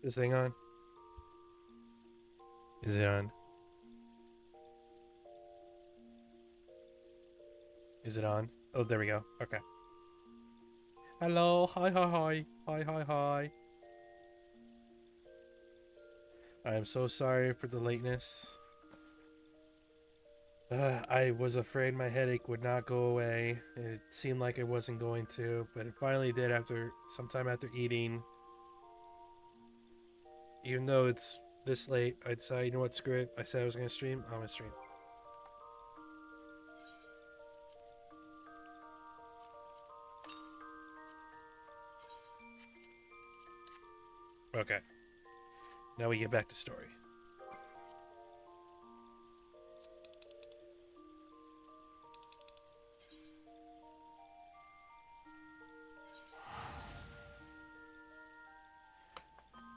This thing on? Is it on? Is it on? Oh, there we go. Okay. Hello. Hi, hi, hi. Hi, hi, hi. I am so sorry for the lateness. I was afraid my headache would not go away. It seemed like it wasn't going to, but it finally did after sometime after eating. Even though it's this late, I decided, you know what, screw it. I said I was going to stream. I'm going to stream. Okay. Now we get back to story.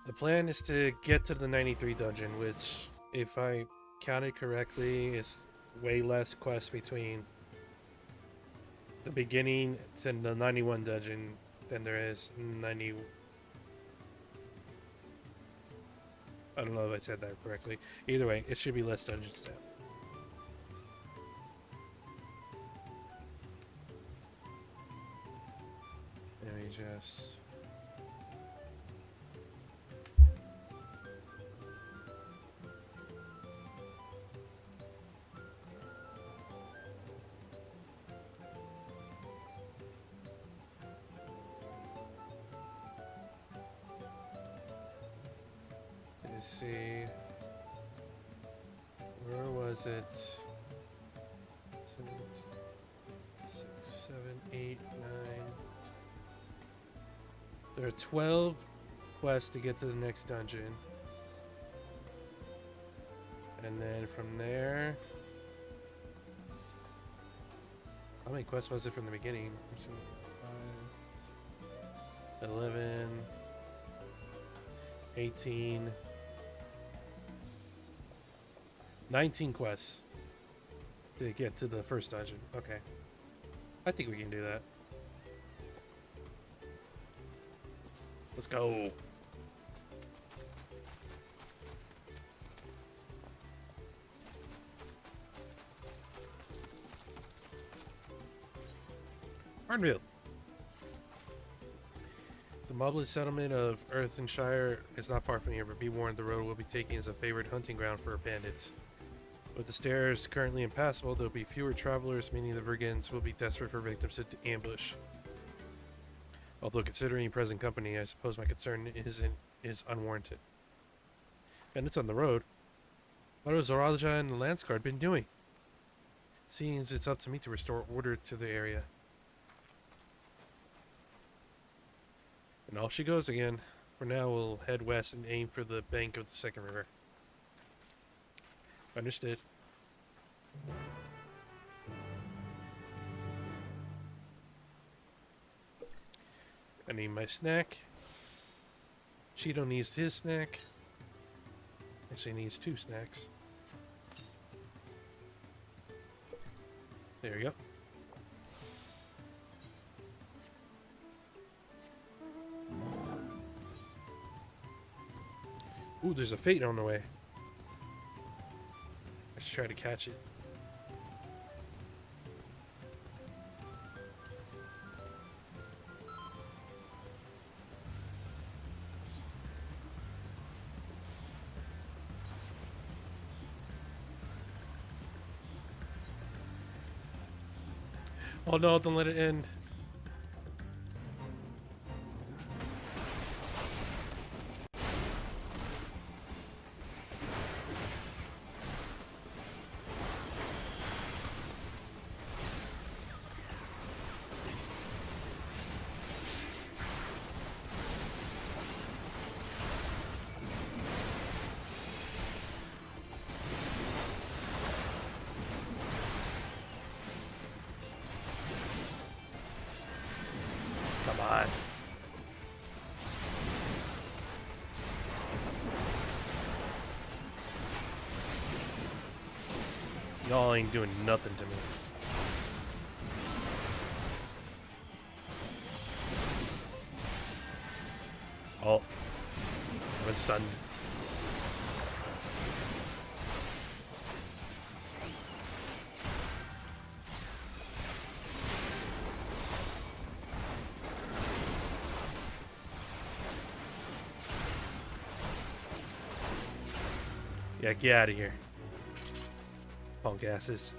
The plan is to get to the 93 dungeon, which, if I counted correctly, is way less quests between the beginning to the 91 dungeon than there is 90. I don't know if I said that correctly. Either way, it should be less dungeons now. Let me just... Let's see. Where was it? 6, 7, 8, 9. There are 12 quests to get to the next dungeon. And then from there... How many quests was it from the beginning? 5, 11, 18... 19 quests to get to the first dungeon. Okay. I think we can do that. Let's go. Arnville. The mobless settlement of Earthenshire is not far from here, but be warned, the road will be taken as a favored hunting ground for bandits. With the stairs currently impassable, there will be fewer travelers, meaning the brigands will be desperate for victims to ambush. Although considering present company, I suppose my concern is unwarranted. Bandits on the road? What have Zoraja and the Lance Guard been doing? Seems it's up to me to restore order to the area. And off she goes again. For now, we'll head west and aim for the bank of the second river. Understood. I need my snack. Cheeto needs his snack. Actually needs 2 snacks. There we go. Ooh, there's a fate on the way. I should try to catch it. Oh no, don't let it end. Come on. Y'all ain't doing nothing to me. Oh. I've been stunned. Yeah, get out of here. Punk asses.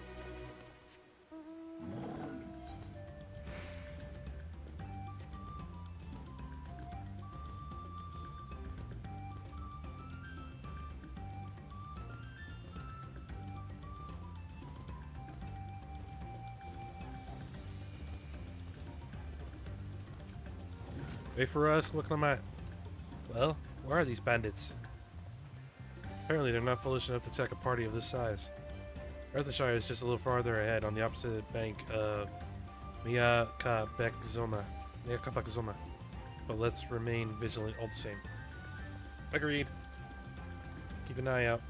Wait for us, look them at. Well, where are these bandits? Apparently they're not foolish enough to attack a party of this size. Earthenshire is just a little farther ahead on the opposite bank of Miyakabekzoma. But let's remain vigilant all the same. Agreed. Keep an eye out.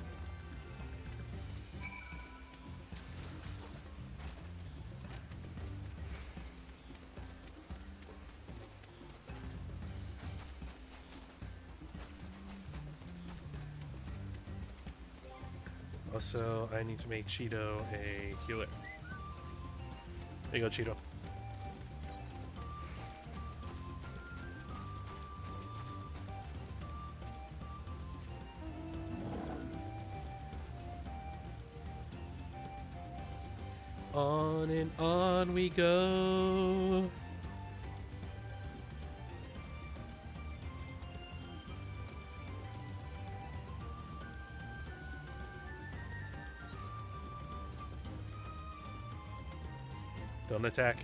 Also, I need to make Cheeto a healer. There you go, Cheeto. On and on we go. Don't attack.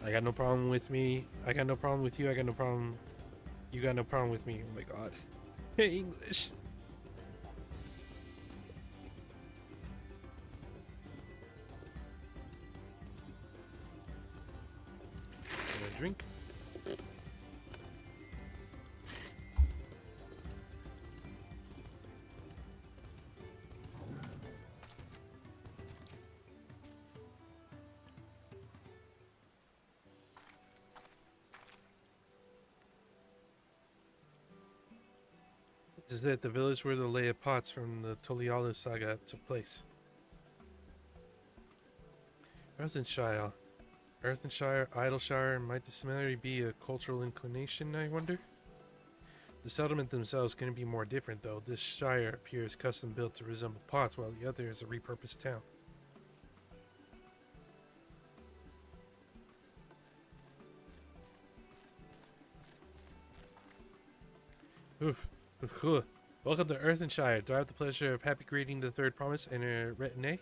I got no problem with me. I got no problem with you. I got no problem. You got no problem with me. Oh my god. English. Gonna drink. This is it, the village where the lay of pots from the Tolialu saga took place. Earthenshire. Earthenshire, Idleshire, might the similarity be a cultural inclination, I wonder? The settlement themselves couldn't be more different, though. This shire appears custom built to resemble pots, while the other is a repurposed town. Oof. Welcome to Earthenshire. Do I have the pleasure of happy greeting the third promise and a retinue?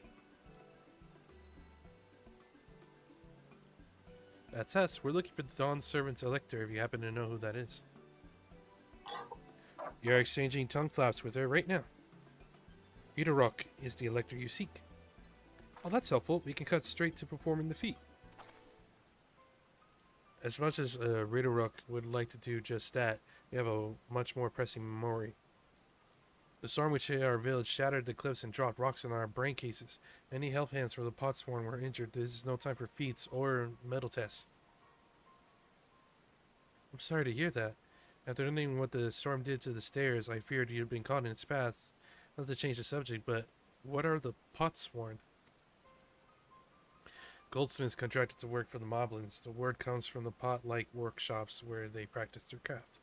That's us. We're looking for the Dawn Servant's Elector, if you happen to know who that is. You're exchanging tongue flaps with her right now. Udarok is the Elector you seek. Oh, that's helpful. We can cut straight to performing the feat. As much as Ridorok would like to do just that, we have a much more pressing memory. The storm which hit our village shattered the cliffs and dropped rocks in our brain cases. Many help hands for the Potsworn were injured. This is no time for feats or metal tests. I'm sorry to hear that. After learning what the storm did to the stairs, I feared you'd been caught in its path. Not to change the subject, but what are the Potsworn? Goldsmiths contracted to work for the Moblins. The word comes from the pot-like workshops where they practice their craft.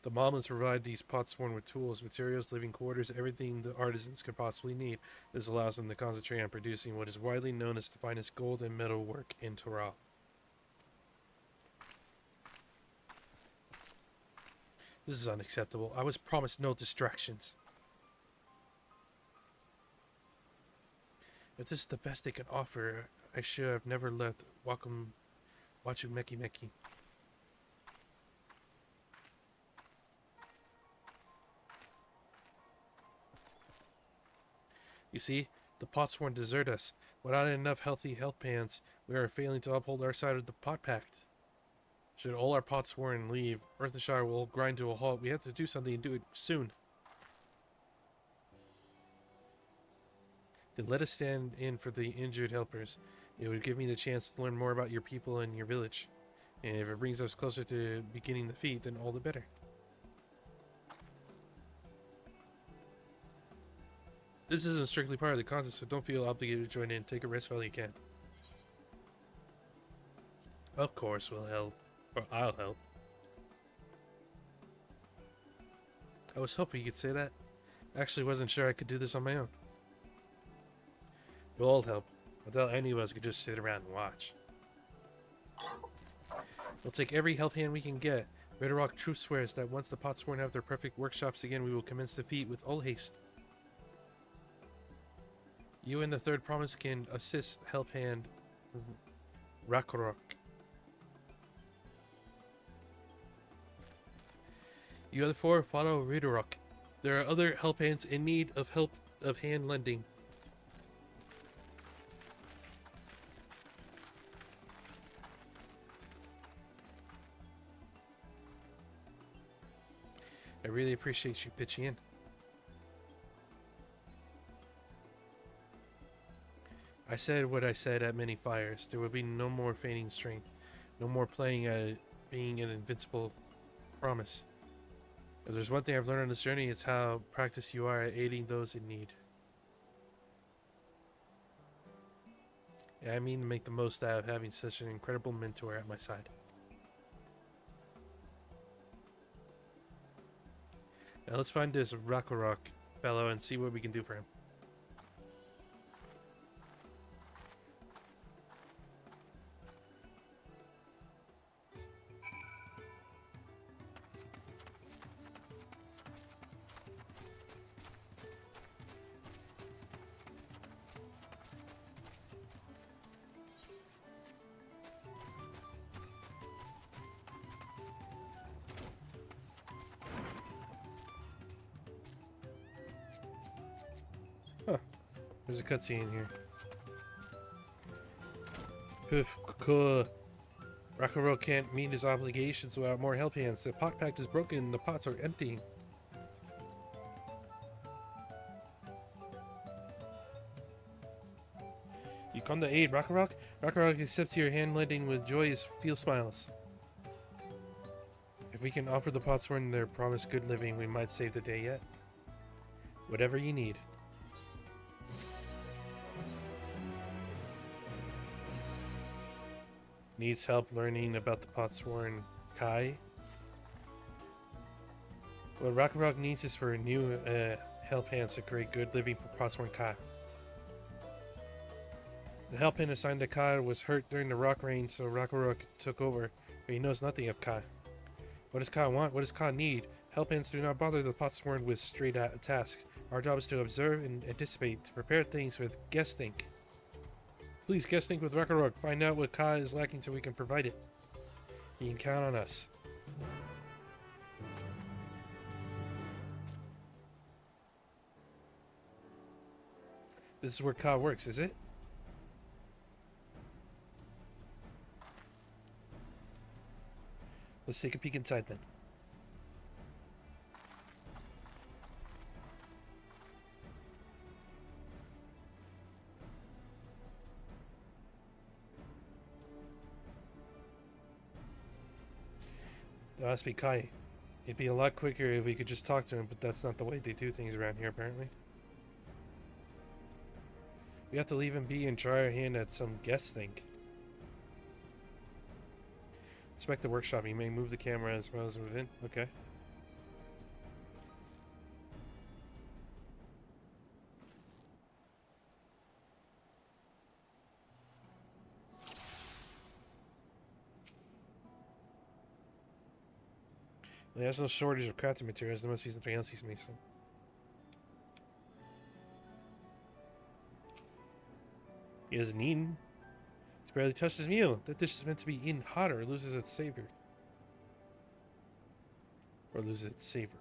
The Moblins provide these Potsworn with tools, materials, living quarters, everything the artisans could possibly need. This allows them to concentrate on producing what is widely known as the finest gold and metal work in Torah. This is unacceptable. I was promised no distractions. If this is the best they can offer, I should have never left Wachu Meki Meki. You see, the Potsworn desert us. Without enough healthy help hands, we are failing to uphold our side of the Pot Pact. Should all our Potsworn leave, Earthenshire will grind to a halt. We have to do something and do it soon. Then let us stand in for the injured helpers. It would give me the chance to learn more about your people and your village. And if it brings us closer to beginning the feat, then all the better. This isn't strictly part of the contest, so don't feel obligated to join in. Take a rest while you can. Of course, we'll help. Or I'll help. I was hoping you could say that. Actually wasn't sure I could do this on my own. We'll all help. I doubt any of us could just sit around and watch. We'll take every help hand we can get. Red Rock truth swears that once the Potsworn have their perfect workshops again, we will commence the feat with all haste. You and the third promise can assist help hand Rakorok. You other four follow Ridorok. There are other help hands in need of help of hand lending. I really appreciate you pitching in. I said what I said at many fires. There will be no more feigning strength. No more playing at it being an invincible promise. If there's one thing I've learned on this journey, it's how practiced you are at aiding those in need. Yeah, I mean to make the most out of having such an incredible mentor at my side. Now let's find this Rakorok fellow and see what we can do for him. Huh. There's a cutscene here. Poof, cool. Rakorok can't meet his obligations without more help hands. The pot pact is broken and the pots are emptying. You come to aid Rakorok? Rakorok accepts your hand lending with joyous field smiles. If we can offer the Potsworn their promised good living, we might save the day yet. Whatever you need. Needs help learning about the Potsworn Kai? What Rakorok needs is for a new help hand to create good living for Potsworn Kai. The help hand assigned to Kai was hurt during the rock rain, so Rakorok took over, but he knows nothing of Kai. What does Kai want? What does Kai need? Help hands do not bother the Potsworn with straight tasks. Our job is to observe and anticipate, to prepare things with guest think. Please guest think with Rakorok. Find out what Kai is lacking so we can provide it. You can count on us. This is where Kai works, is it? Let's take a peek inside then. That must be Kai. It'd be a lot quicker if we could just talk to him, but that's not the way they do things around here, apparently. We have to leave him be and try our hand at some guest think. Inspect the workshop. You may move the camera as well as move in. Okay. There's no shortage of crafting materials. There must be something else he's missing. He hasn't eaten. He's barely touched his meal. That dish is meant to be eaten hot or it loses its savor. Or loses its savor.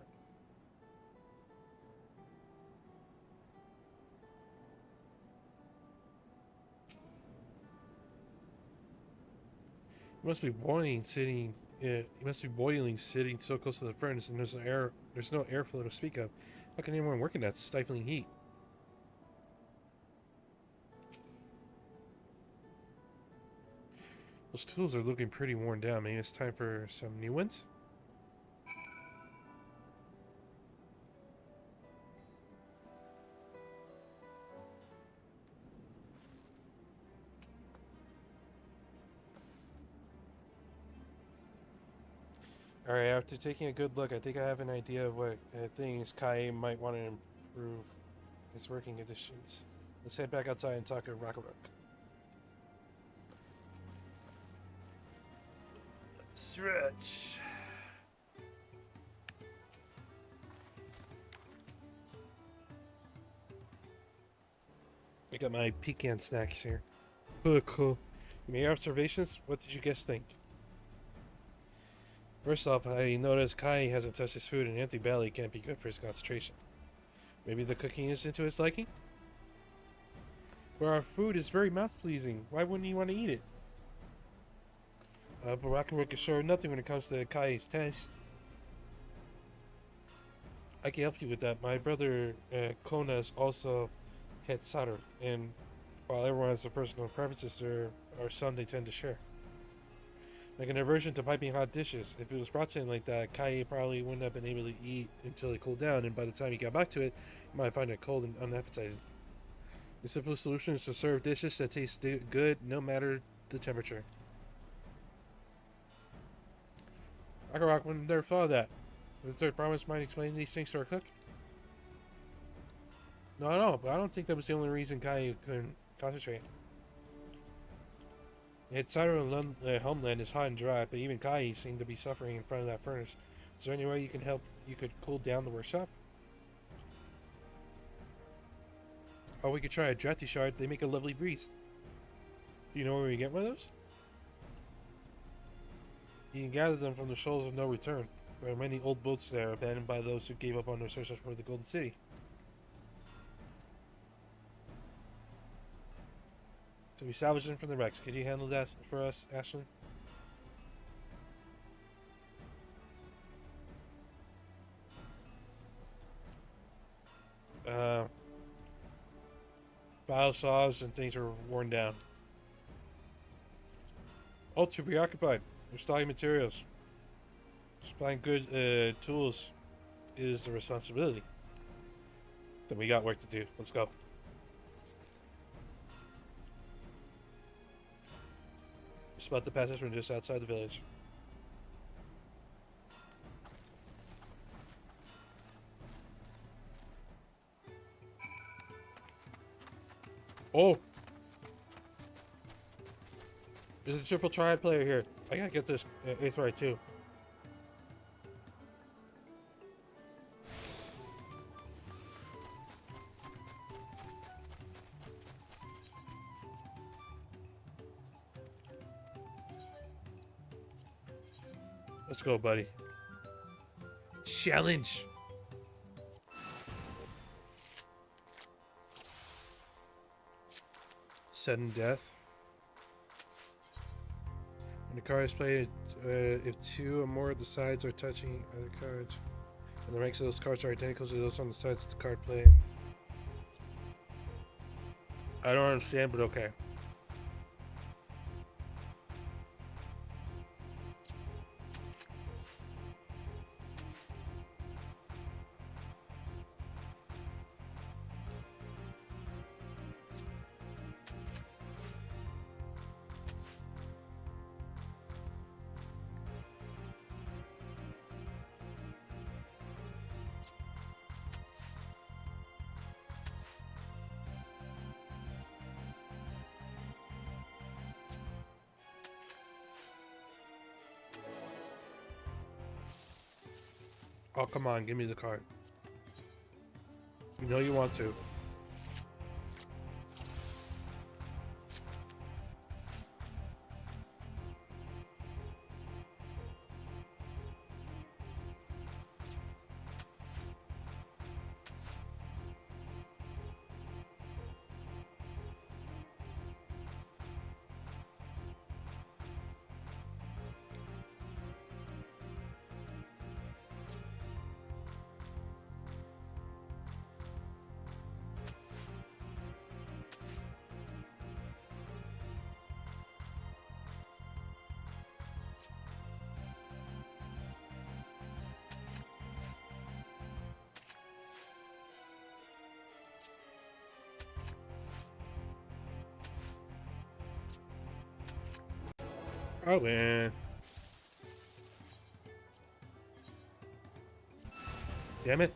He must be boiling sitting. He must be boiling sitting so close to the furnace, and there's no airflow to speak of. How can anyone work in that stifling heat? Those tools are looking pretty worn down. Maybe it's time for some new ones? Alright, after taking a good look, I think I have an idea of what things Kai might want to improve his working conditions. Let's head back outside and talk to Rock. Stretch. I got my pecan snacks here. Oh, cool. You made observations? What did you guys think? First off, I noticed Kai hasn't touched his food, and an empty belly can't be good for his concentration. Maybe the cooking isn't to his liking? But our food is very mouth-pleasing. Why wouldn't he want to eat it? But Rock is sure of nothing when it comes to Kai's taste. I can help you with that. My brother Kona's also head solder, and while everyone has their personal preferences, there are some they tend to share. Like an aversion to piping hot dishes. If it was brought to him like that, Kai probably wouldn't have been able to eat until it cooled down, and by the time he got back to it, he might find it cold and unappetizing. The simplest solution is to serve dishes that taste good no matter the temperature. Rock wouldn't never thought of that. The third promise might explain these things to our cook. No, but I don't think that was the only reason Kai couldn't concentrate. Its southern homeland is hot and dry, but even Kai seemed to be suffering in front of that furnace. Is there any way you could cool down the workshop? Or we could try a drafty shard. They make a lovely breeze. Do you know where we get one of those? You can gather them from the shoals of no return. There are many old boats there, abandoned by those who gave up on their search for the Golden City. So we salvage them from the wrecks. Could you handle that for us, Ashley? File saws and things are worn down. All too preoccupied. They're stocking materials. Supplying good tools is a responsibility. Then we got work to do. Let's go. Spot the passage from just outside the village. Oh! There's a triple triad player here. I gotta get this 8th right too. Let's go, buddy. Challenge! Sudden death. When the card is played, if two or more of the sides are touching other cards, and the ranks of those cards are identical to those on the sides of the card played. I don't understand, but okay. Oh, come on, give me the card. You know you want to. Oh man. Damn it.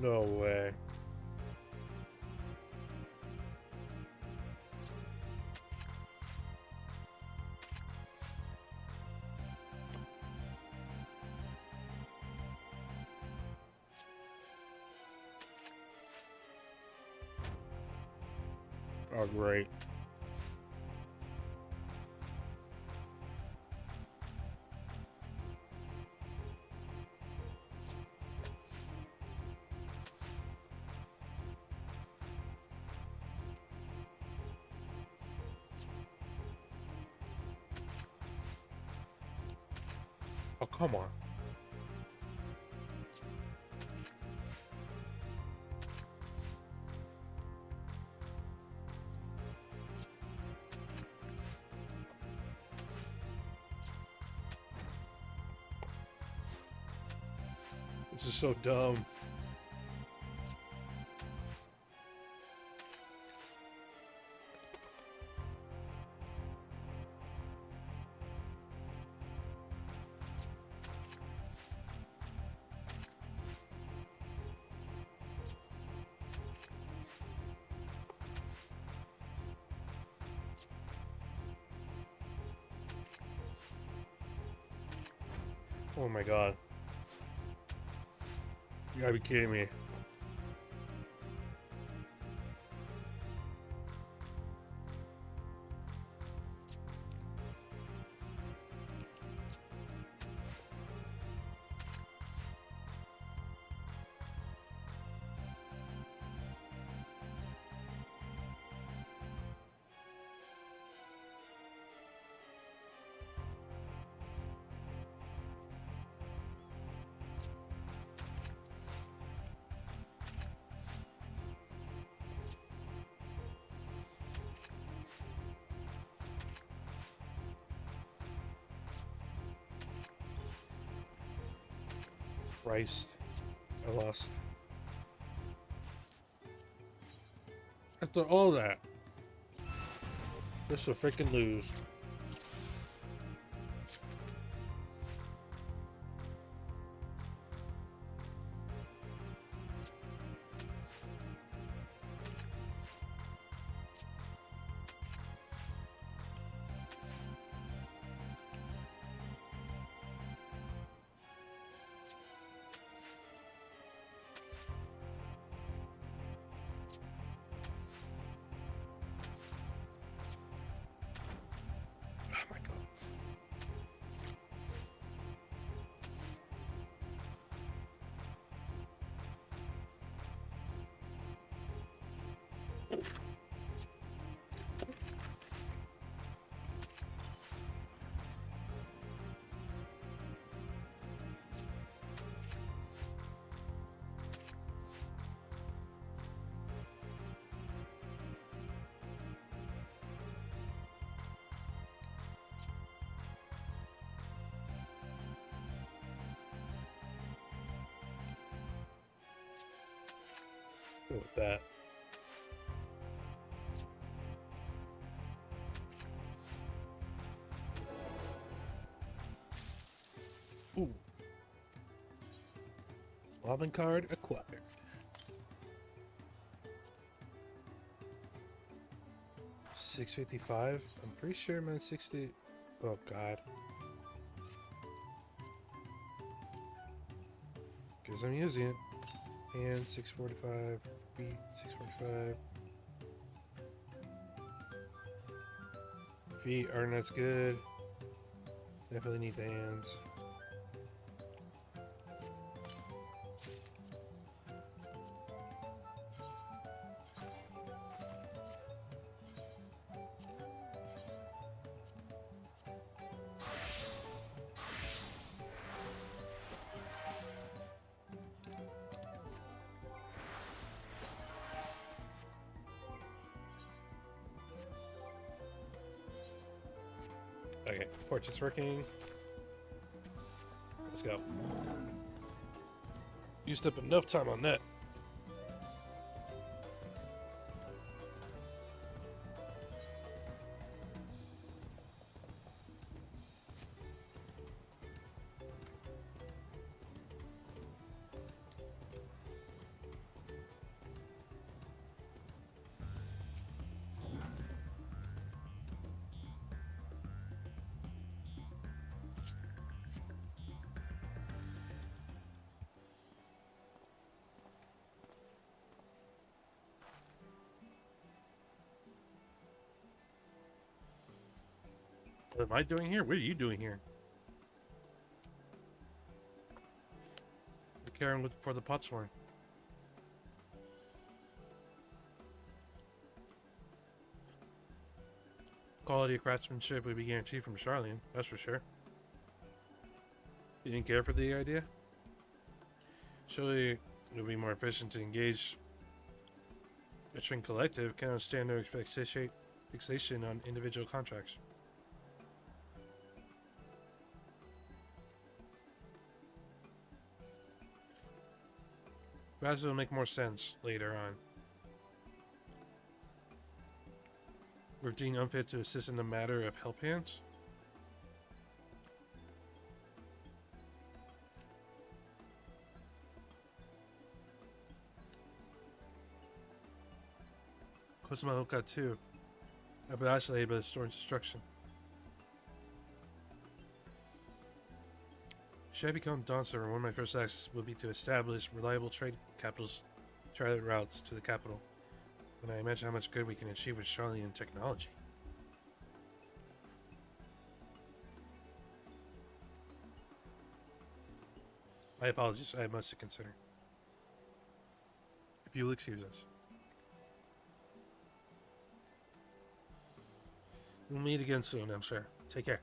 No way. Oh, great. Oh, come on. This is so dumb. Oh my god. You gotta be kidding me. Christ. I lost. After all that. Just to freaking lose. Oh my god. Go with that. Ooh. Mobbing card acquired. $6.55. I'm pretty sure I'm at 60. Oh god. Because I'm using it. And 645. Beat 645. Feet aren't as good. Definitely need the hands. Porch is working. Let's go. Used up enough time on that. What am I doing here? What are you doing here? The Karen looking for the potsworn. Quality of craftsmanship would be guaranteed from Charlene, that's for sure. You didn't care for the idea? Surely it would be more efficient to engage a Veteran Collective cannot stand no fixation on individual contracts. Perhaps it'll make more sense later on. We're deemed unfit to assist in the matter of help hands? Kosumahoka 2. I've been isolated by the storm's destruction. Should I become Dawn Server, one of my first acts will be to establish reliable trade routes to the capital. When I imagine how much good we can achieve with Charlene technology. My apologies, I have much to consider. If you'll excuse us. We'll meet again soon, I'm sure. Take care.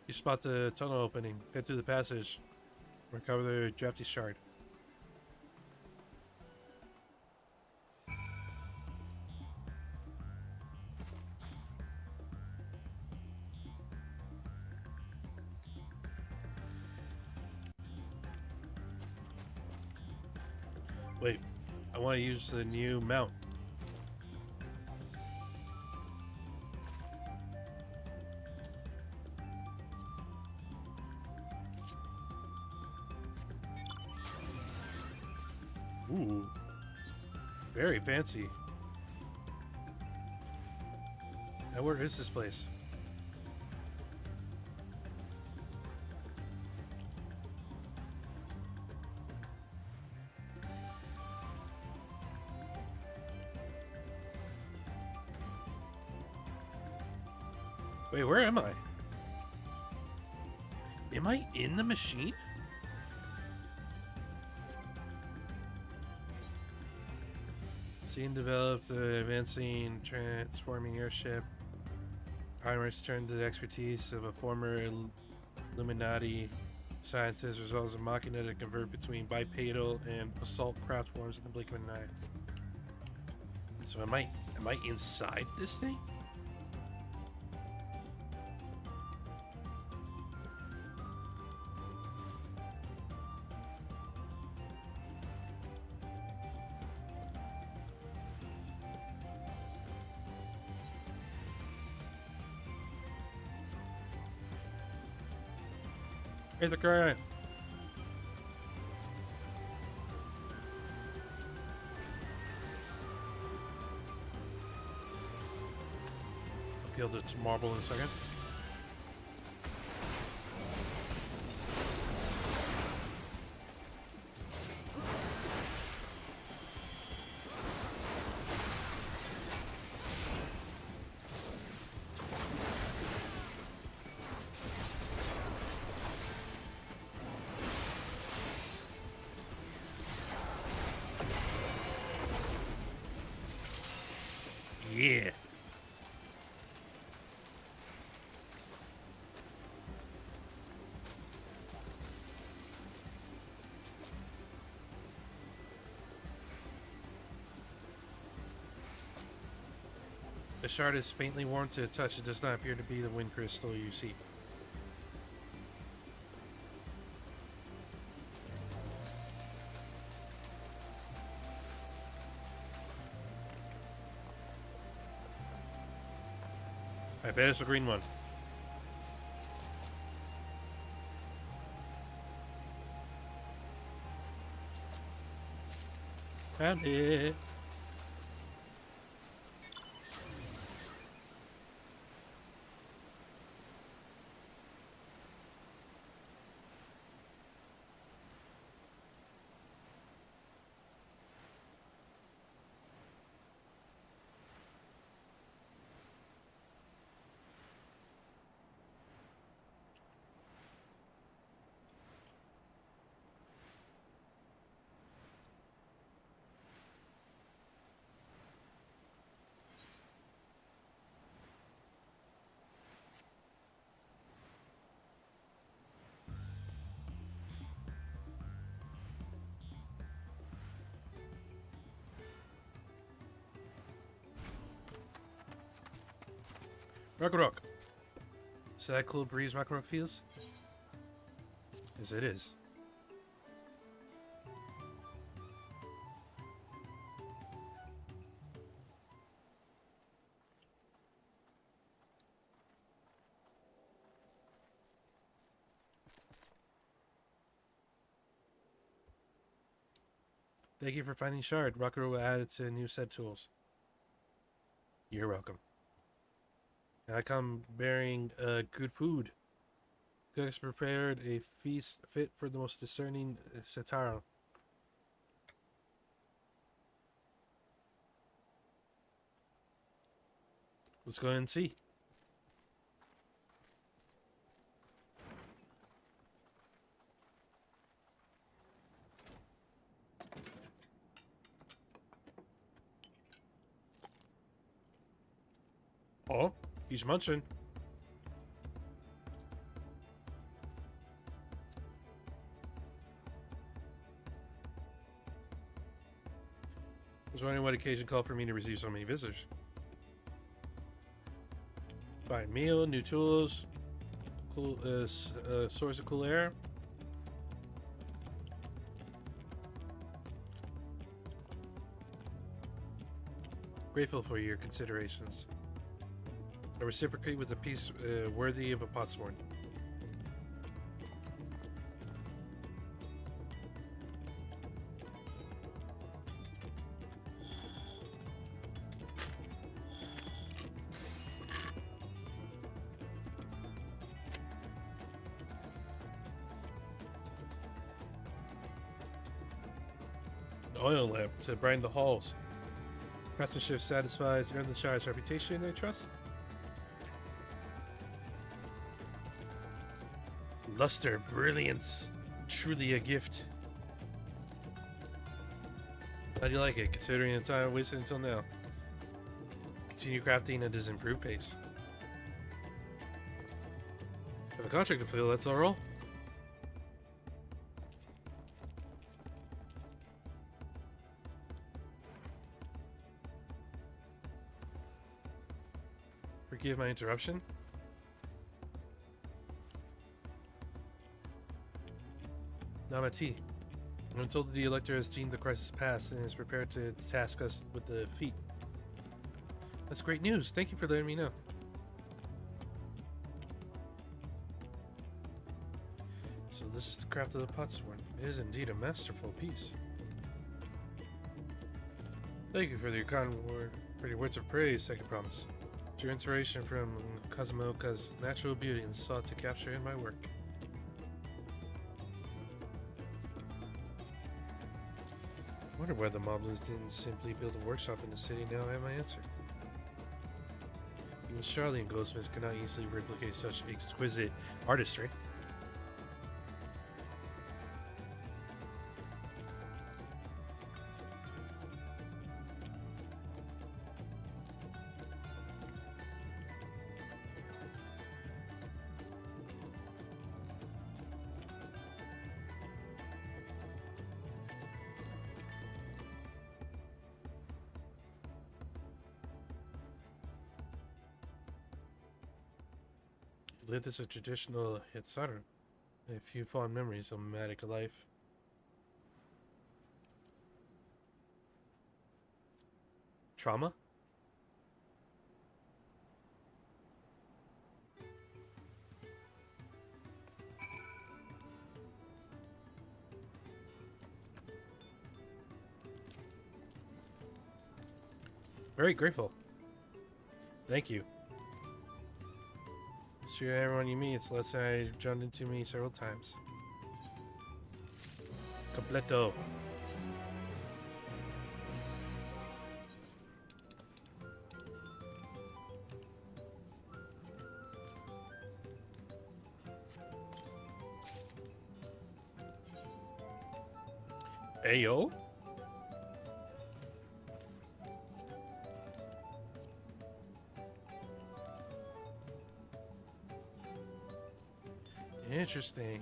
You spot the tunnel opening. Head through the passage. Recover the drafty shard. Wait, I want to use the new mount. Ooh, very fancy. Now where is this place? Wait, where am I? Am I in the machine? Seen developed the advancing transforming airship. Armors turned to the expertise of a former Illuminati scientist, as well as a machina to convert between bipedal and assault craft forms in the blink of an eye. So am I inside this thing? Hey, the current. I'll kill this marble in a second. Yeah. The shard is faintly warm to the touch. It does not appear to be the wind crystal you seek. I bet it's the green one. Found it. Rock. Is that cool breeze Rock feels? Yes, it is. Thank you for finding Shard. Rocker will add it to new set tools. You're welcome. I come bearing good food. Cooks prepared a feast fit for the most discerning Sataro. Let's go ahead and see. Oh, he's munching. I was wondering what occasion called for me to receive so many visitors. Fine meal, new tools, cool source of cool air. Grateful for your considerations. I reciprocate with a piece worthy of a potsworn. Oil lamp to brighten the halls. Craftsmanship satisfies earned the Shire's reputation, I trust. Luster, brilliance, truly a gift. How do you like it, considering the time wasted until now? Continue crafting at his improved pace. Have a contract to fulfill, that's all. Forgive my interruption. Namati. I'm told the Elector has deemed the crisis past and is prepared to task us with the feat. That's great news. Thank you for letting me know. So this is the craft of the potsworn. It is indeed a masterful piece. Thank you for your kind word, for your words of praise, second promise. Your inspiration from Kazumoka's natural beauty and sought to capture in my work. I wonder why the Moblins didn't simply build a workshop in the city. Now I have my answer. Even Charlie and Goldsmiths could not easily replicate such exquisite artistry. lived as a traditional Hitsaru. A few fond memories of nomadic life. Trauma? Very grateful. Thank you. Sure, everyone you meet, it's a lesson I jumped into me several times. Completo. Ayo? Interesting.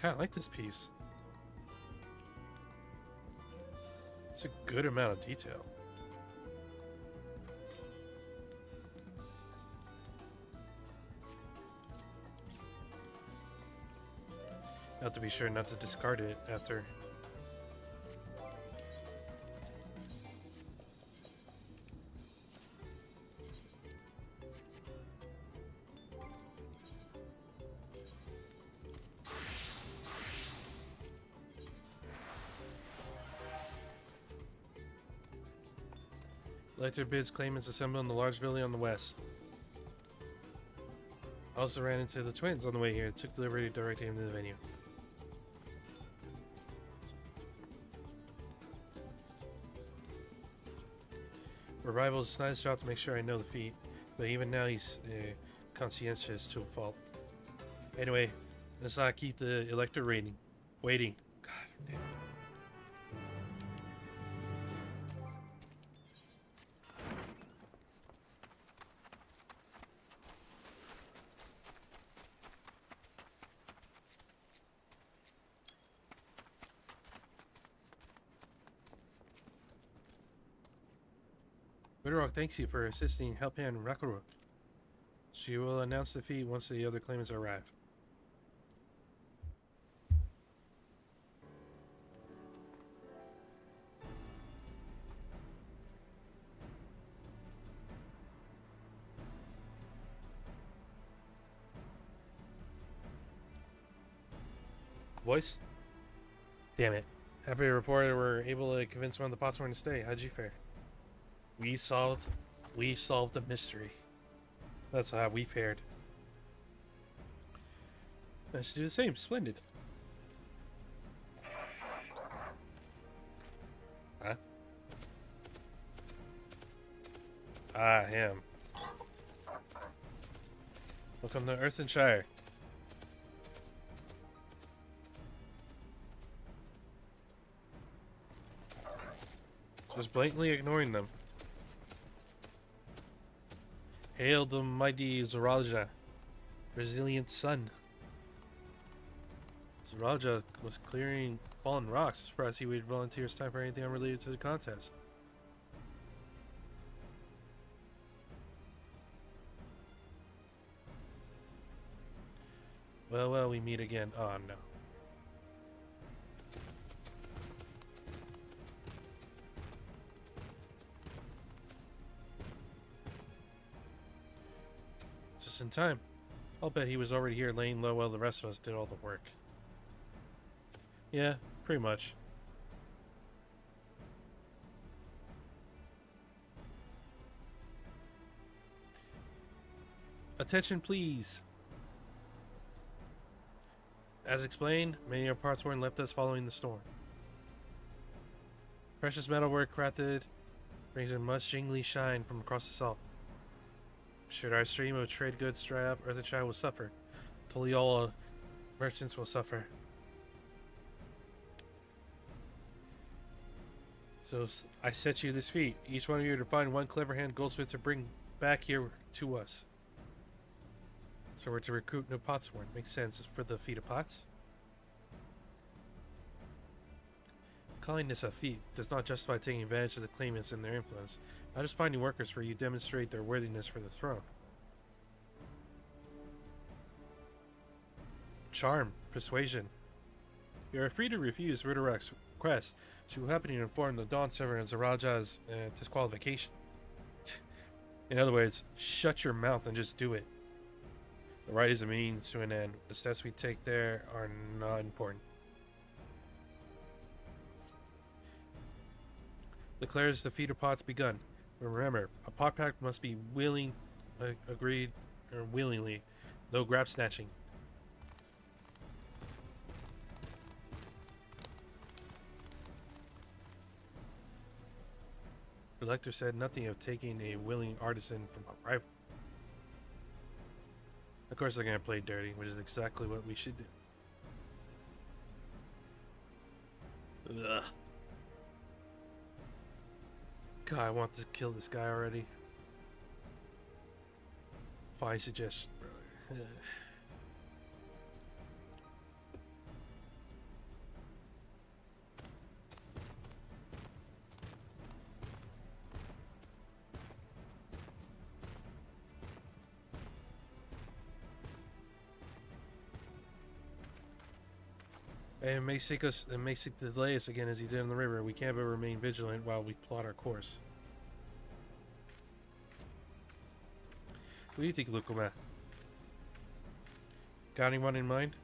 Kinda like this piece. It's a good amount of detail. Have to be sure not to discard it after. Lecter bids claimants assemble in the large building on the west. I also ran into the twins on the way here and took delivery directly into the venue. Revival's nice job to make sure I know the feat, but even now he's conscientious to a fault. Anyway, let's not keep the elector waiting. God damn. Widowrock thanks you for assisting Helphand Rakurok. She will announce the feat once the other claimants arrive. Voice? Damn it. Happy to report that we're able to convince one of the Potsworn to stay. How'd you fare? We solved the mystery. That's how we fared. Let's do the same. Splendid. Huh? Ah, him. Welcome to Earthenshire. Just blatantly ignoring them. Hail the mighty Zoraja, resilient sun. Zoraja was clearing fallen rocks. Surprised he would volunteer his time for anything unrelated to the contest. Well, we meet again. Oh, no. Just in time. I'll bet he was already here laying low while the rest of us did all the work. Yeah, pretty much. Attention, please. As explained, many of our parts weren't left us following the storm. Precious metalwork crafted brings a much jingly shine from across the salt. Should our stream of trade goods dry up, Earthenshire will suffer. Totally all merchants will suffer. So I set you this feat. Each one of you to find one clever hand goldsmith to bring back here to us. So we're to recruit no Potsworn. Makes sense for the feat of pots. Calling this a feat does not justify taking advantage of the claimants and their influence. Not just finding workers for you demonstrate their worthiness for the throne. charm, persuasion. You are free to refuse Ridorak's request. She will happily inform the Dawn server of Zaraja's disqualification. In other words, shut your mouth and just do it. The rite is a means to an end. The steps we take there are not important. Declares the feeder pot's begun. Remember, a pot pact must be agreed, or willingly. No grab snatching. The lector said nothing of taking a willing artisan from a rival. Of course they're going to play dirty, which is exactly what we should do. Ugh. God, I want to kill this guy already. Fine suggestion, brother. And it may seek to delay us again as he did in the river. We can't but remain vigilant while we plot our course. What do you think, Lukuma? Got anyone in mind?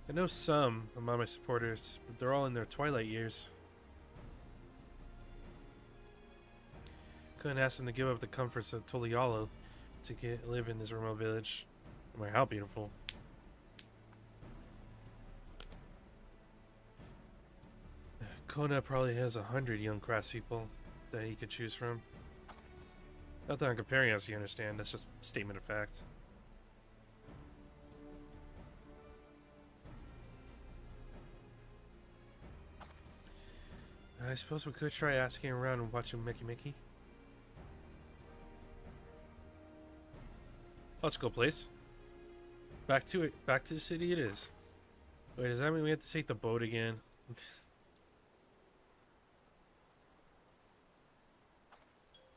I know some among my supporters, but they're all in their twilight years. Couldn't ask them to give up the comforts of Tolialo to live in this remote village, no matter how beautiful. Kona probably has 100 young craftspeople that he could choose from. Not that I'm comparing us, you understand. That's just a statement of fact. I suppose we could try asking around and watching Mickey Mickey. Let's go, place. Back to it. Back to the city it is. Wait, does that mean we have to take the boat again?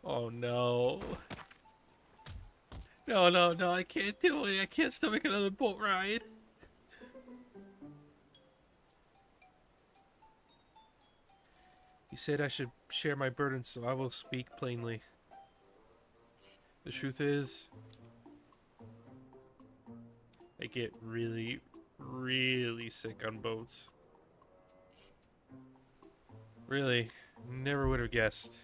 Oh no. No, I can't do it. I can't stomach another boat ride. You said I should share my burdens, so I will speak plainly. The truth is, I get really, really sick on boats. Really, never would have guessed.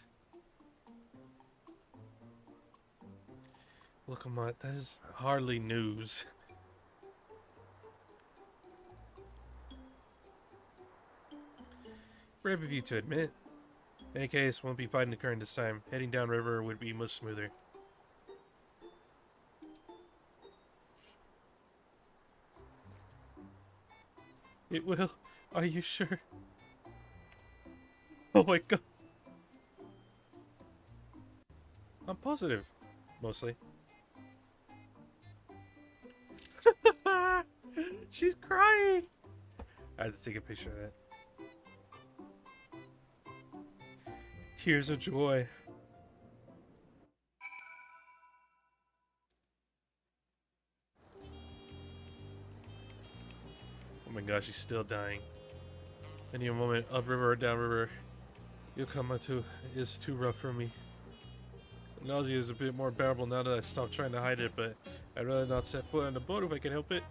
Look, that is hardly news. Brave of you to admit. In any case, won't be fighting the current this time. Heading downriver would be much smoother. It will? Are you sure? Oh my god. I'm positive. Mostly. She's crying. I had to take a picture of that. Tears of joy. Oh my gosh, she's still dying. Any moment, upriver or downriver, Yokomato is too rough for me. The nausea is a bit more bearable now that I've stopped trying to hide it, but I'd rather not set foot on the boat if I can help it.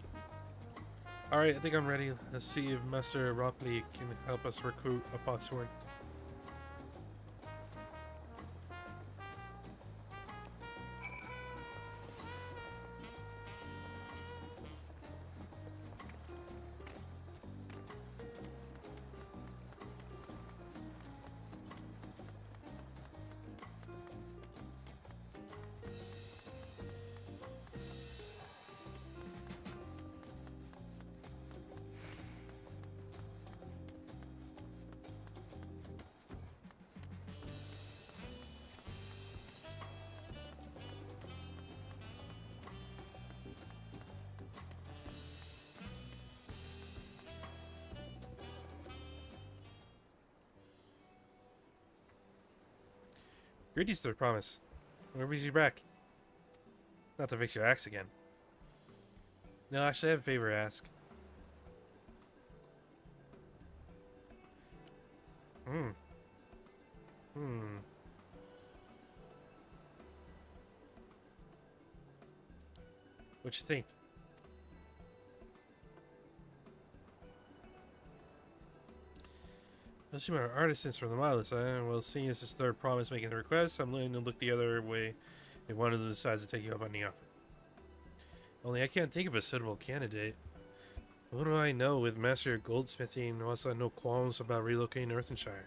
Alright, I think I'm ready. Let's see if Master Rockley can help us recruit a potsword. Greetings to the promise. When is you back? Not to fix your axe again. No, actually, I have a favor to ask. Hmm. What you think? Those two are artisans from the Miles, well, seeing as this third promise making the request, I'm willing to look the other way if one of them decides to take you up on the offer. Only I can't think of a suitable candidate. What do I know with Master Goldsmithing and also no qualms about relocating to Earthenshire?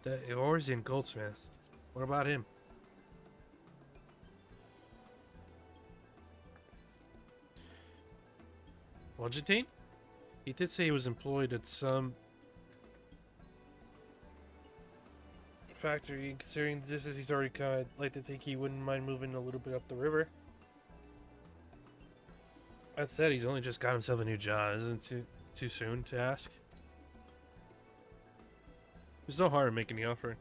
The Eorzean Goldsmith. What about him? Vongentine? He did say he was employed at some factory, considering the distance he's already cut. I'd like to think he wouldn't mind moving a little bit up the river. That said, he's only just got himself a new job. Isn't it too soon to ask? There's no harm in making the offer.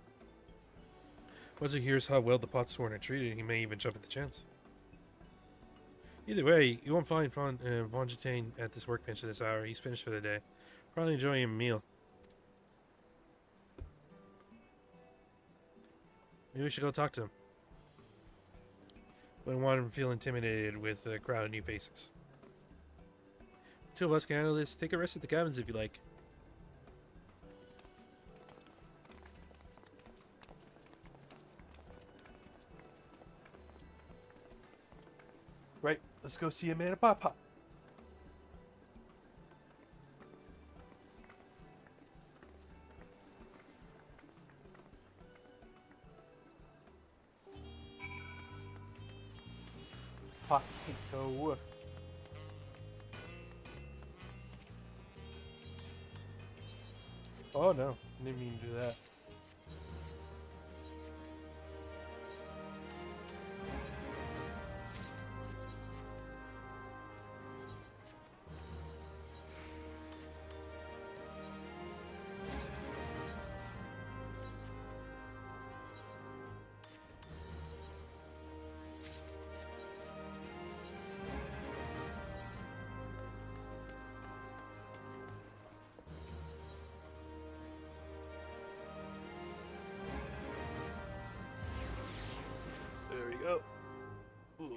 Once he hears how well the Potsworn are treated, he may even jump at the chance. Either way, you won't find Vongentine at this workbench at this hour. He's finished for the day. Probably enjoying a meal. Maybe we should go talk to him. Wouldn't want him to feel intimidated with a crowd of new faces. Two of us can handle this. Take a rest at the cabins if you like. Right, let's go see a man at Papa. Potato. Oh no, didn't mean to do that. There we go. Ooh.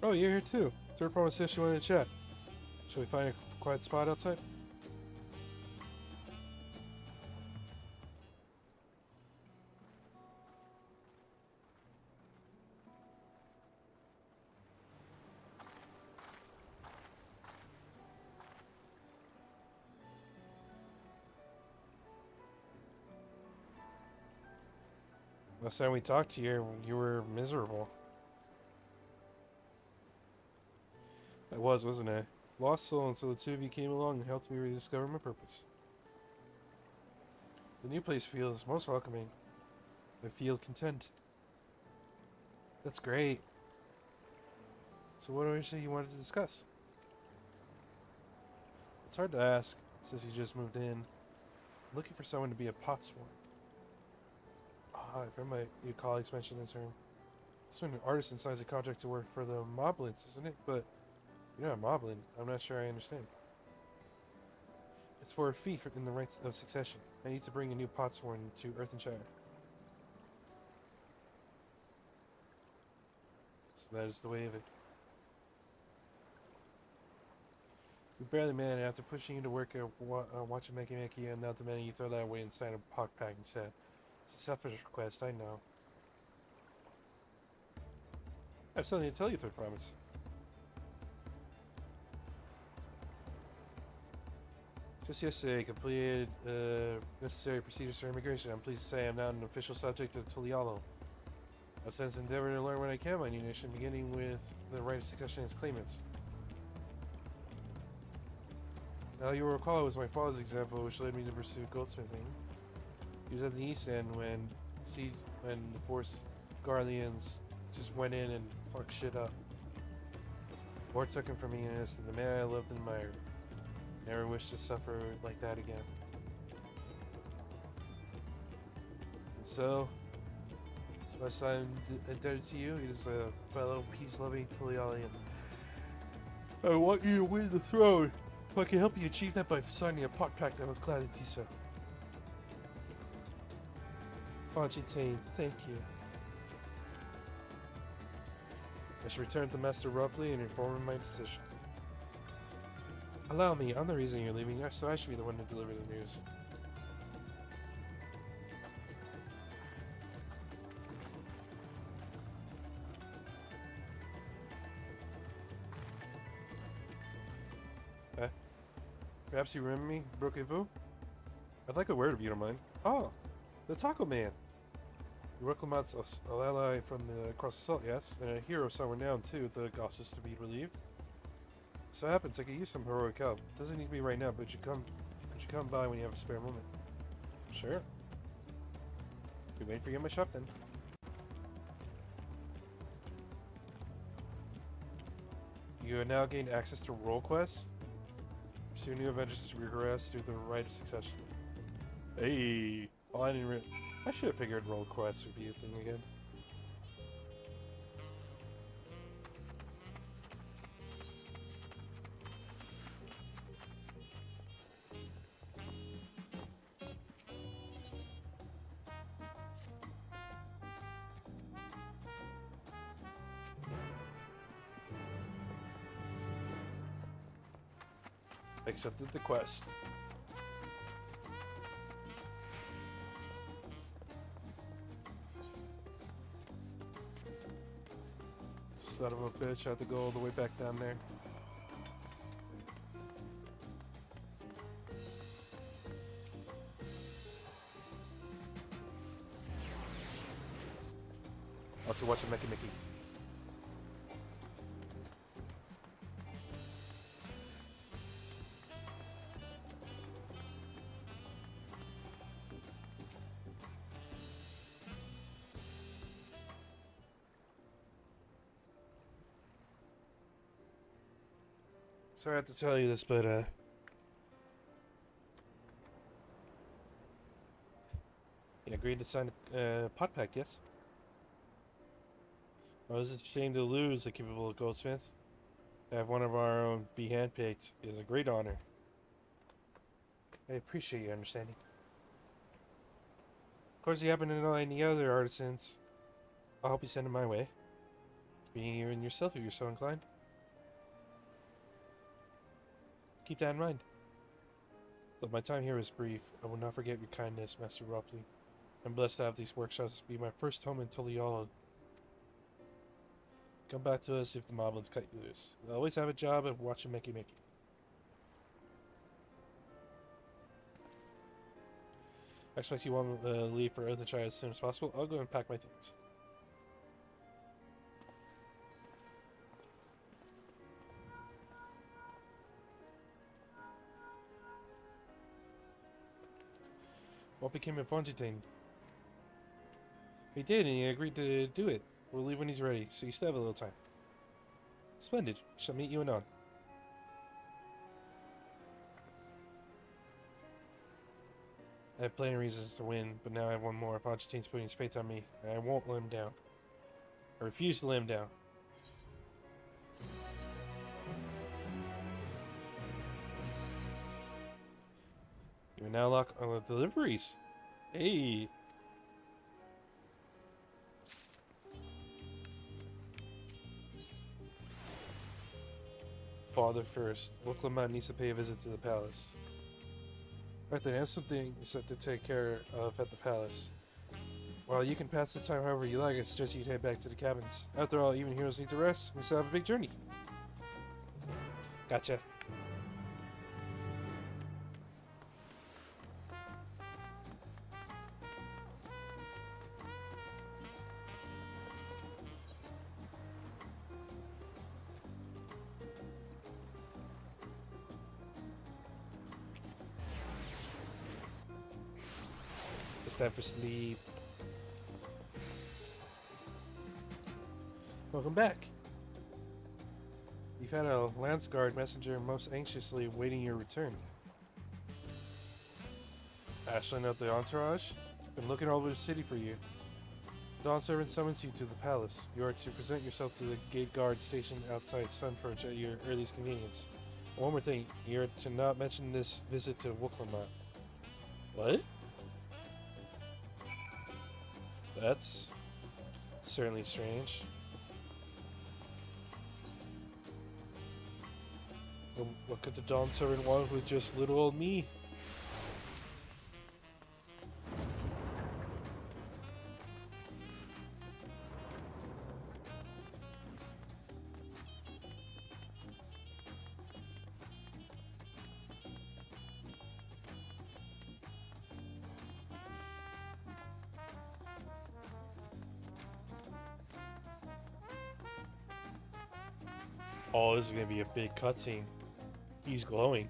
Oh, you're here too. Third promise says she wanted to chat. Shall we find a quiet spot outside? Last time we talked to you, you were miserable. I was, wasn't I? Lost soul until the two of you came along and helped me rediscover my purpose. The new place feels most welcoming. I feel content. That's great. So what is it you wanted to discuss? It's hard to ask, since you just moved in. I'm looking for someone to be a Potsworn. I've heard my new colleagues mention this term. This one, an artisan signs a contract to work for the Moblins, isn't it? But you're not a Moblin. I'm not sure I understand. It's for a fee in the rights of succession. I need to bring a new Potsworn to Earthenshire. So that is the way of it. We barely managed after pushing you to work at watch Makey and now demanding you throw that away and sign a pock pack instead. It's a selfish request, I know. I have something to tell you, Third Promise. Just yesterday, I completed necessary procedures for immigration. I'm pleased to say I'm now an official subject of Tulialo. I've since endeavored to learn what I can about new nation, beginning with the right of succession and its claimants. Now you will recall it was my father's example which led me to pursue goldsmithing. He was at the East End when the Force Guardians just went in and fucked shit up. War took him from me in an instant, the man I loved and admired. Never wished to suffer like that again. And so, as much as I'm indebted to you, he is a fellow peace-loving Tolialian. I want you to win the throne. If I can help you achieve that by signing a pot pact, I would gladly do so. Fontaine, thank you. I should return to Master Rupley and inform him my decision. Allow me, I'm the reason you're leaving, so I should be the one to deliver the news. Perhaps you remember me, Broquez-Vous? I'd like a word if you don't mind. Oh, the Taco Man. You reclamats an ally from across the salt, yes? And a hero so renowned too, the gossips to be relieved. So it happens I could use some heroic help. Doesn't need to be right now, but could you come by when you have a spare moment? Sure. Be waiting for you in my shop then. You have now gained access to role quests. Pursue new adventures to regress through the rite of succession. Hey! Well, I should have figured role quests would be a thing again. Accepted the quest. Son of a bitch, I had to go all the way back down there. I'll have to watch a Mickey. Sorry I have to tell you this, but you agreed to sign a pot pact, yes? I was ashamed to lose a capable goldsmith. To have one of our own be handpicked is a great honor. I appreciate your understanding. Of course, you happen to know any other artisans, I'll help you send them my way. Being here in yourself if you're so inclined. Keep that in mind. Though my time here is brief, I will not forget your kindness, Master Rupley. I'm blessed to have these workshops be my first home in Toliala. Come back to us if the moblins cut you loose. You'll always have a job at watching Mickey. I expect you want to leave for Earthenshire as soon as possible. I'll go and pack my things. What became of Fontaine? He did, and he agreed to do it. We'll leave when he's ready, so you still have a little time. Splendid. Shall meet you anon. I have plenty of reasons to win, but now I have one more. Fontaine's putting his faith on me, and I won't let him down. I refuse to let him down. You may now lock on the deliveries. Hey. Father first. Wilclamant needs to pay a visit to the palace. Right then, I have something set to take care of at the palace. While you can pass the time however you like, I suggest you head back to the cabins. After all, even heroes need to rest. We still have a big journey. Gotcha. time for sleep. Welcome back. You've had a Lance Guard messenger most anxiously awaiting your return. Ashley of the Entourage? Been looking all over the city for you. Dawn Servant summons you to the palace. You are to present yourself to the gate guard stationed outside Sunperch at your earliest convenience. One more thing, you're to not mention this visit to Wooklamot. What? That's certainly strange. What could the Dawn Servant want with just little old me? Oh, this is gonna be a big cutscene. He's glowing.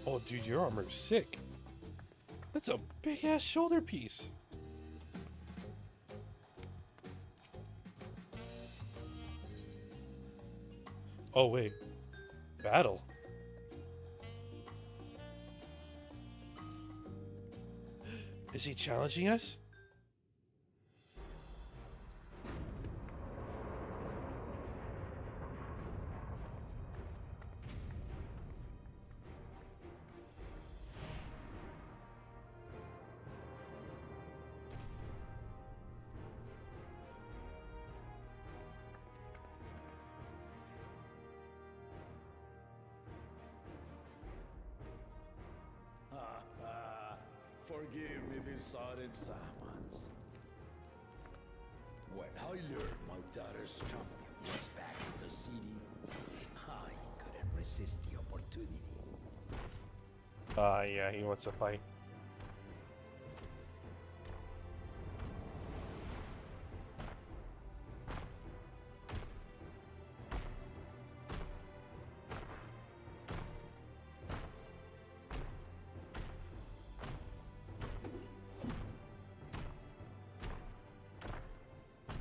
Oh, dude, your armor is sick. That's a big ass shoulder piece. Oh, wait. Battle. Is he challenging us? Forgive me this sudden summons. When I learned my daughter's champion was back in the city, I couldn't resist the opportunity. Yeah, he wants to fight.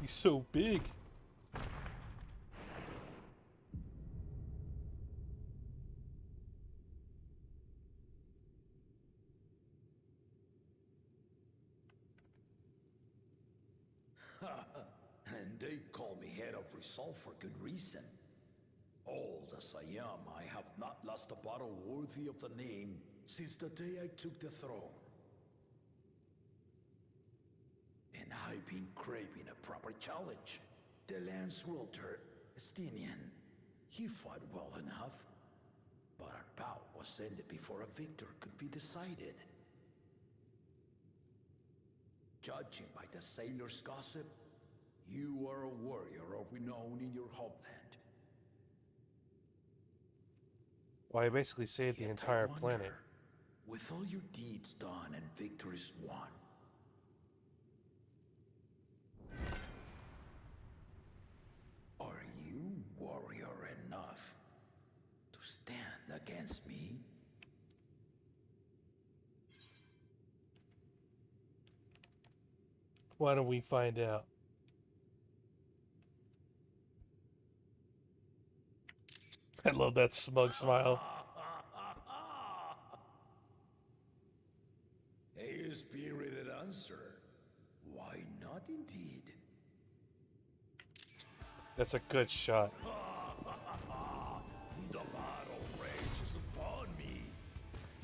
He's so big. And they call me head of resolve for good reason. Old as I am, I have not lost a battle worthy of the name since the day I took the throne. And I've been craving a proper challenge. The Lance Wielder, Estinian, he fought well enough, but our bout was ended before a victor could be decided. Judging by the sailors' gossip, you are a warrior of renown in your homeland. Well, I basically saved the Yet entire I wonder, planet. with all your deeds done and victories won, are you warrior enough to stand against me? Why don't we find out? I love that smug smile. A spirited answer. Why not indeed? That's a good shot. The battle rages upon me.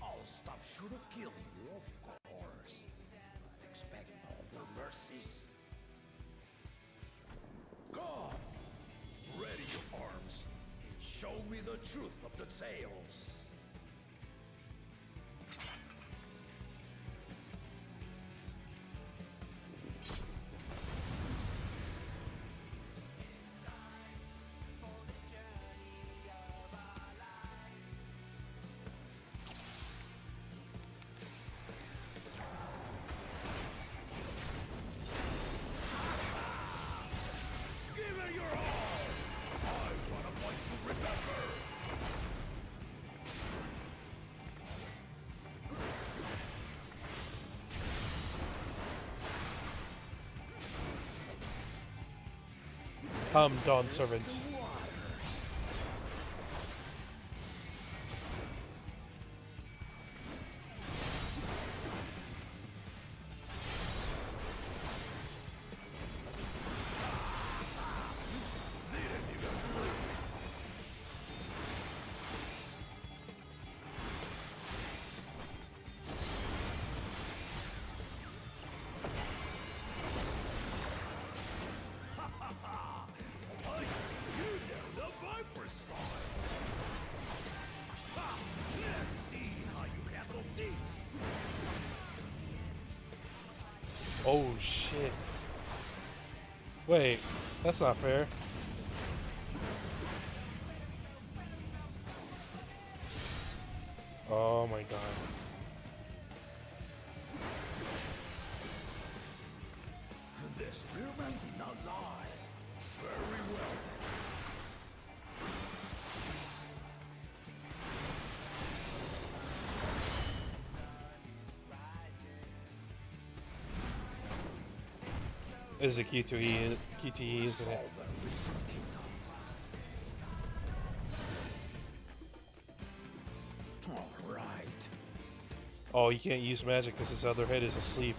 I'll stop short of killing you, of course. But expect no other mercies. Come, ready your arms. Show me the truth of the tales. Give it your all! I want a fight to remember! Dawn Servant. Oh shit. Wait, that's not fair. Oh my god. The experiment did not lie. Very well This is a QTE, isn't it? then. All right. Oh, you can't use magic because his other head is asleep.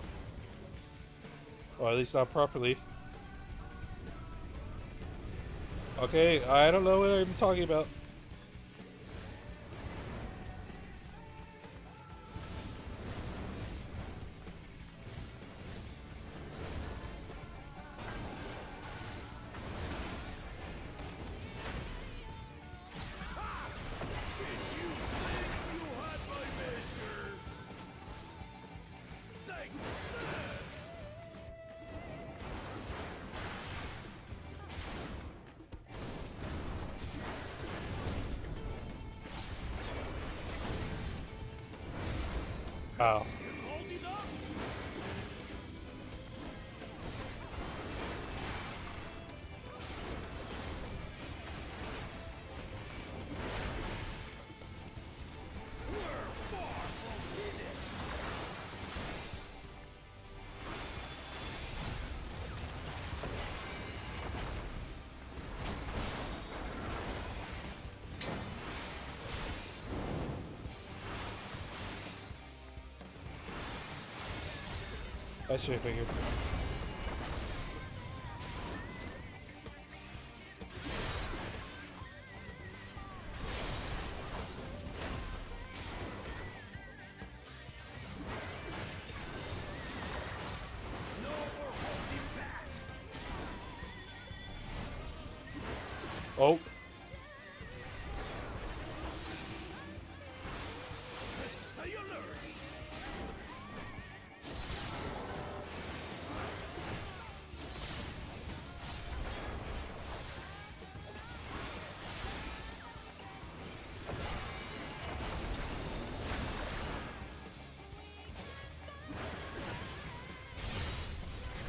Or at least not properly. Okay, I don't know what I'm talking about. Ow. I should have figured. Oh. Stay alert.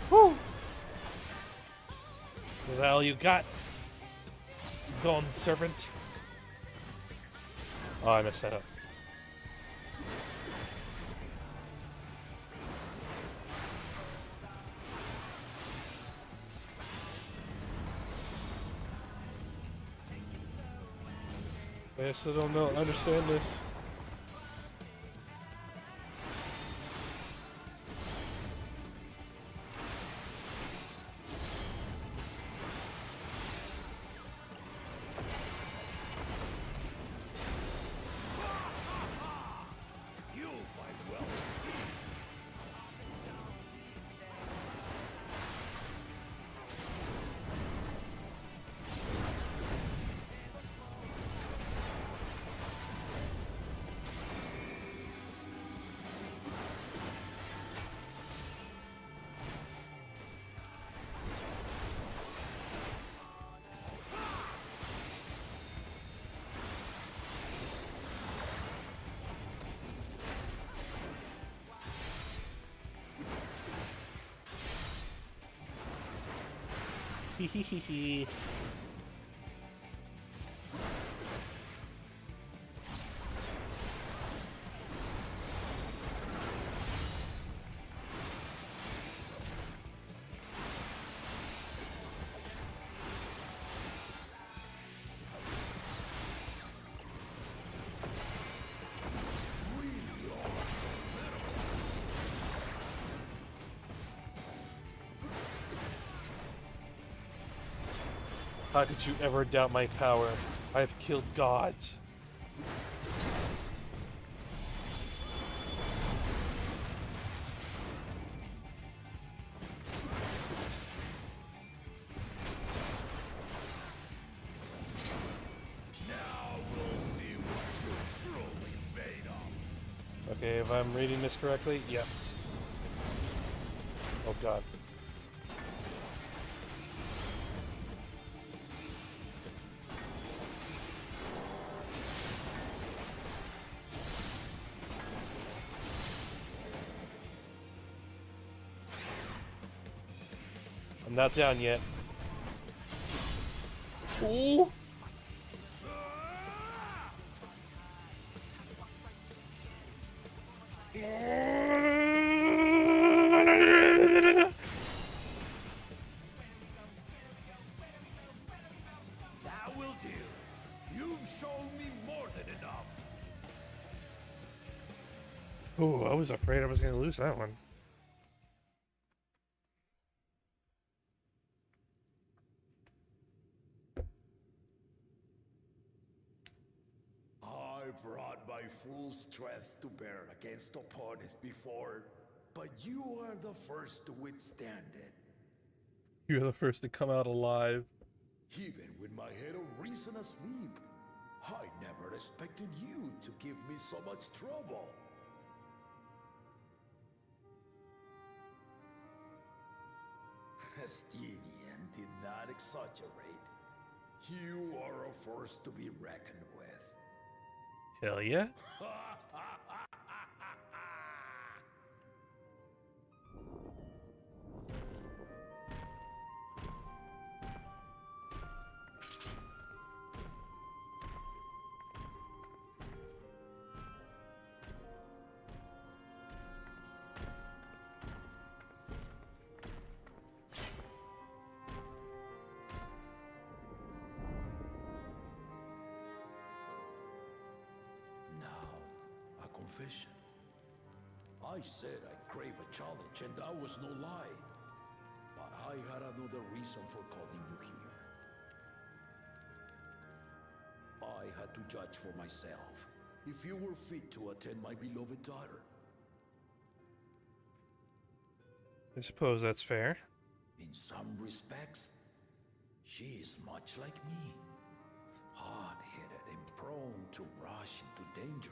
Woo! Is that all you got? Dawn Servant. Oh, I messed that up. I still don't know. Understand this. You'll fight well indeed. Hehehehe. How could you ever doubt my power? I have killed gods. Okay, if I'm reading this correctly, yeah. Oh god. I'm not down yet. Ooh! That will do. You've shown me more than enough. Ooh, I was afraid I was gonna lose that one. I brought my full strength to bear against opponents before, but you are the first to withstand it. You're the first to come out alive. Even with my head of reason asleep, I never expected you to give me so much trouble. Estinian did not exaggerate. You are a force to be reckoned with. Hell yeah. Confession. I said I crave a challenge, and that was no lie. But I had another reason for calling you here. I had to judge for myself if you were fit to attend my beloved daughter. I suppose that's fair. In some respects, she is much like me. Hard-headed and prone to rush into danger.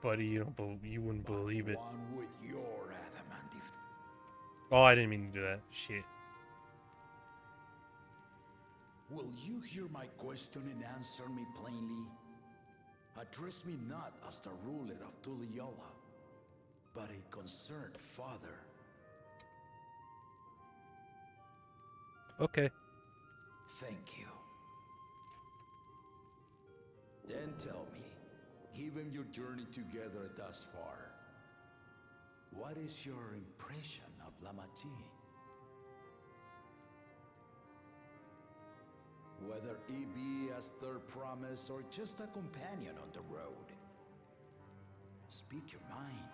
Buddy, you wouldn't believe it. One with your adamant. Oh, I didn't mean to do that. Shit. Will you hear my question and answer me plainly? Address me not as the ruler of Tuliola, but a concerned father. Okay. Thank you. Then tell me, given your journey together thus far, what is your impression of Lamati? Whether he be as their promise or just a companion on the road. Speak your mind.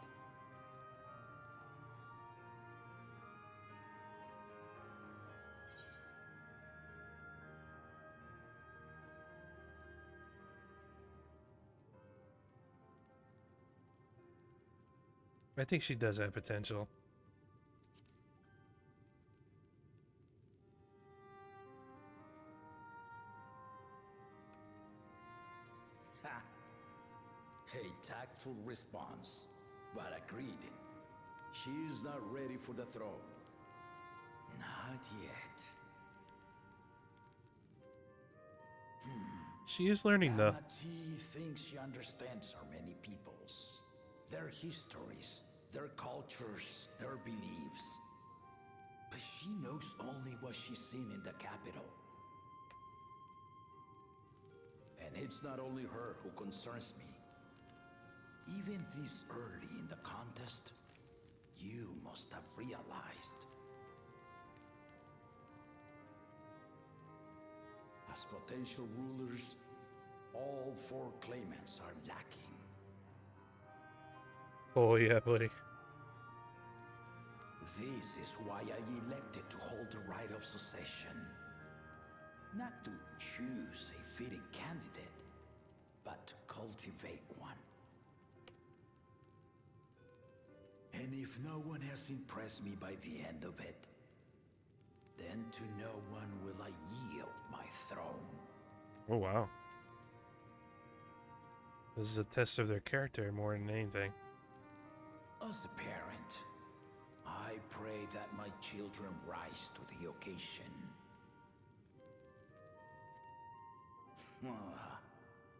I think she does have potential. Ha! A tactful response, but agreed. She is not ready for the throne. Not yet. She is learning, though. Lamati thinks she understands our many peoples, their histories, their cultures, their beliefs. But she knows only what she's seen in the capital. And it's not only her who concerns me. Even this early in the contest, you must have realized. As potential rulers, all four claimants are lacking. Oh, yeah, buddy. This is why I elected to hold the right of succession. Not to choose a fitting candidate, but to cultivate one. And if no one has impressed me by the end of it, then to no one will I yield my throne. Oh, wow. This is a test of their character more than anything. As a parent, I pray that my children rise to the occasion.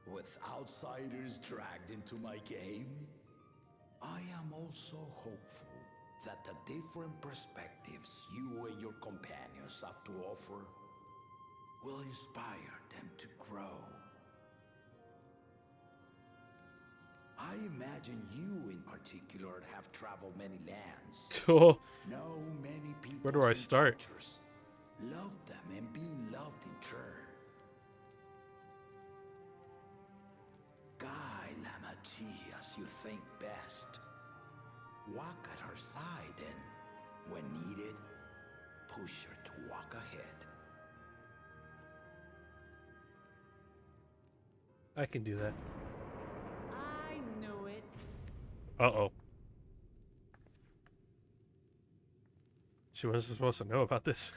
With outsiders dragged into my game, I am also hopeful that the different perspectives you and your companions have to offer will inspire them to grow. I imagine you in particular have traveled many lands. Cool. Know many people. Where do I start? Love them and being loved in turn. Guide Lamachi as you think best. Walk at her side and, when needed, push her to walk ahead. I can do that. I knew it. Uh-oh. She wasn't supposed to know about this.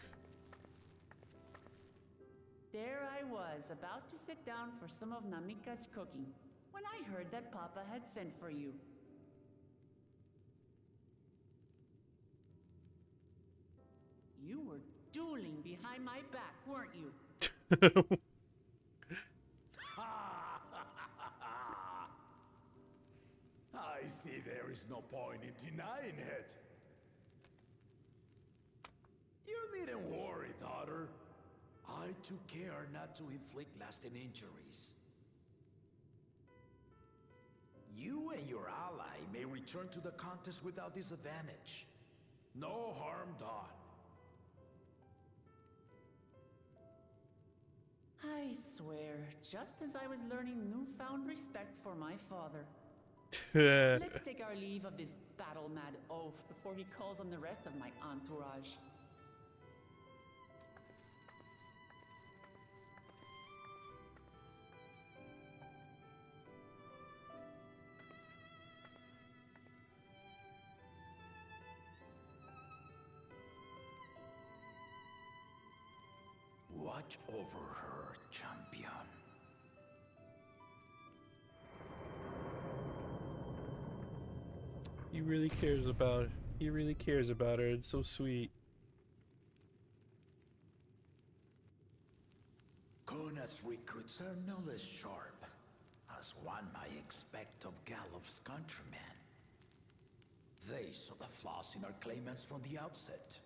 There I was, about to sit down for some of Namika's cooking, when I heard that Papa had sent for you. You were dueling behind my back, weren't you? I see there is no point in denying it. You needn't worry, daughter. I took care not to inflict lasting injuries. You and your ally may return to the contest without disadvantage. No harm done. I swear, just as I was learning newfound respect for my father. Let's take our leave of this battle-mad oaf before he calls on the rest of my entourage. Watch over her, champion. He really cares about her. It's so sweet. Kona's recruits are no less sharp, as one might expect of Galloff's countrymen. They saw the flaws in our claimants from the outset.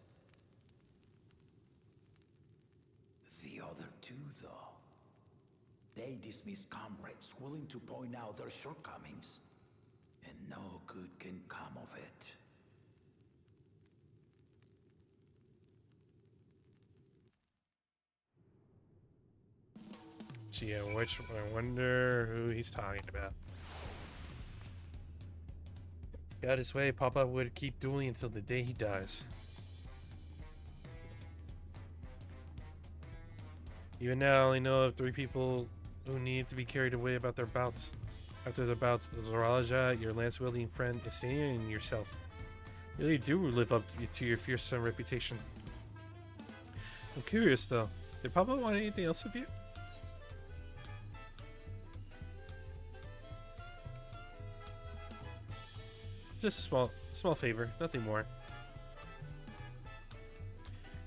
The other two, though, they dismiss comrades willing to point out their shortcomings, and no good can come of it. Gee, I wonder who he's talking about. Got his way, Papa would keep dueling until the day he dies. Even now, I only know of 3 people who need to be carried away about their bouts. After their bouts, Zoraja, your lance-wielding friend, Isenia, and yourself. You really do live up to your fearsome reputation. I'm curious, though. Did Papa want anything else of you? Just a small favor, nothing more.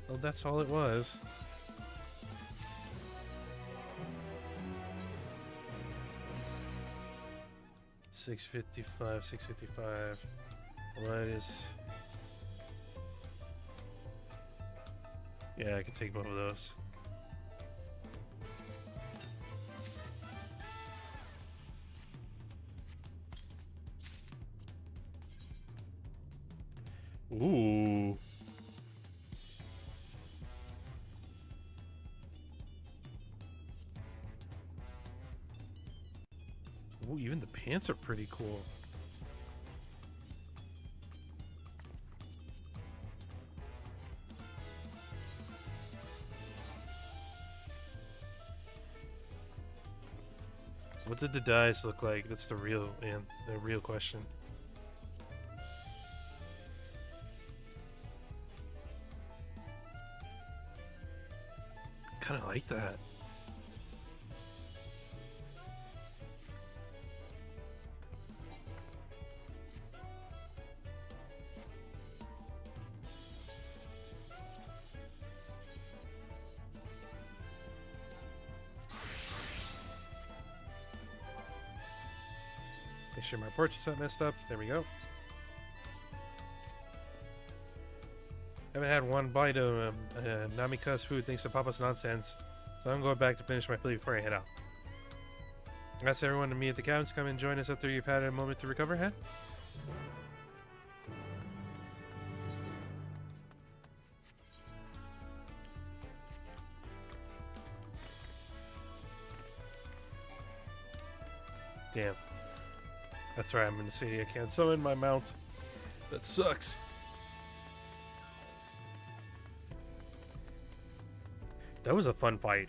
Well, that's all it was. $655. What is... Yeah, I can take both of those. Ooh. Ooh, even the pants are pretty cool. What did the dice look like? That's the real question. Kind of like that. Make sure my portrait's not messed up. There we go. Haven't had one bite of Namika's food thanks to Papa's nonsense, so I'm going back to finish my plate before I head out. Ask everyone to meet at the cabins. Come and join us after you've had a moment to recover, huh? Damn. That's right, I'm in the city. I can't summon my mount. That sucks. That was a fun fight.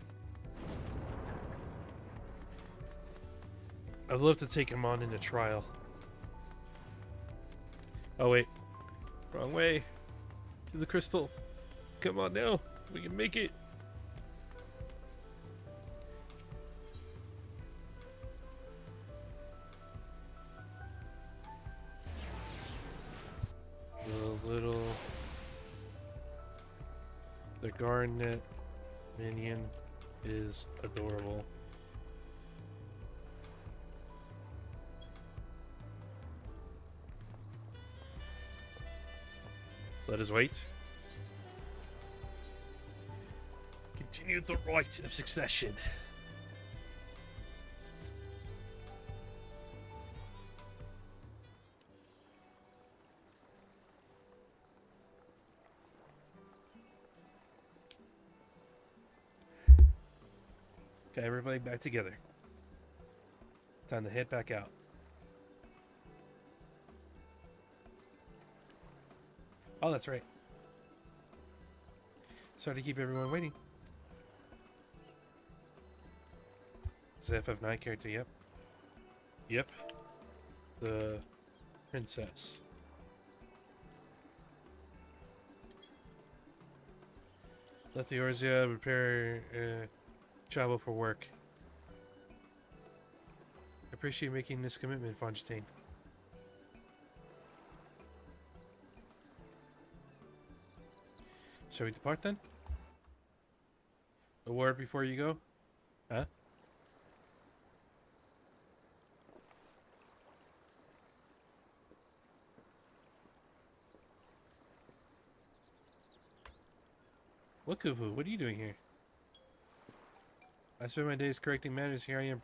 I'd love to take him on in a trial. Oh wait. Wrong way. To the crystal. Come on now. We can make it. The Garnet minion is adorable. Let us wait. Continue the rite of succession. Okay, everybody back together. Time to head back out. Oh, that's right. Sorry to keep everyone waiting. It's the FF9 character, yep. Yep. The princess. Left the Orzia, prepare travel for work. I appreciate making this commitment, Fontaine. Shall we depart then? A word before you go? Huh? Wokufu, what are you doing here? I spend my days correcting matters. Here I am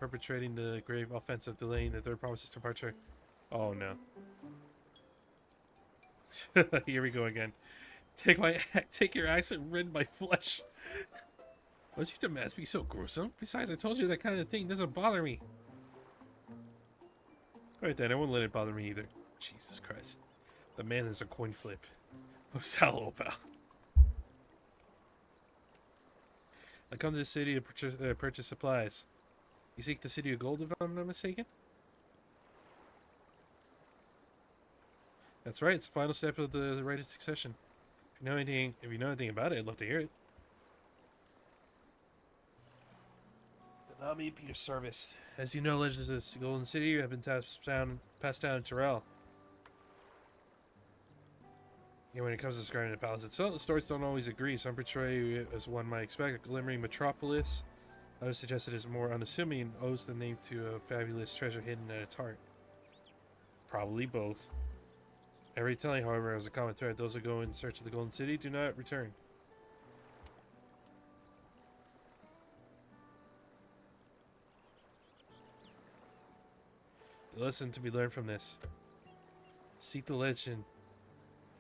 perpetrating the grave offense of delaying the third promise's departure. Oh no. Here we go again. Take your axe and rend my flesh. Why's your demands be so gruesome? Besides, I told you that kind of thing doesn't bother me. Alright then, I won't let it bother me either. Jesus Christ. The man is a coin flip. What's that all about? I come to the city to purchase supplies. You seek the city of gold, if I'm not mistaken? That's right, it's the final step of the rite of succession. If you know anything about it, I'd love to hear it. Allow me to be of service. As you know, legends of the Golden City have been passed down in Terrell. Yeah, when it comes to describing the palace itself, the stories don't always agree. Some portray it as one might expect, a glimmering metropolis. Others suggest it is more unassuming and owes the name to a fabulous treasure hidden at its heart. Probably both. Every telling, however, has a common thread. Those who go in search of the Golden City do not return. The lesson to be learned from this. Seek the legend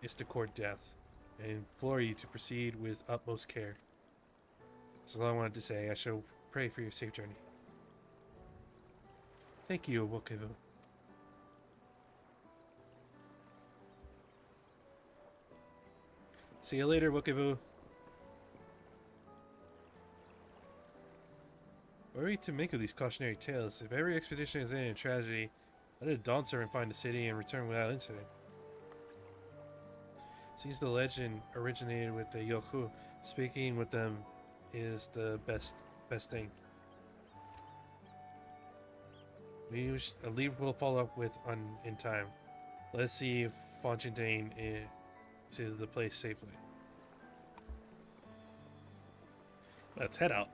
is to court death. I implore you to proceed with utmost care. That's all I wanted to say. I shall pray for your safe journey. Thank you, Wokivu. See you later, Wokivu. What are we to make of these cautionary tales? If every expedition is in tragedy, let a dawn servant find the city and return without incident. Seems the legend originated with the Yoku. Speaking with them is the best thing. A lead will follow up with in time. Let's see if Fontaine to the place safely. Let's head out.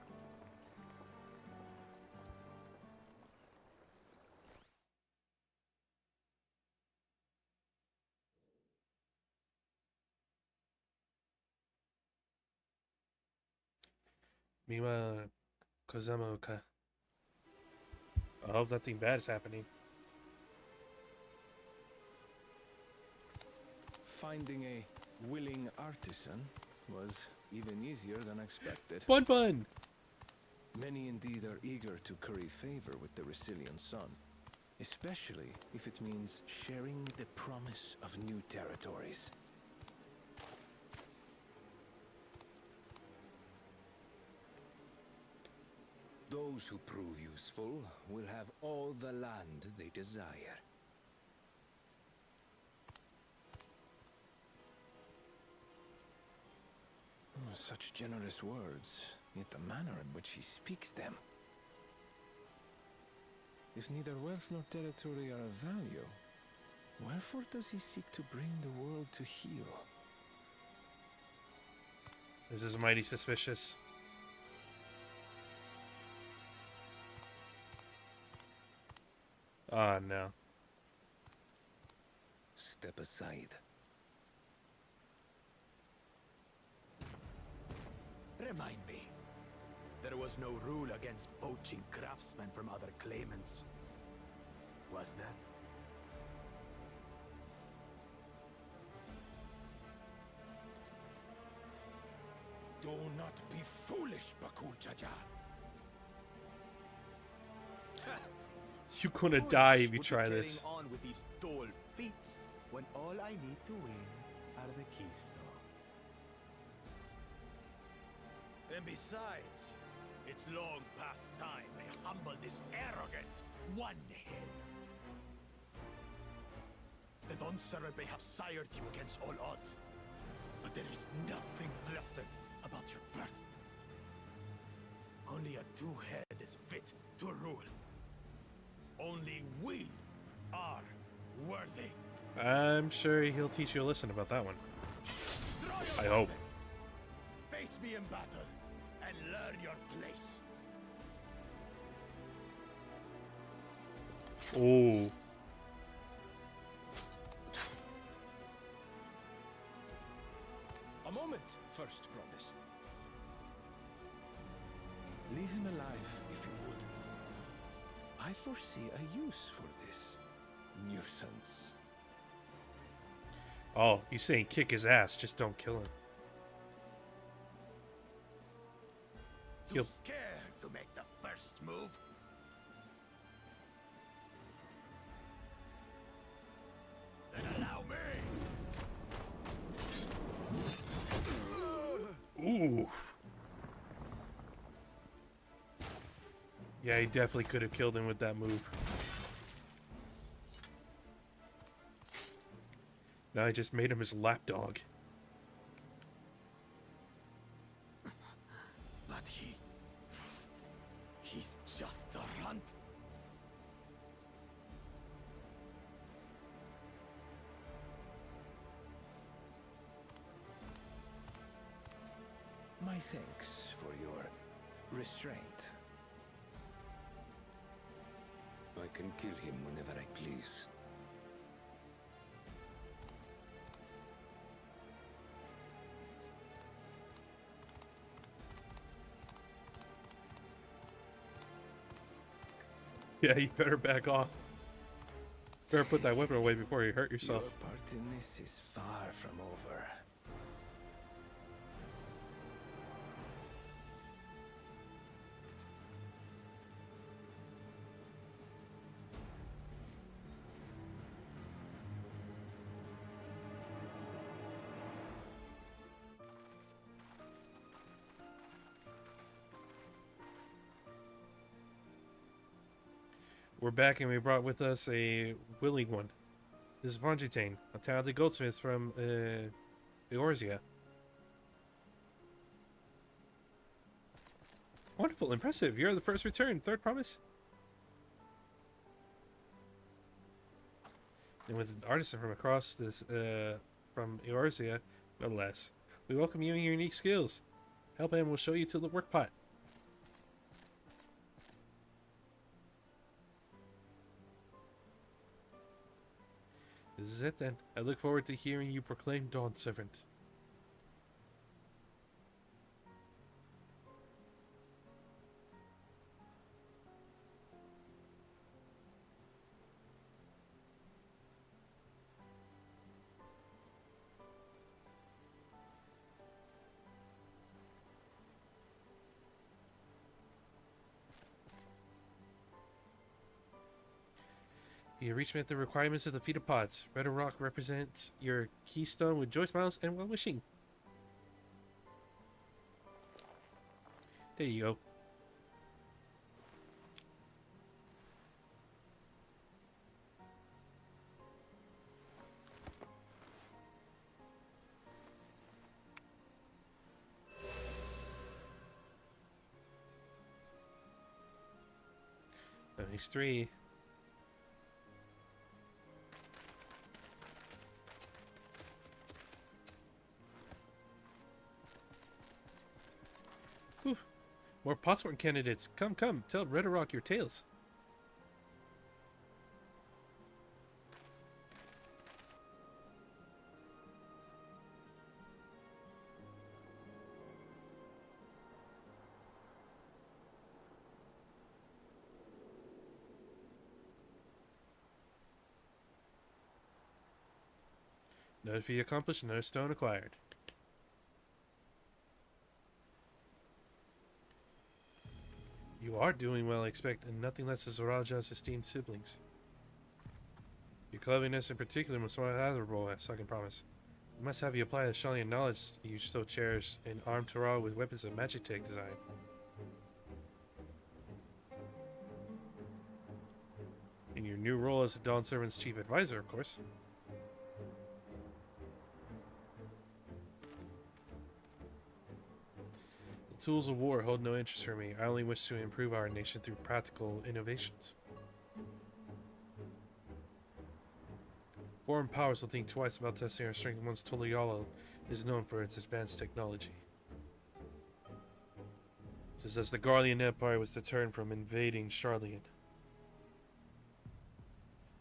Mima Kozamoka. I hope nothing bad is happening. Finding a willing artisan was even easier than expected. Bun! Many indeed are eager to curry favor with the resilient sun, especially if it means sharing the promise of new territories. Those who prove useful will have all the land they desire. Such generous words, yet the manner in which he speaks them. If neither wealth nor territory are of value, wherefore does he seek to bring the world to heel? This is mighty suspicious. Ah, no. Step aside. Remind me. There was no rule against poaching craftsmen from other claimants. Was there? Do not be foolish, Bakujaja. You're gonna die if you try this. Carrying on with these dull feats when all I need to win are the keystones. And besides, it's long past time I humble this arrogant one-head. The Dawn Servant may have sired you against all odds, but there is nothing blessed about your birth. Only a two-head is fit to rule. Only we are worthy. I'm sure he'll teach you a lesson about that one. I hope. Face me in battle and learn your place. Oh. A moment, first promise. Leave him alive if you would. I foresee a use for this nuisance. Oh, he's saying kick his ass, just don't kill him. Too scared to make the first move? Then allow me! Ooh. Yeah, he definitely could have killed him with that move. Now I just made him his lapdog. But he's just a runt. My thanks for your restraint. I can kill him whenever I please. Yeah, you better back off. Better put that weapon away before you hurt yourself. Your part in this is far from over. We're back and we brought with us a willing one. This is Vongitane, a talented goldsmith from Eorzea. Wonderful, impressive. You're the first return. Third promise. And with an artisan from across this, from Eorzea, no less. We welcome you and your unique skills. Help him will show you to the work pot. This is it then. I look forward to hearing you proclaim Dawn Servant. You reach met the requirements of the feeder pods. Red Rock represents your keystone with joy smiles and well wishing. There you go. That makes 3. Whew. More Potsworn candidates. Come, come. Tell Red Rock your tales. Another feat accomplished, another stone acquired. You are doing well, I expect, and nothing less than Zoraja's esteemed siblings. Your cleverness in particular must be admirable, as I can promise. I must have you apply the Shalian knowledge you so cherish and arm Torah with weapons of Magitech design. In your new role as the Dawn Servant's chief advisor, of course. The tools of war hold no interest for me. I only wish to improve our nation through practical innovations. Foreign powers will think twice about testing our strength once Toliala is known for its advanced technology. Just as the Garlean Empire was deterred from invading Charlian.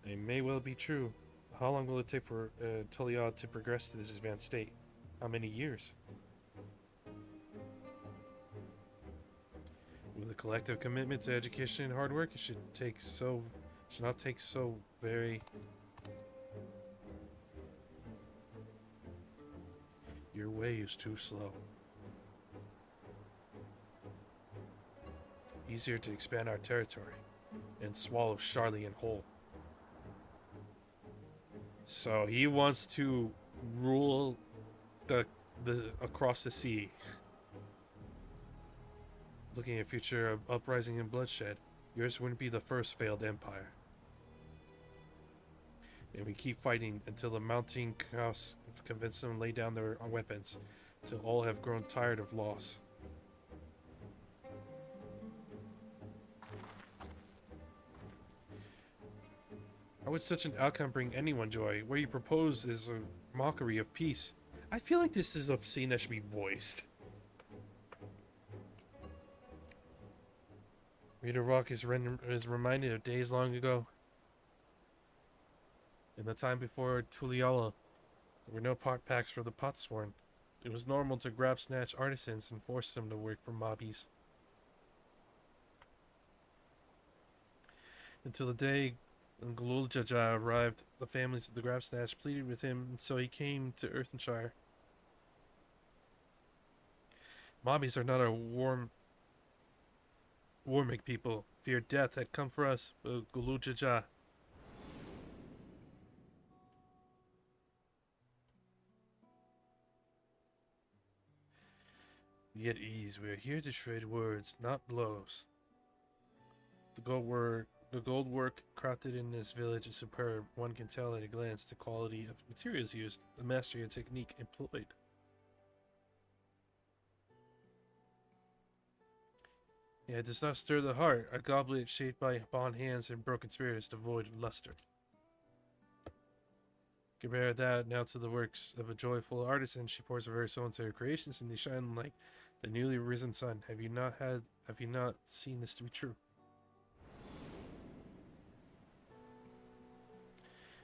It may well be true. How long will it take for Toliala to progress to this advanced state? How many years? With a collective commitment to education and hard work, it should not take so very. Your way is too slow. Easier to expand our territory and swallow Charlian whole. So he wants to rule the across the sea. Looking at future of uprising and bloodshed, yours wouldn't be the first failed empire. And we keep fighting until the mounting chaos convince them to lay down their weapons, till all have grown tired of loss. How would such an outcome bring anyone joy? What you propose is a mockery of peace. I feel like this is a scene that should be voiced. Rita Rock is reminded of days long ago. In the time before Tuliala, there were no pot packs for the Potsworn. It was normal to grab snatch artisans and force them to work for mobbies. Until the day when Gluljaja arrived, the families of the grab snatch pleaded with him, so he came to Earthenshire. Mobbies are not our Warmig people. Feared death had come for us, but Gluljaja. Be at ease. We are here to trade words, not blows. The gold were The gold work crafted in this village is superb. One can tell at a glance the quality of materials used, the mastery and technique employed. Yeah, it does not stir the heart. A goblet shaped by bond hands and broken spirit is devoid of luster. Compare that now to the works of a joyful artisan. She pours her very soul into her creations, and they shine like the newly risen sun. Have you not seen this to be true?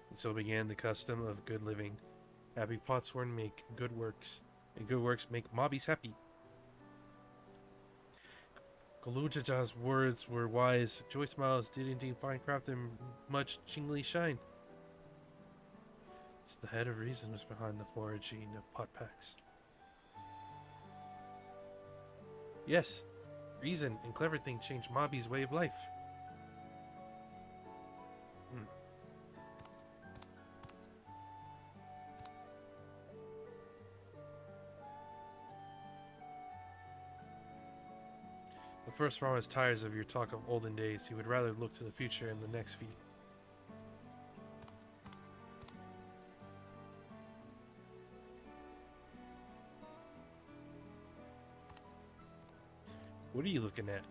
And so began the custom of good living. Happy potsworn make good works, and good works make mobbies happy. Galujaja's words were wise. Joy smiles did indeed find craft and much jingly shine. So the head of reason was behind the foraging of pot packs. Yes, reason and clever thing changed Mobby's way of life. The first promise tires of your talk of olden days. He would rather look to the future and the next feat. What are you looking at?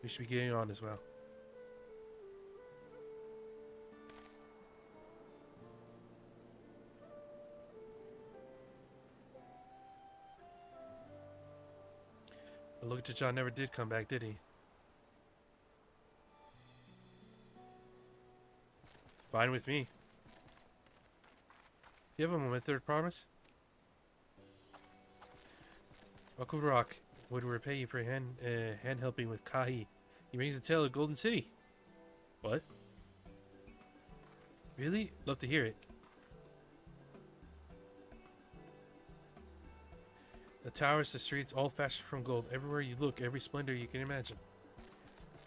We should be getting on as well. But look at John, never did come back, did he? Fine with me. Do you have a moment, third promise? Okurock would repay you for hand helping with Kahi. He brings a tale of Golden City. What? Really? Love to hear it. The towers, the streets, all fashioned from gold. Everywhere you look, every splendor you can imagine.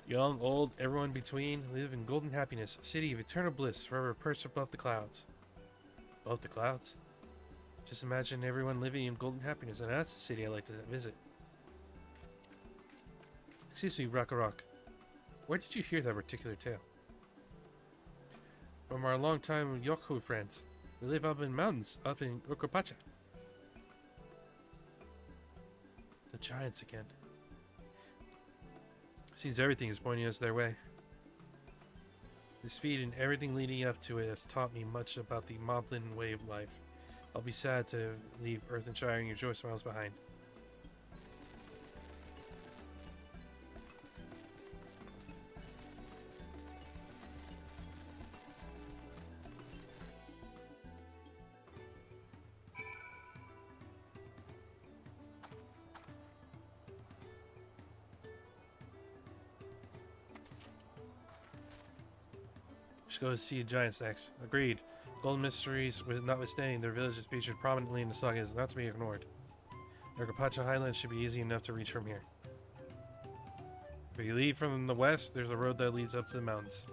Young, old, everyone between, live in golden happiness. A city of eternal bliss, forever perched above the clouds. Above the clouds? Just imagine everyone living in golden happiness, and that's the city I like to visit. Excuse me, Rock. Where did you hear that particular tale? From our longtime Yokhu friends. We live up in mountains, up in Urkopacha. The giants again. Seems everything is pointing us their way. This feat and everything leading up to it has taught me much about the Moblin way of life. I'll be sad to leave Earth and Shire and your joy smiles behind. Just go see giants next. Agreed. Golden mysteries notwithstanding, their village is featured prominently in the saga is not to be ignored. Urkopacha Highlands should be easy enough to reach from here. If you leave from the west, there's a road that leads up to the mountains.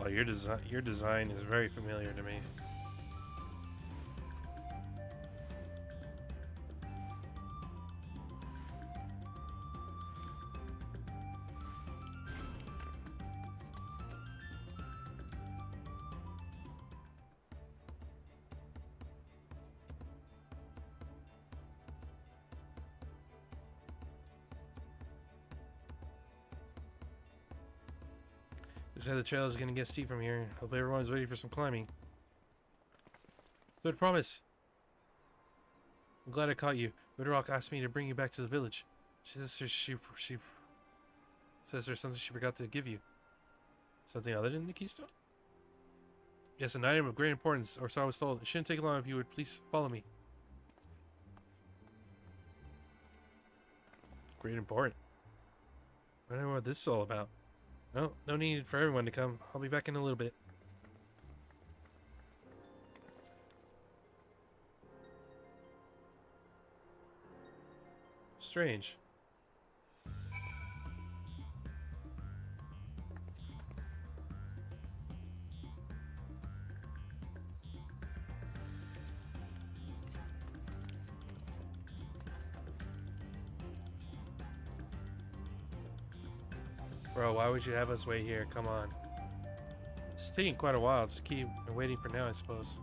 Oh, your design is very familiar to me. Looks like the trail is gonna get steep from here. Hope everyone's ready for some climbing. Third promise. I'm glad I caught you. Ridrock asked me to bring you back to the village. She says she says there's something she forgot to give you. Something other than the keystone? Yes, an item of great importance, or so I was told. It shouldn't take long if you would please follow me. Great important. I don't know what this is all about. No, no need for everyone to come. I'll be back in a little bit. Strange. Bro, why would you have us wait here? Come on. It's taking quite a while. Just keep waiting for now, I suppose.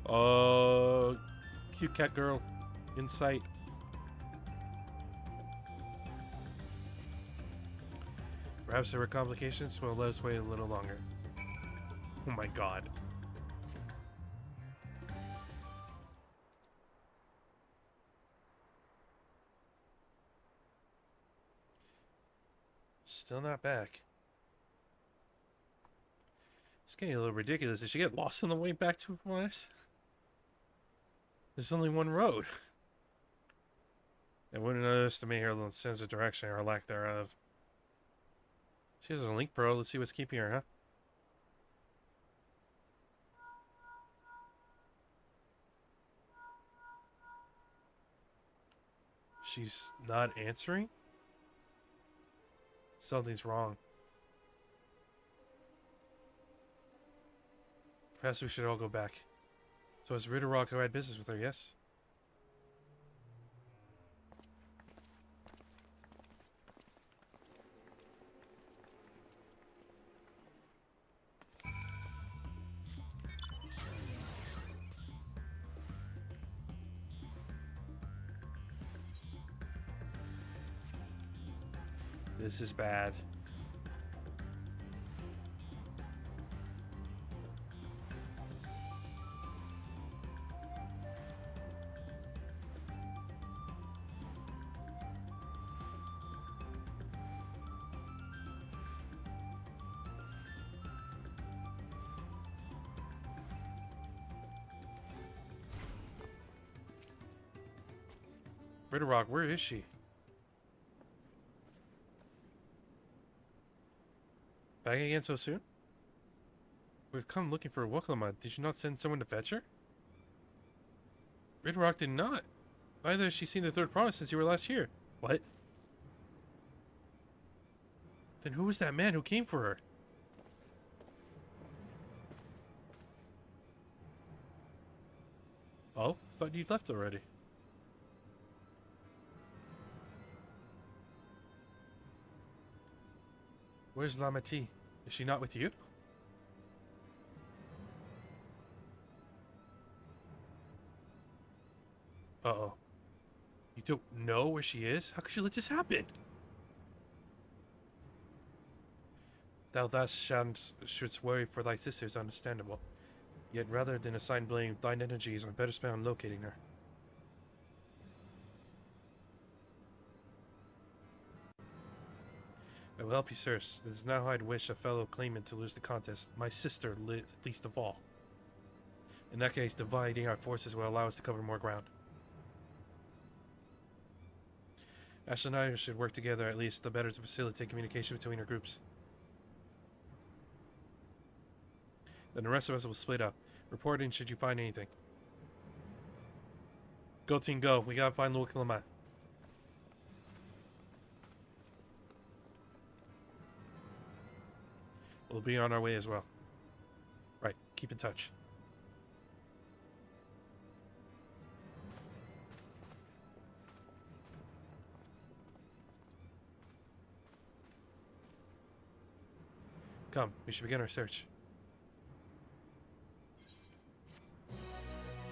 Oh, cute cat girl in sight. Perhaps there were complications. Well, let us wait a little longer. Oh my god. Still not back. It's getting a little ridiculous. Did she get lost on the way back to Mars? There's only one road. I wouldn't underestimate her sense of direction or lack thereof. She has a link pro. Let's see what's keeping her, huh? She's not answering? Something's wrong. Perhaps we should all go back. So it's Ritterrock who had business with her, yes? This is bad. Ritterrock, where is she? Back again so soon? We've come looking for a Woklama. Did you not send someone to fetch her? Ritterrock did not. Neither has she seen the third promise since you were last here. What? Then who was that man who came for her? Oh, thought you'd left already. Where's Lamati? Is she not with you? Uh-oh. You don't know where she is? How could she let this happen? Thou thus shouldst worry for thy sister is understandable. Yet rather than assign blame, thine energies are better spent on locating her. I will help you, sirs. This is not how I'd wish a fellow claimant to lose the contest. My sister, least of all. In that case, dividing our forces will allow us to cover more ground. Ashe and I should work together at least, the better to facilitate communication between our groups. Then the rest of us will split up. Reporting should you find anything. Go team, go. We gotta find Woklama. We'll be on our way as well. Right, keep in touch. Come, we should begin our search.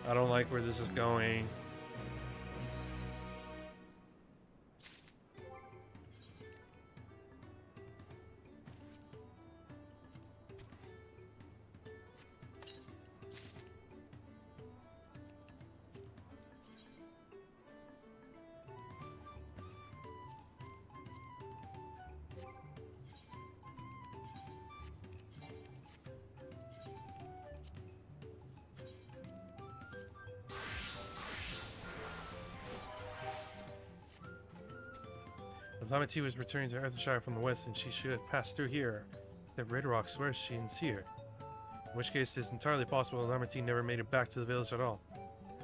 I don't like where this is going. The Lamati was returning to Earthenshire from the west, and she should have passed through here. That Red Rock swears she didn't see her. In which case, it's entirely possible the Lamati never made it back to the village at all.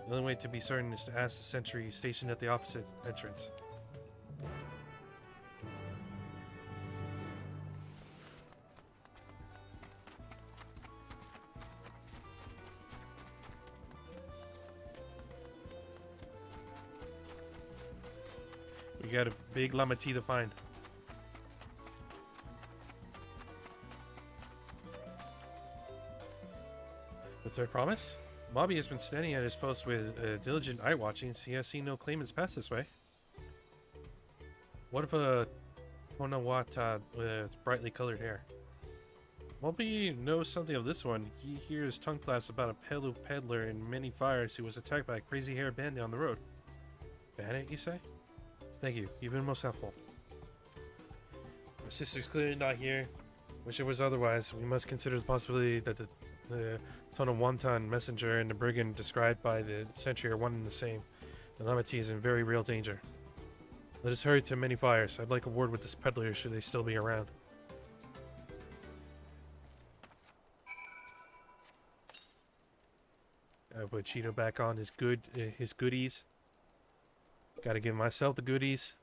The only way to be certain is to ask the sentry stationed at the opposite entrance. We got a big Lamati to find. The third promise? Bobby has been standing at his post with diligent eye watching. He has seen no claimants pass this way. What if a Tonawata with brightly colored hair? Bobby knows something of this one. He hears tongue claps about a Pelu peddler in many fires who was attacked by a crazy haired bandit on the road. Bandit, you say? Thank you. You've been most helpful. My sister's clearly not here. Wish it was otherwise. We must consider the possibility that the Tonawatan messenger and the brigand described by the sentry are one and the same. The Lamati is in very real danger. Let us hurry to many fires. I'd like a word with this peddler should they still be around. I put Cheeto back on his goodies. Gotta give myself the goodies.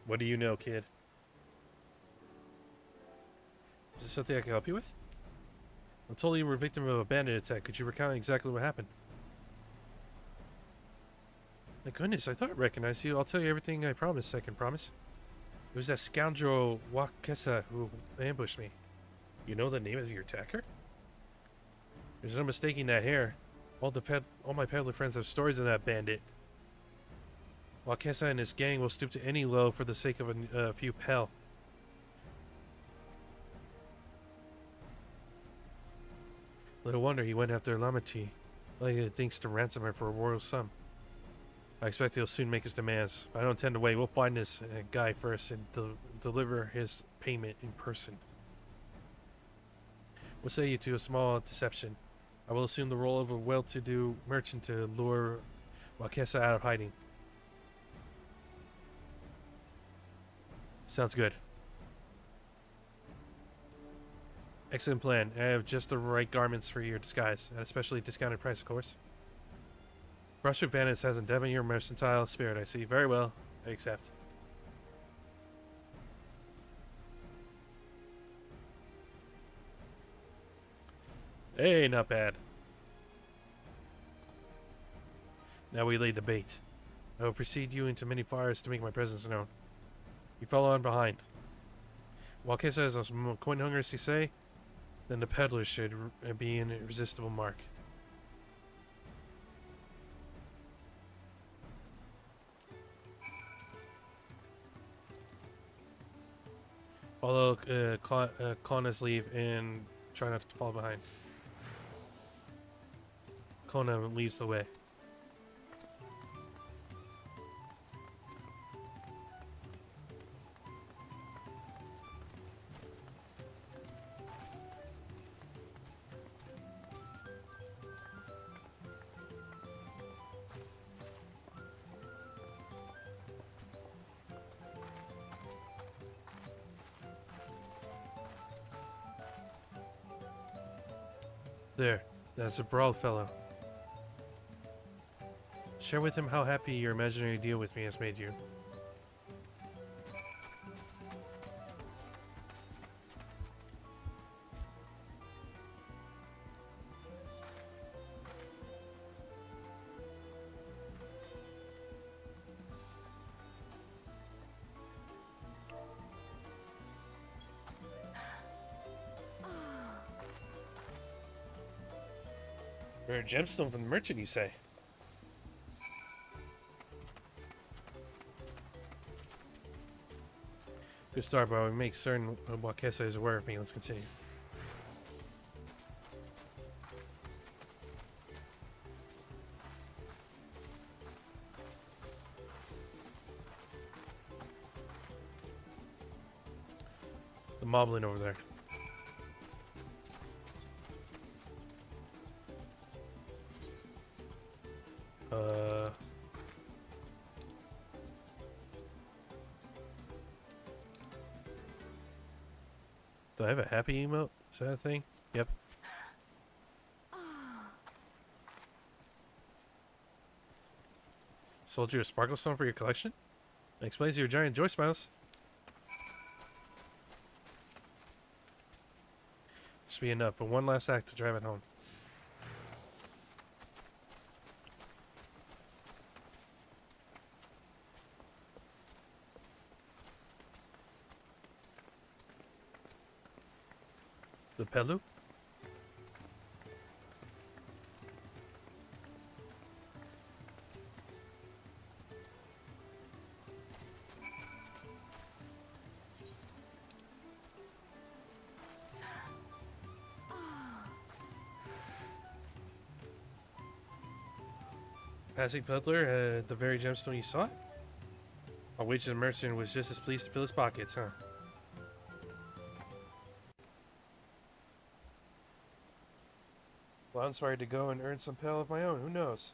What do you know, kid? Is this something I can help you with? I'm told you were a victim of a bandit attack. Could you recount exactly what happened? My goodness, I thought I recognized you. I'll tell you everything I promised, second promise. It was that scoundrel Wakesa who ambushed me. You know the name of your attacker? There's no mistaking that hair. All my peddler friends have stories of that bandit. Wakesa and his gang will stoop to any low for the sake of a few pel. Little wonder he went after Lamati, like he thinks to ransom her for a royal sum. I expect he'll soon make his demands, but I don't intend to wait. We'll find this guy first and deliver his payment in person. What say you to a small deception? I will assume the role of a well-to-do merchant to lure Wakesa out of hiding. Sounds good. Excellent plan. I have just the right garments for your disguise, at a specially discounted price, of course. Brush with bandits hasn't dampened your mercantile spirit, I see. Very well. I accept. Hey, not bad. Now we lay the bait. I will precede you into many fires to make my presence known. You follow on behind. Wakesa has a coin hunger, as you say, then the peddler should be an irresistible mark. Follow Kona's leave and try not to fall behind. Kona leads the way. There, that's a brawl fellow. Share with him how happy your imaginary deal with me has made you. Rare gemstone from the merchant, you say? Good start, but we make certain Wakesa is aware of me. Let's continue. The moblin over there. Do I have a happy emote? Is that a thing? Yep. Sold you a sparkle stone for your collection? That explains your giant joy smiles. Should be enough, but one last act to drive it home. The Pelu? Passing peddler, the very gemstone you sought? I'll wager the merchant was just as pleased to fill his pockets, huh? Well, I'm inspired to go and earn some pale of my own. Who knows?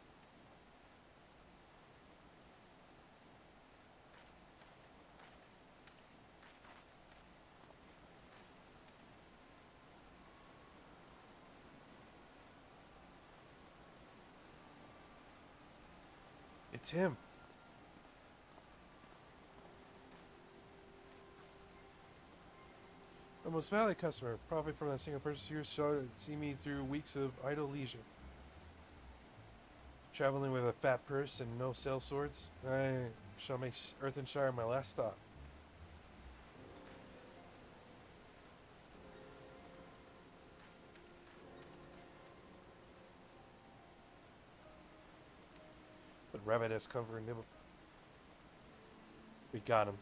It's him. A most valued customer, profit from that single purchase here, shall see me through weeks of idle leisure. Traveling with a fat purse and no sell swords, I shall make Earthenshire my last stop. But Rabbit has come for a nibble. We got him.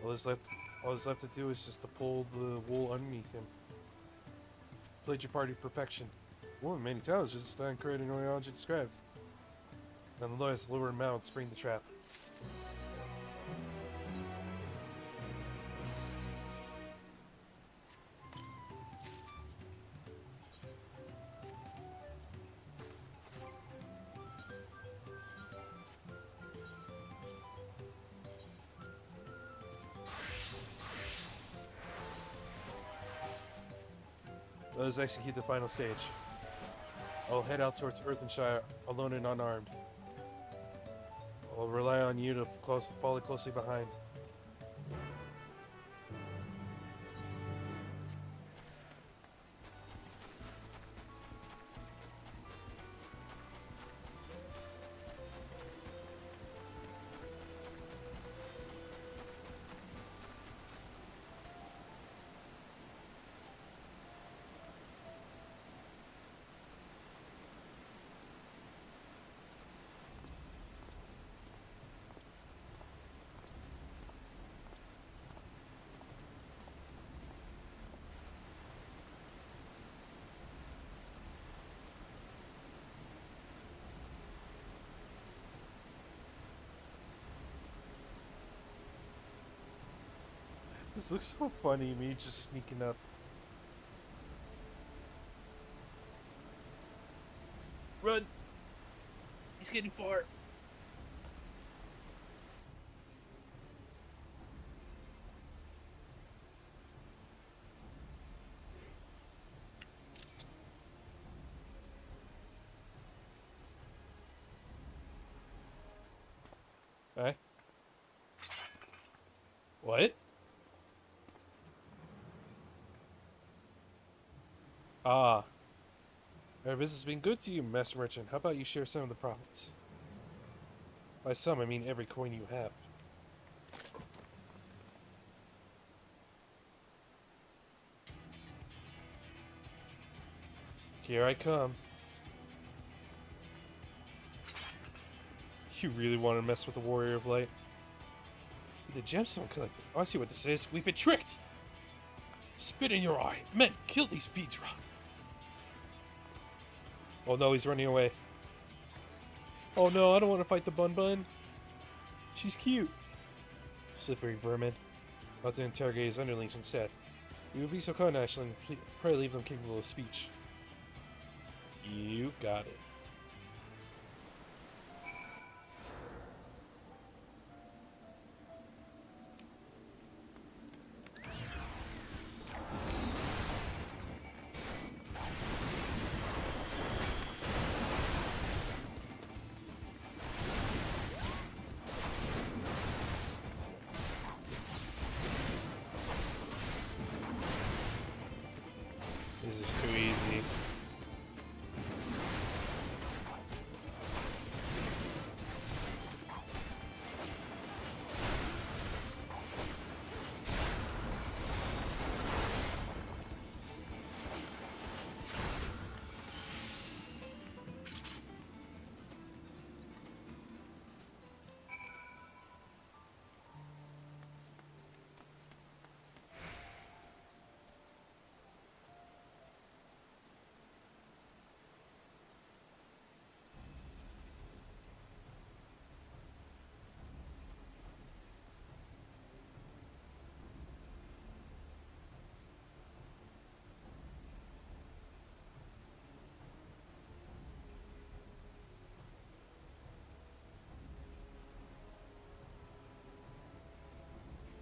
All that's left to do is just to pull the wool underneath him. Played your part to perfection. Woman, many times just as time creating only all you described. Nonetheless, lower amount spring the trap. Let us execute the final stage. I'll head out towards Earthenshire, alone and unarmed. I'll rely on you to follow closely behind. This looks so funny, me just sneaking up. Run! He's getting far. Hey? What? Ah. Our business has been good to you, Master Merchant. How about you share some of the profits? By some, I mean every coin you have. Here I come. You really want to mess with the Warrior of Light? The gemstone collected. I see what this is. We've been tricked! Spit in your eye. Men, kill these Vtuber. Oh no, he's running away. Oh no, I don't want to fight the Bun Bun. She's cute. Slippery vermin. About to interrogate his underlings instead. You would be so kind, Ashlyn. Pray leave them capable of speech. You got it. This is too easy.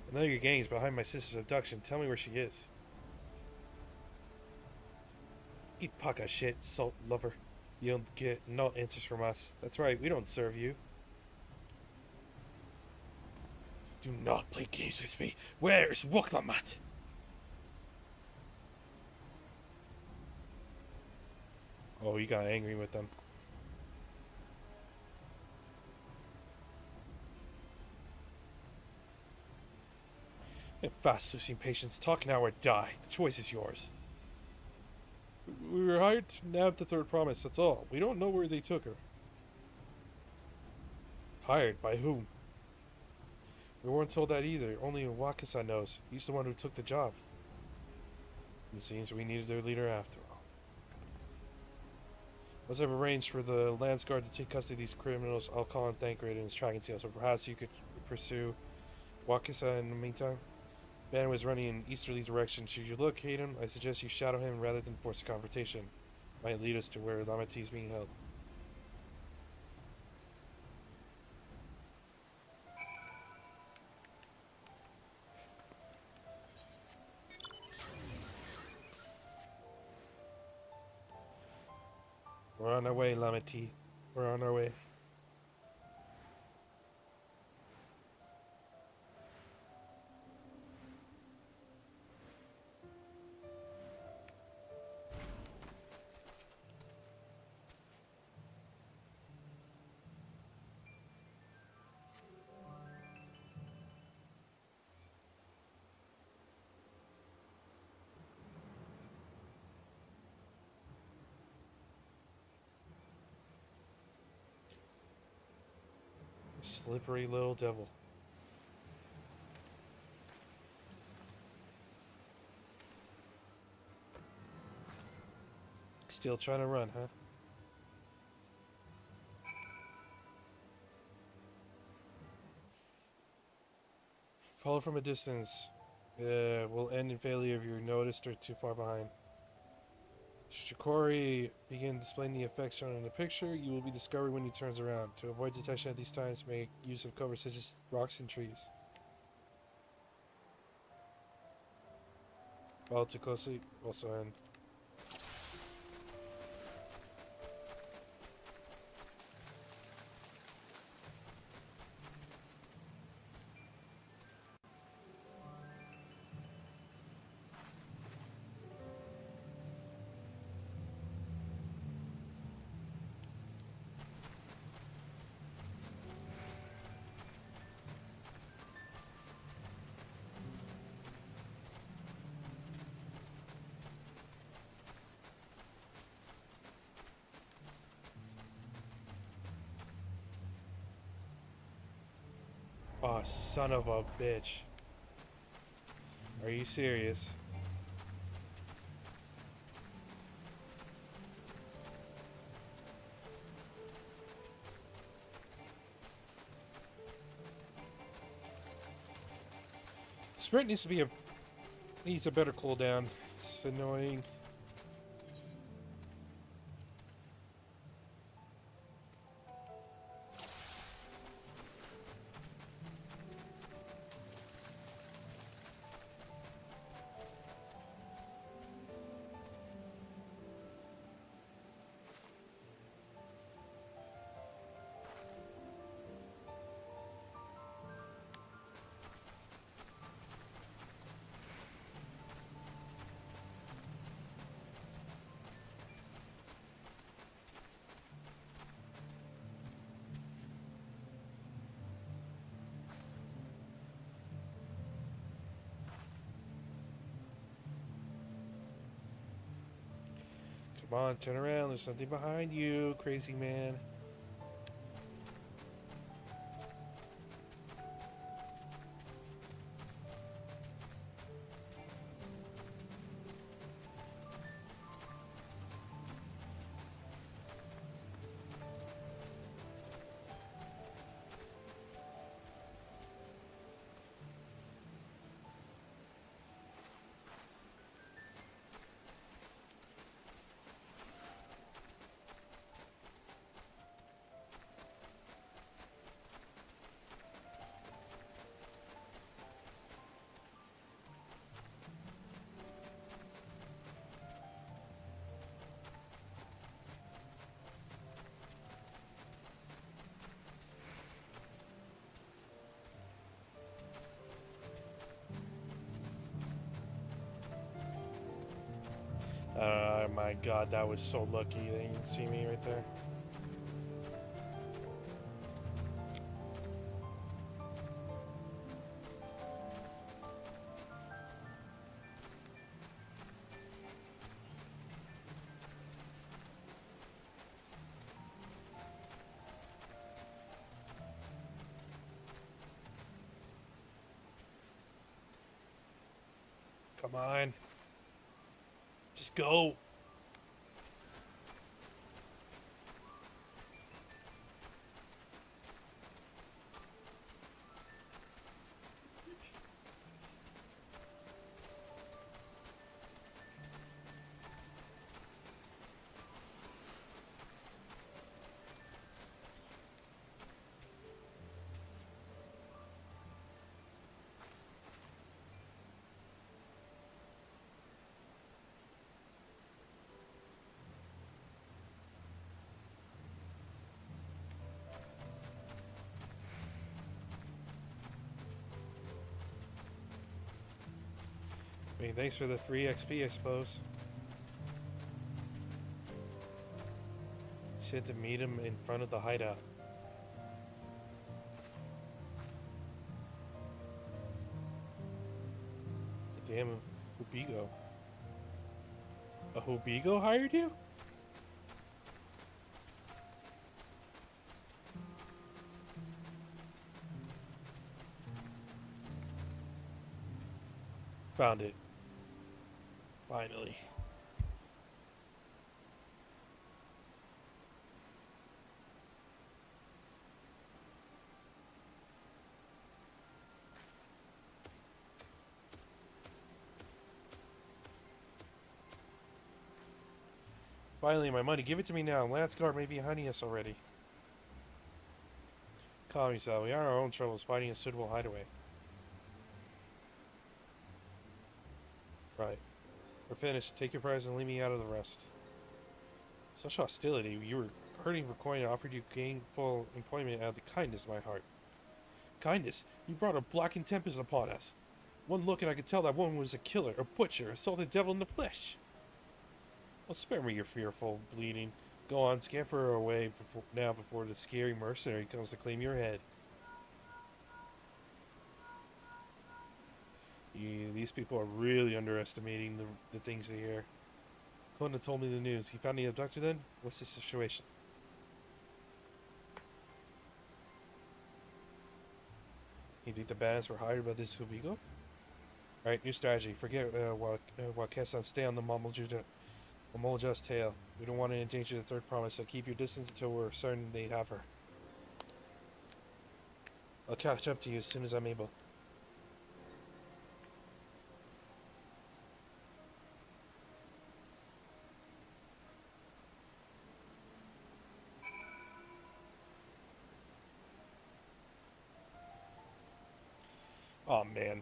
I know your gang's behind my sister's abduction. Tell me where she is. Eat paka shit, salt lover. You don't get no answers from us. That's right, we don't serve you. Do not play games with me. Where is Woknamat? Oh, you got angry with them. Fast, losing patience. Talk now or die. The choice is yours. We were hired to nab the third promise, that's all. We don't know where they took her. Hired? By whom? We weren't told that either. Only Wakasa knows. He's the one who took the job. It seems we needed their leader after all. Once I've arranged for the Lance Guard to take custody of these criminals, I'll call on Thancred and his tracking seals, but perhaps you could pursue Wakasa in the meantime? Man was running in easterly direction. Should you locate him, I suggest you shadow him rather than force a confrontation. Might lead us to where Lamati is being held. We're on our way, Lamati. We're on our way. Slippery little devil. Still trying to run, huh? Follow from a distance. Will end in failure if you're noticed or too far behind. Should Shikori begin displaying the effects shown in the picture, you will be discovered when he turns around. To avoid detection at these times, make use of cover such as rocks and trees. Follow too closely, also end. Oh, son of a bitch. Are you serious? Sprint needs a better cooldown. It's annoying. Come on, turn around. There's something behind you, crazy man. Oh my god, that was so lucky that you didn't see me right there. Come on. Just go. I mean, thanks for the free XP, I suppose. Said to meet him in front of the hideout. The damn Hubigo. A Hubigo hired you? Found it. Finally. Finally, my money. Give it to me now. Lance Guard may be hunting us already. Calm yourself. We are in our own troubles finding a suitable hideaway. Right. We're finished. Take your prize and leave me out of the rest. Such hostility. You were hurting for coin and offered you gainful employment out of the kindness of my heart. Kindness? You brought a blackened tempest upon us. One look and I could tell that woman was a killer, a butcher, a salted devil in the flesh. Well, spare me your fearful bleeding. Go on, scamper away before the scary mercenary comes to claim your head. These people are really underestimating the things they hear. Conan told me the news. He found the abductor then? What's the situation? You think the bandits were hired by this Hubigo? Alright, new strategy. Forget Wakesan. Stay on the Momolja's tail. We don't want to endanger the third promise, so keep your distance until we're certain they have her. I'll catch up to you as soon as I'm able. Oh man.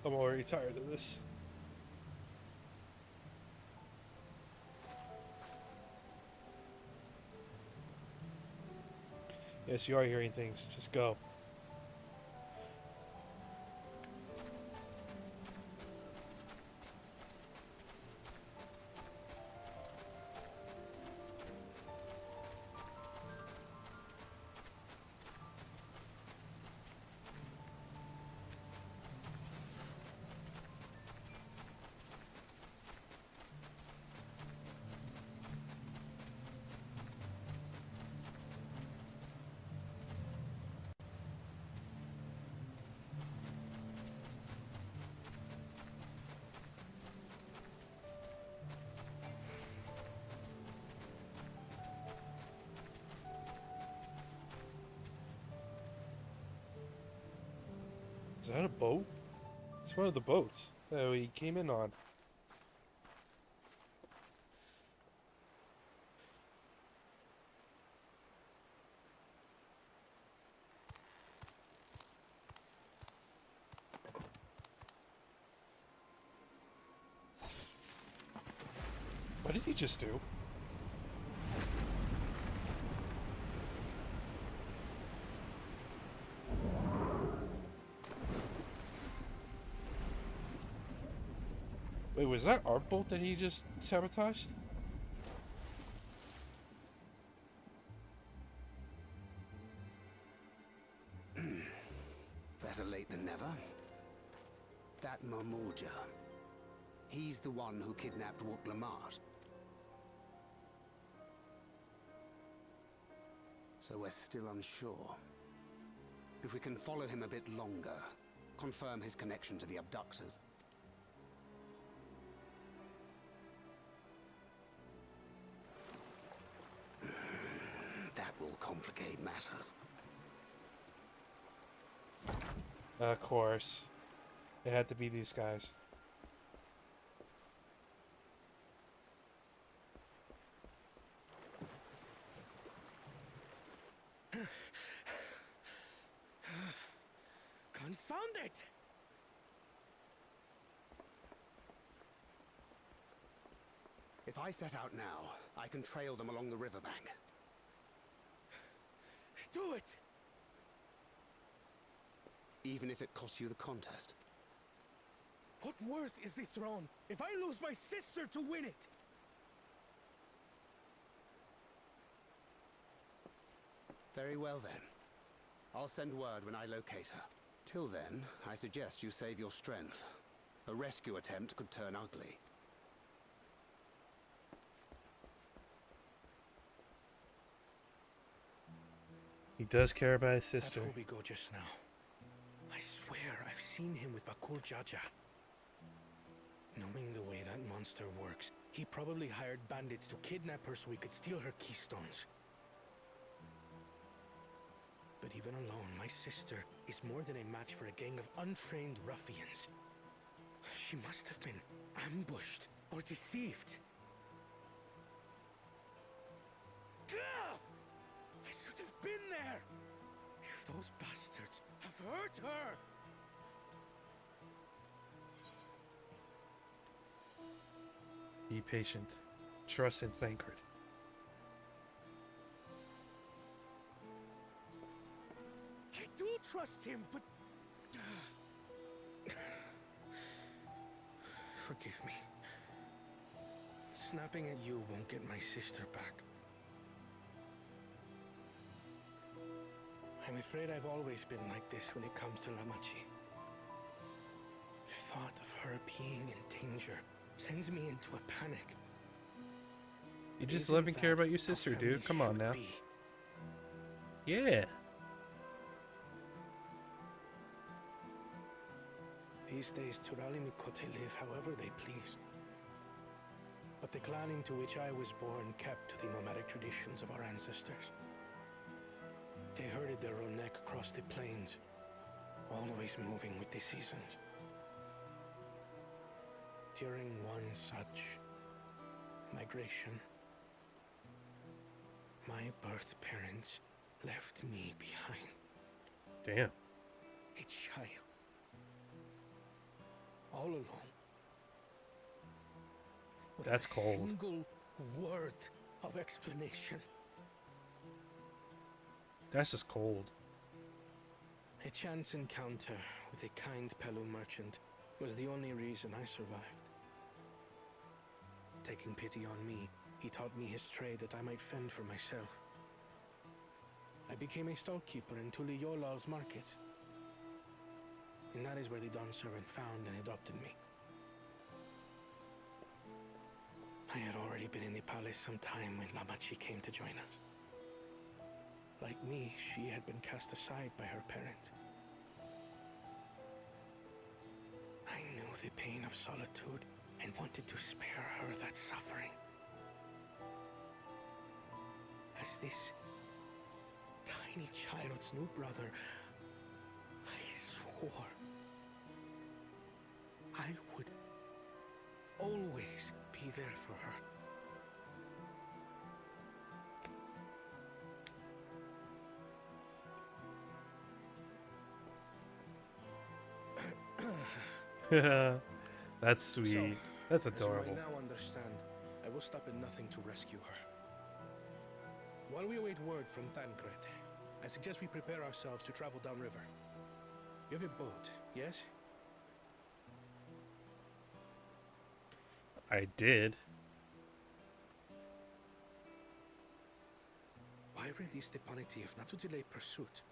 I'm already tired of this. Yes, you are hearing things. Just go. Is that a boat? It's one of the boats that we came in on. What did he just do? Wait, was that our boat that he just sabotaged? Better late than never. That Marmorja. He's the one who kidnapped Wut Lamart. So we're still unsure. If we can follow him a bit longer, confirm his connection to the abductors. That will complicate matters. Of course. It had to be these guys. Confound it! If I set out now, I can trail them along the riverbank. Do it! Even if it costs you the contest. What worth is the throne if I lose my sister to win it? Very well then. I'll send word when I locate her. Till then, I suggest you save your strength. A rescue attempt could turn ugly. He does care about his sister. That will be go just now. I swear I've seen him with Bakul Jaja. Knowing the way that monster works, he probably hired bandits to kidnap her so we could steal her keystones. But even alone, my sister is more than a match for a gang of untrained ruffians. She must have been ambushed or deceived. Gah! I should have been there! If Those bastards have hurt her! Be patient. Trust in Thancred. I do trust him, but... Forgive me. Snapping at you won't get my sister back. I'm afraid I've always been like this when it comes to Lamachi. The thought of her being in danger sends me into a panic. You just Isn't love and care that about your how sister, family dude. Come on should now. be? Yeah. These days, Turali Mikote live however they please. But the clan into which I was born kept to the nomadic traditions of our ancestors. They herded their own neck across the plains, always moving with the seasons. During one such migration, my birth parents left me behind. Damn. A child. All alone. Without That's a cold. single word of explanation. That's just cold. A chance encounter with a kind Pelu merchant was the only reason I survived. Taking pity on me, he taught me his trade that I might fend for myself. I became a stallkeeper in Tuliyolal's market. And that is where the Dawn servant found and adopted me. I had already been in the palace some time when Lamachi came to join us. Like me, she had been cast aside by her parents. I knew the pain of solitude and wanted to spare her that suffering. As this tiny child's new brother, I swore I would always be there for her. That's sweet. That's As you adorable. might now understand, I will stop at nothing to rescue her. While we await word from Thancred, I suggest we prepare ourselves to travel downriver. You have a boat, yes? I did. Why release the Panitif not to delay pursuit?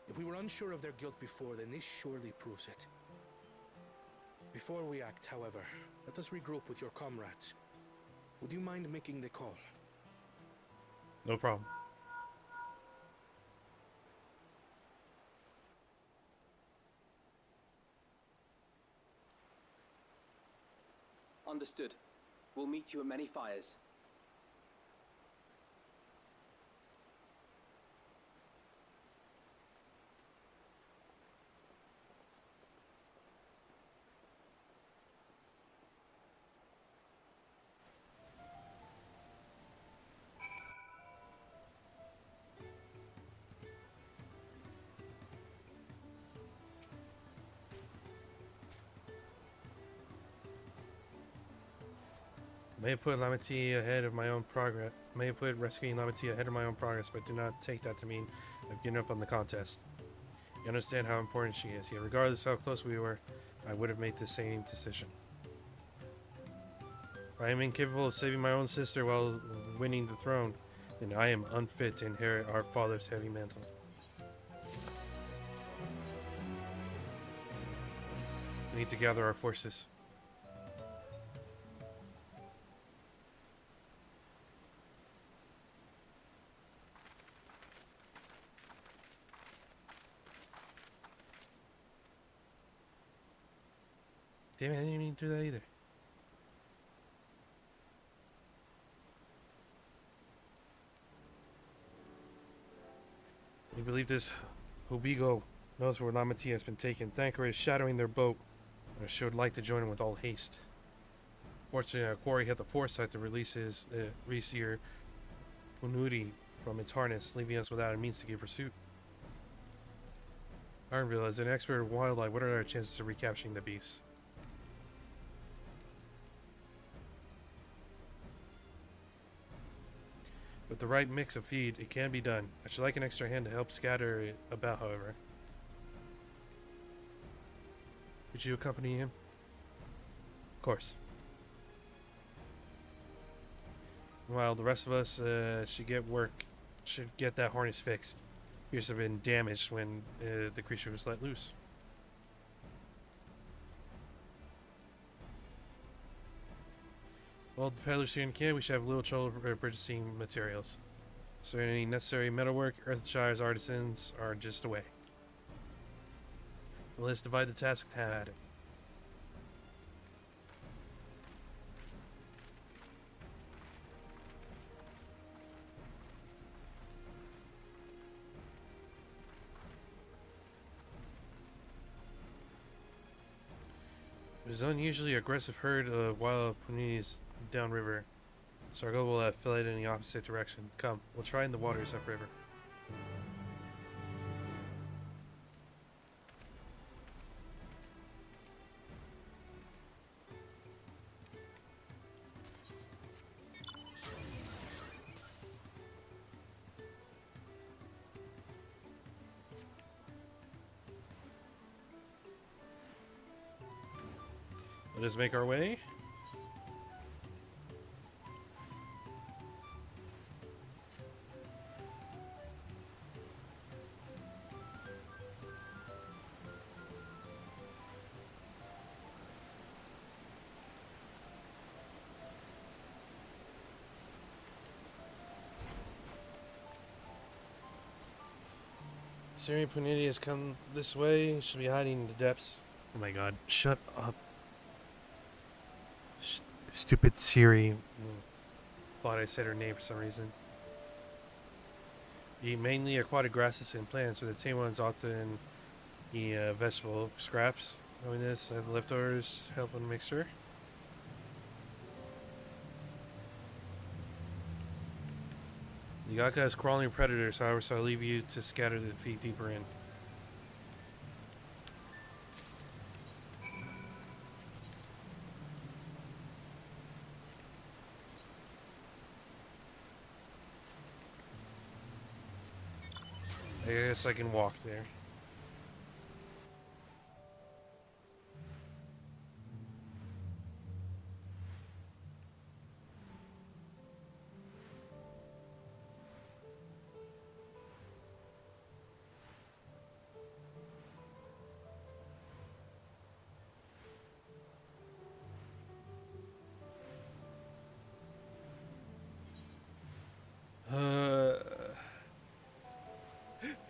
If we were unsure of their guilt before, then this surely proves it. Before we act, however, let us regroup with your comrades. Would you mind making the call? No problem. Understood. We'll meet you at many fires. May have put Lamati ahead of my own progress. May have put rescuing Lamati ahead of my own progress, but do not take that to mean I've given up on the contest. You understand how important she is. Yet, regardless of how close we were, I would have made the same decision. If I am incapable of saving my own sister while winning the throne, then I am unfit to inherit our father's heavy mantle. We need to gather our forces. Damn it, I didn't even do that either. We believe this Hobigo knows where Lamati has been taken. Thancred is shadowing their boat, and I should like to join him with all haste. Fortunately, our quarry had the foresight to release his Reseer Punuri from its harness, leaving us without a means to give pursuit. Ironville, as an expert in wildlife, what are our chances of recapturing the beast? With the right mix of feed, it can be done. I should like an extra hand to help scatter it about, however. Would you accompany him? Of course. While the rest of us should get that harness fixed. Appears to have been damaged when the creature was let loose. Well, the peddlers here in camp, we should have little trouble purchasing materials. So any necessary metalwork, Earthshire's artisans are just away. Well, let's divide the task and have at it. There's an unusually aggressive herd of wild ponies downriver, so our goal will fill it in the opposite direction. Come, we'll try in the waters upriver. Let us make our way. Syrian Puniti has come this way. Should be hiding in the depths. Oh my god, shut up. Stupid Siri. Thought I said her name for some reason. Eat mainly aquatic grasses and plants, with the tame ones often eat vegetable scraps. Knowing this, I have leftovers help in the mixture. The Yaka has crawling predators, however, so I'll leave you to scatter the feet deeper in. I guess I can walk there.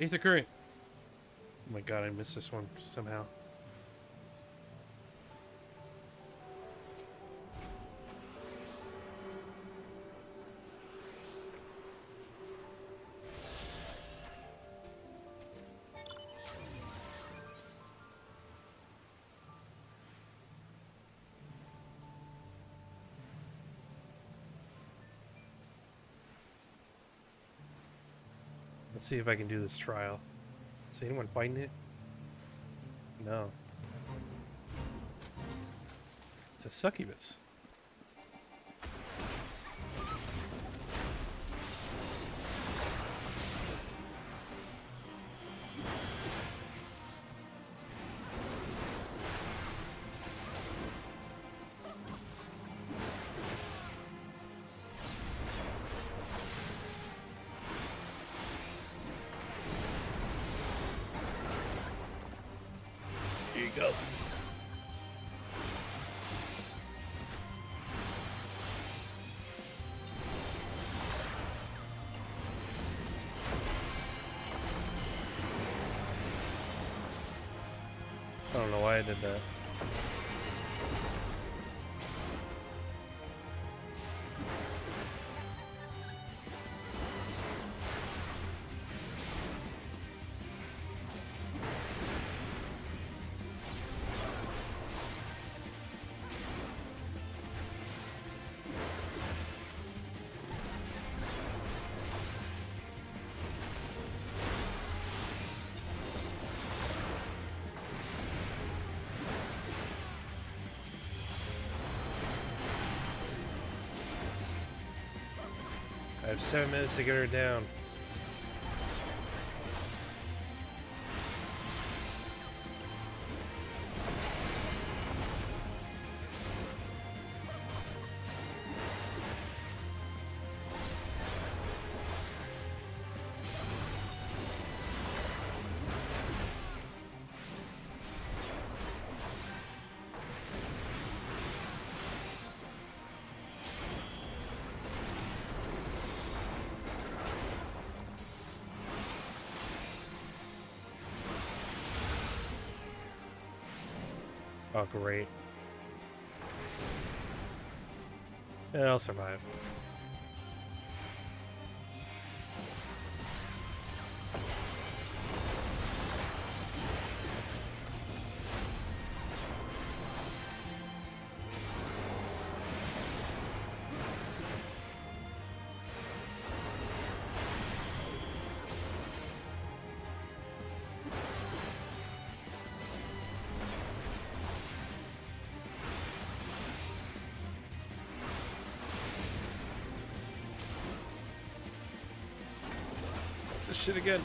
Aether current. Oh my god, I missed this one somehow. Let's see if I can do this trial. Is anyone fighting it? No. It's a succubus. Here you go. I don't know why I did that. have 7 minutes to get her down. Oh, great. And I'll survive. This shit again.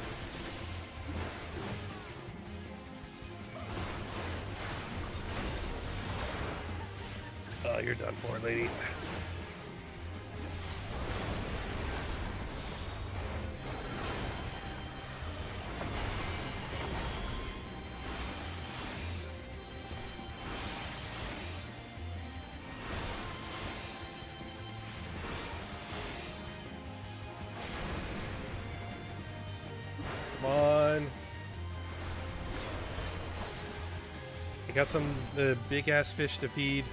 Oh, you're done for, lady. Come on. I got some big ass fish to feed.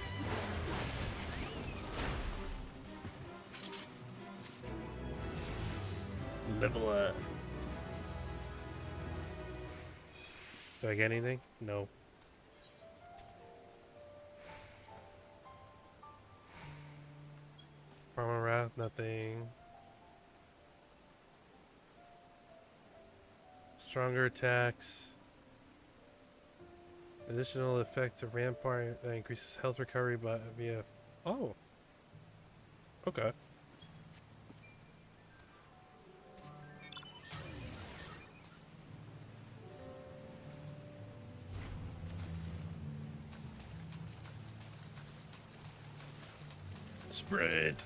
Level up. Do I get anything? No. Farmer wrath, nothing. Stronger attacks. Additional effect of rampart that increases health recovery by via. Oh. Okay. Sprint.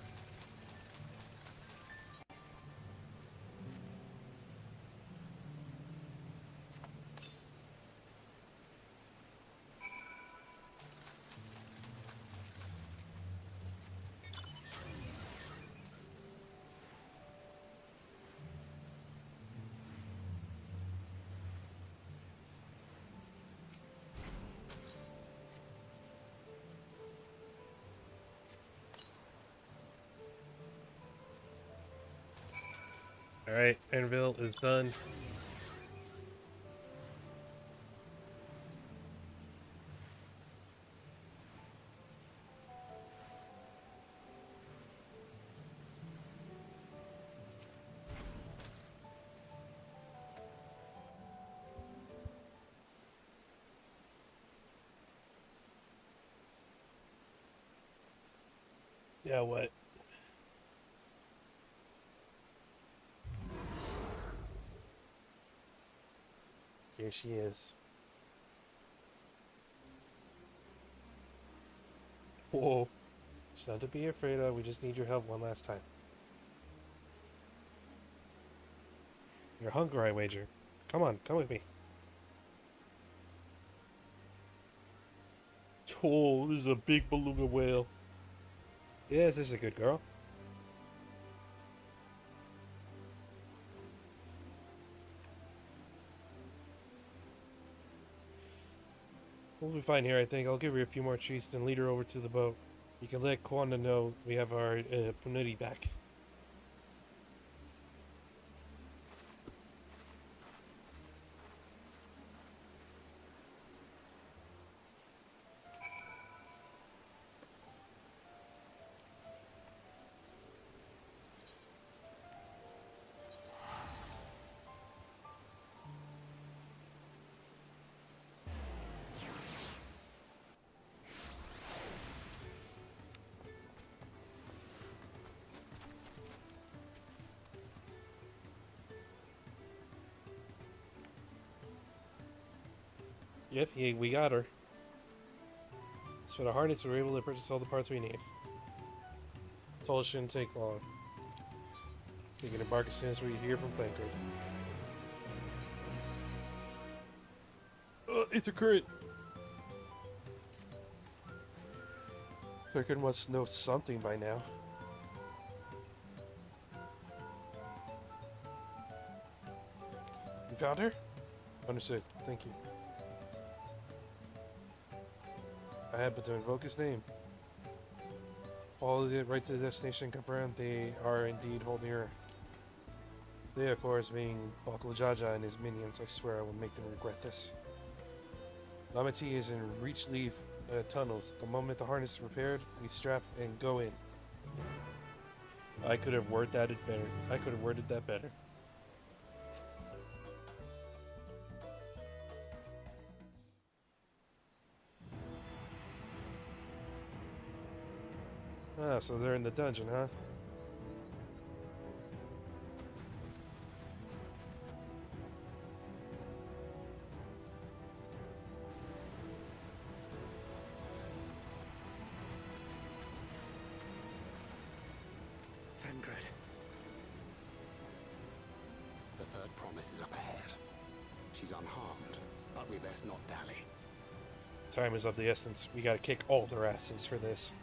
Alright, Anvil is done. Yeah, what? Here she is. Whoa. There's nothing to be afraid of. We just need your help one last time. You're hungry, I wager. Come on, come with me. Oh, this is a big beluga whale. Yes, this is a good girl. We'll be fine here, I think. I'll give her a few more treats, then lead her over to the boat. You can let Kwanda know we have our Panuti back. Yep, we got her. As for the harness, we were able to purchase all the parts we need. Told it shouldn't take long. We can embark as soon as we hear from Thancred. It's a crit! Thancred must know something by now. You found her? Understood. Thank you. I had but to invoke his name. Followed it right to the destination and confirmed they are indeed holding her. They, of course, being Bakulajaja and his minions, I swear I will make them regret this. Lamati is in Reach Leaf tunnels. The moment the harness is repaired, we strap and go in. I could have worded that better. Ah, so they're in the dungeon, huh? Thancred. The third promise is up ahead. She's unharmed, but we best not dally. Time is of the essence. We gotta kick all their asses for this.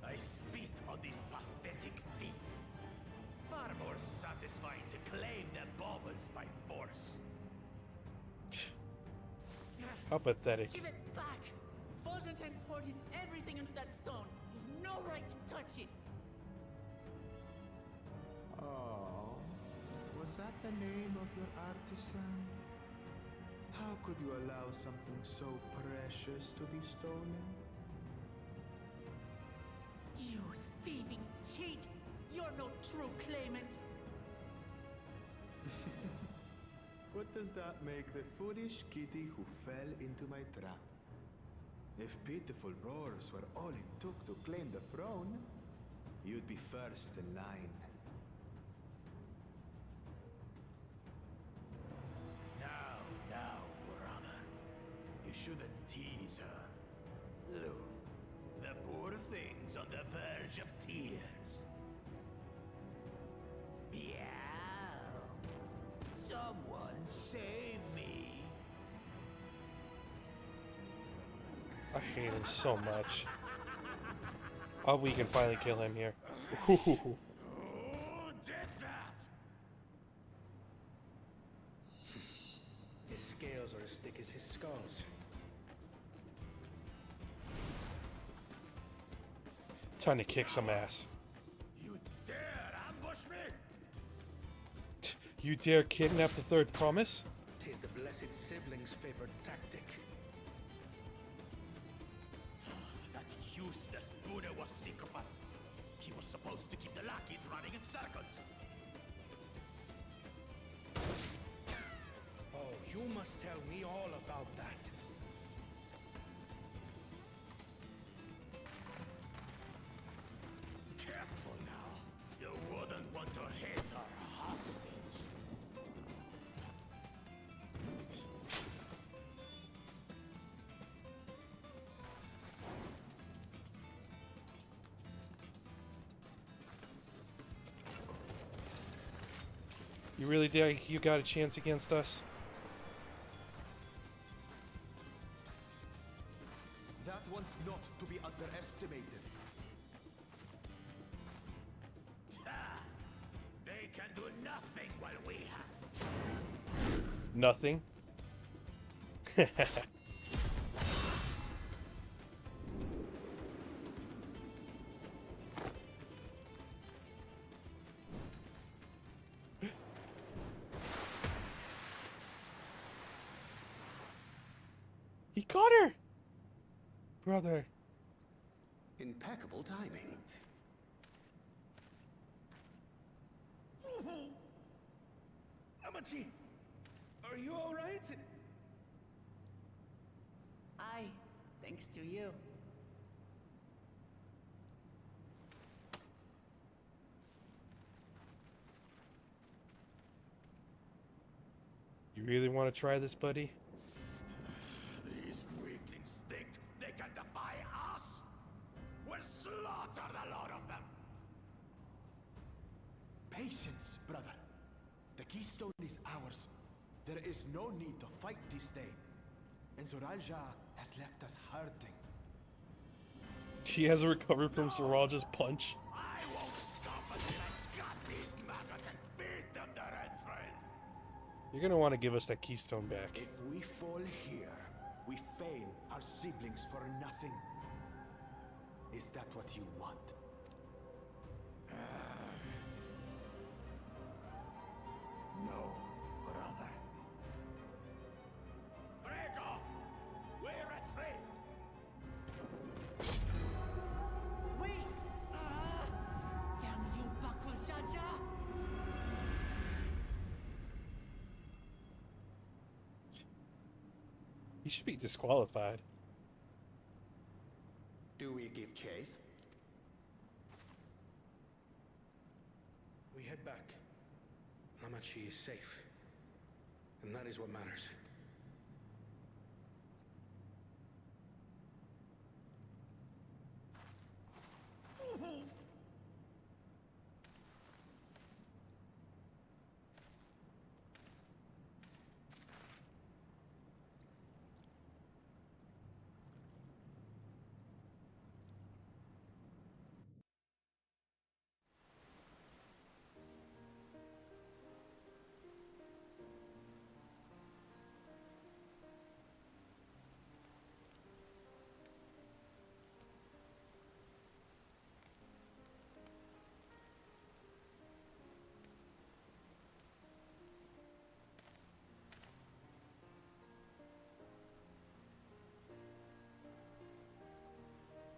I spit on these pathetic feats. Far more satisfying to claim the baubles by force. How pathetic. Give it back! Fosunten poured his everything into that stone. You've no right to touch it. Oh, was that the name of your artisan? How could you allow something so precious to be stolen? You thieving cheat! You're no true claimant! What does that make the foolish kitty who fell into my trap? If pitiful roars were all it took to claim the throne, you'd be first in line. Now, brother. You shouldn't tease her. Look, the poor thing's on the verge of tears. Meow. Someone save me. I hate him so much. Oh, we can finally kill him here. Who did that? His scales are as thick as his skulls. Time to kick some ass. You dare ambush me? You dare kidnap the third promise? 'Tis the blessed sibling's favorite tactic. That useless Buddha was sycophant. He was supposed to keep the lackeys running in circles. Oh, you must tell me all about that. Careful now. You wouldn't want to hit her hostage. You really think you got a chance against us? That one's not to be underestimated. They can do nothing while we have. Nothing. He caught her! Brother. Impeccable timing. Amachi, are you all right? Aye, thanks to you. You really want to try this, buddy? These weaklings think they can defy us? We'll slaughter the lot of them! Patience, brother. The keystone is ours. There is no need to fight this day. And Zoralja has left us hurting. He hasn't recovered from Soralja's punch. I won't stop until I got these maggots and feed them their entrails! You're gonna want to give us that keystone back. If we fall here, we fail our siblings for nothing. Is that what you want? No, brother. Break off! We retreat! Wait! Damn you, Bakul Jaja! He should be disqualified. Do we give chase? We head back. Namachi is safe. And that is what matters.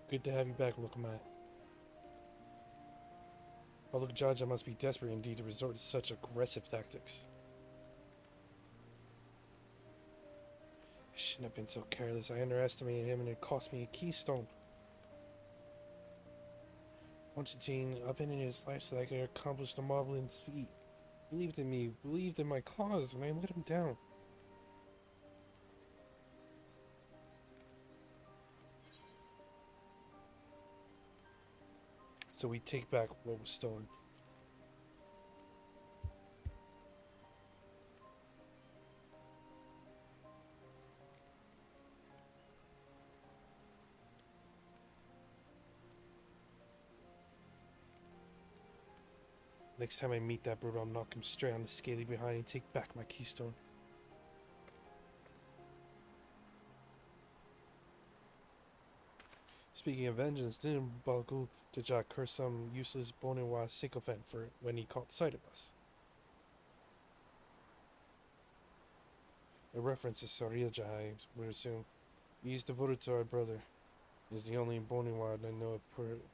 Good to have you back, Lokomat. Public Jaja must be desperate indeed to resort to such aggressive tactics. I shouldn't have been so careless. I underestimated him and it cost me a keystone. Constantine upended his life so that I could accomplish the Moblin's feat. Believed in me, believed in my cause, and I let him down. So we take back what was stolen. Next time I meet that brute, I'll knock him straight on the scaly behind and take back my keystone. Speaking of vengeance, didn't Balgul Jaja curse some useless Bonnewa sycophant for it when he caught sight of us? A reference to Sorilja, I would assume. He is devoted to our brother. He is the only Bonnewa I know of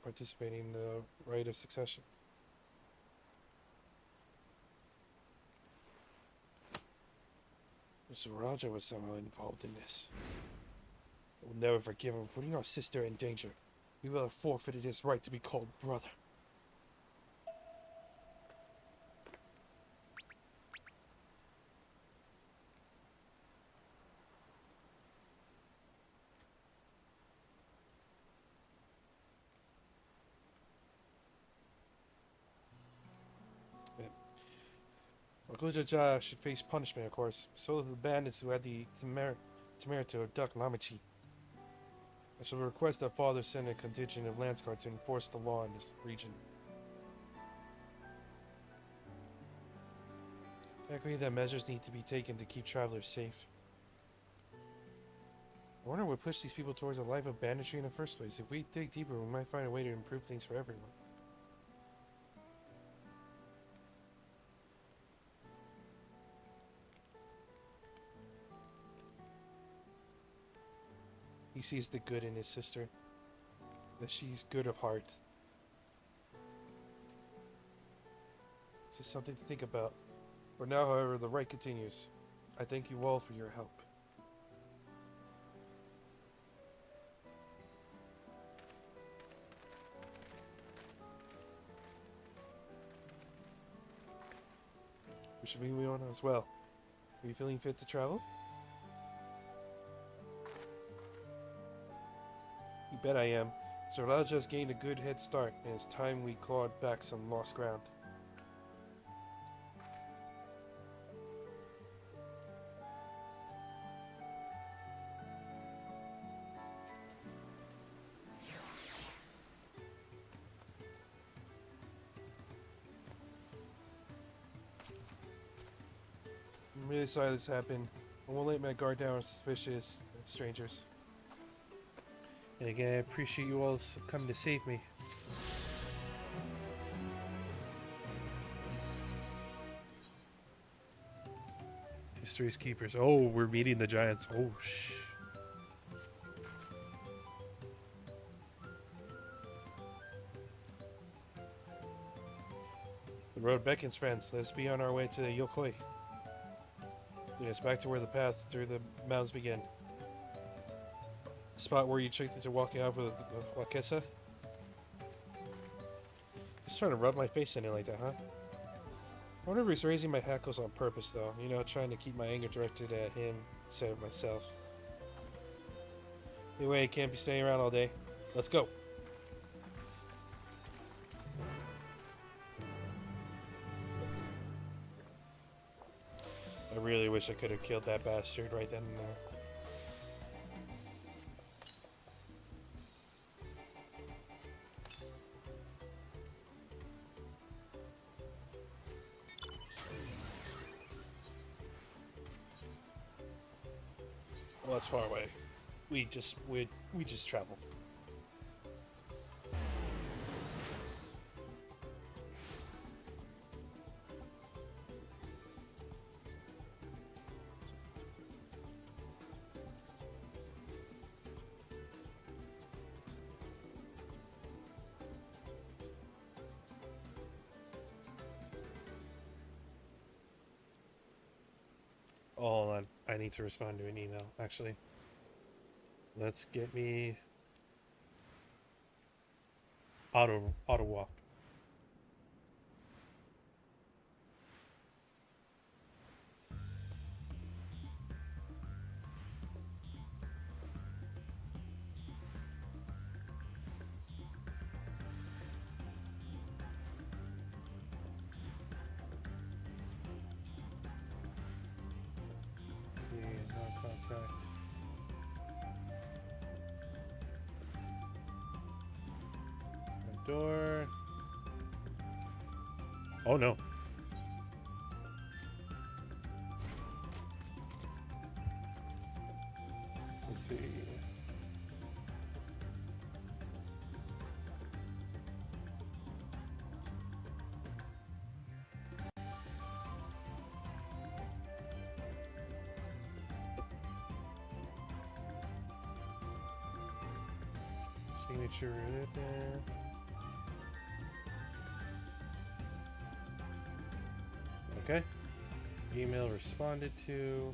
participating in the rite of succession. Sorilja was somehow involved in this. I will never forgive him for putting our sister in danger. We will have forfeited his right to be called brother. Jaja should face punishment, of course. So do the bandits who had the temerity to abduct Namachi. I shall request that Father send a contingent of Landsguards to enforce the law in this region. I agree that measures need to be taken to keep travelers safe. I wonder what pushed these people towards a life of banditry in the first place. If we dig deeper, we might find a way to improve things for everyone. He sees the good in his sister. that she's good of heart. It's just something to think about. For now, however, the rite continues. I thank you all for your help. We should be moving on as well. Are you feeling fit to travel? You bet I am. Zoral just gained a good head start, and it's time we clawed back some lost ground. I'm really sorry this happened. I won't let my guard down on suspicious strangers. And again, I appreciate you all coming to save me. History's keepers. Oh, we're meeting the giants. Oh, shh. The road beckons, friends. Let's be on our way to Yokoi. Yes, back to where the path through the mountains begin. The spot where you tricked into walking off with Wakesa? Just trying to rub my face in it like that, huh? I wonder if he's raising my hackles on purpose, though. You know, trying to keep my anger directed at him instead of myself. Anyway, I can't be staying around all day. Let's go. I really wish I could have killed that bastard right then and there. Well, that's far away. We just traveled. Hold on, I need to respond to an email, actually. Let's get me auto walk. Contact. Door. Oh no. Let's see. Signature right there. Okay. Email responded to.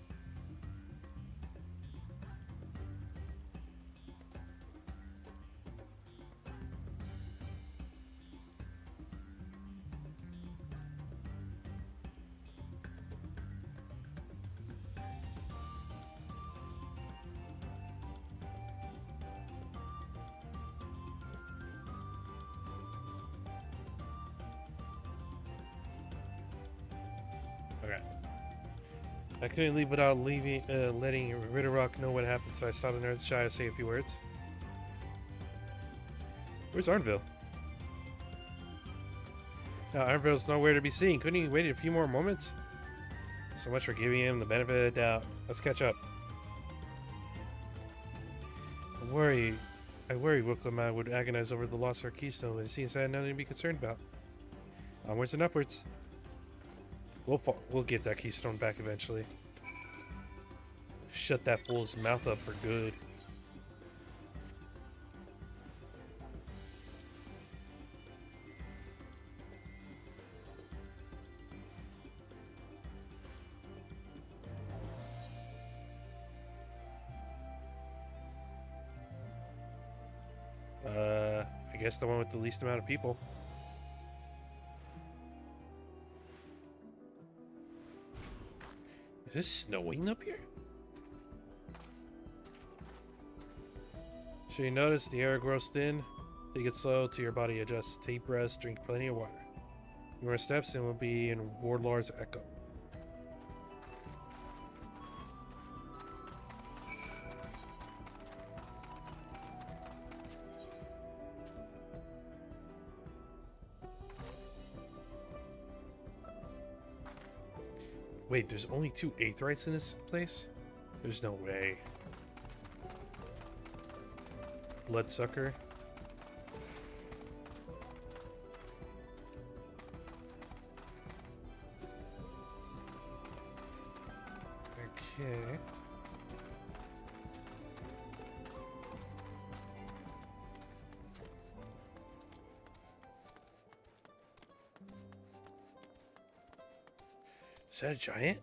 Okay. I couldn't leave without letting Ritterrock know what happened, so I stopped in Earthshire to say a few words. Where's Arnville? Arnville's nowhere to be seen. Couldn't he wait a few more moments? So much for giving him the benefit of the doubt. Let's catch up. I worry Wilklamad would agonize over the loss of our keystone, but it seems I had nothing to be concerned about. Onwards and upwards. We'll get that keystone back eventually. Shut that fool's mouth up for good. guess the one with the least amount of people. Is it snowing up here? Sure you notice the air grows thin? Take it slow till your body adjusts. Take breaths, drink plenty of water. More steps and we'll be in Warlord's Echo. Wait, there's only 2 Aetherites in this place? There's no way. Bloodsucker. Okay. Is that a giant?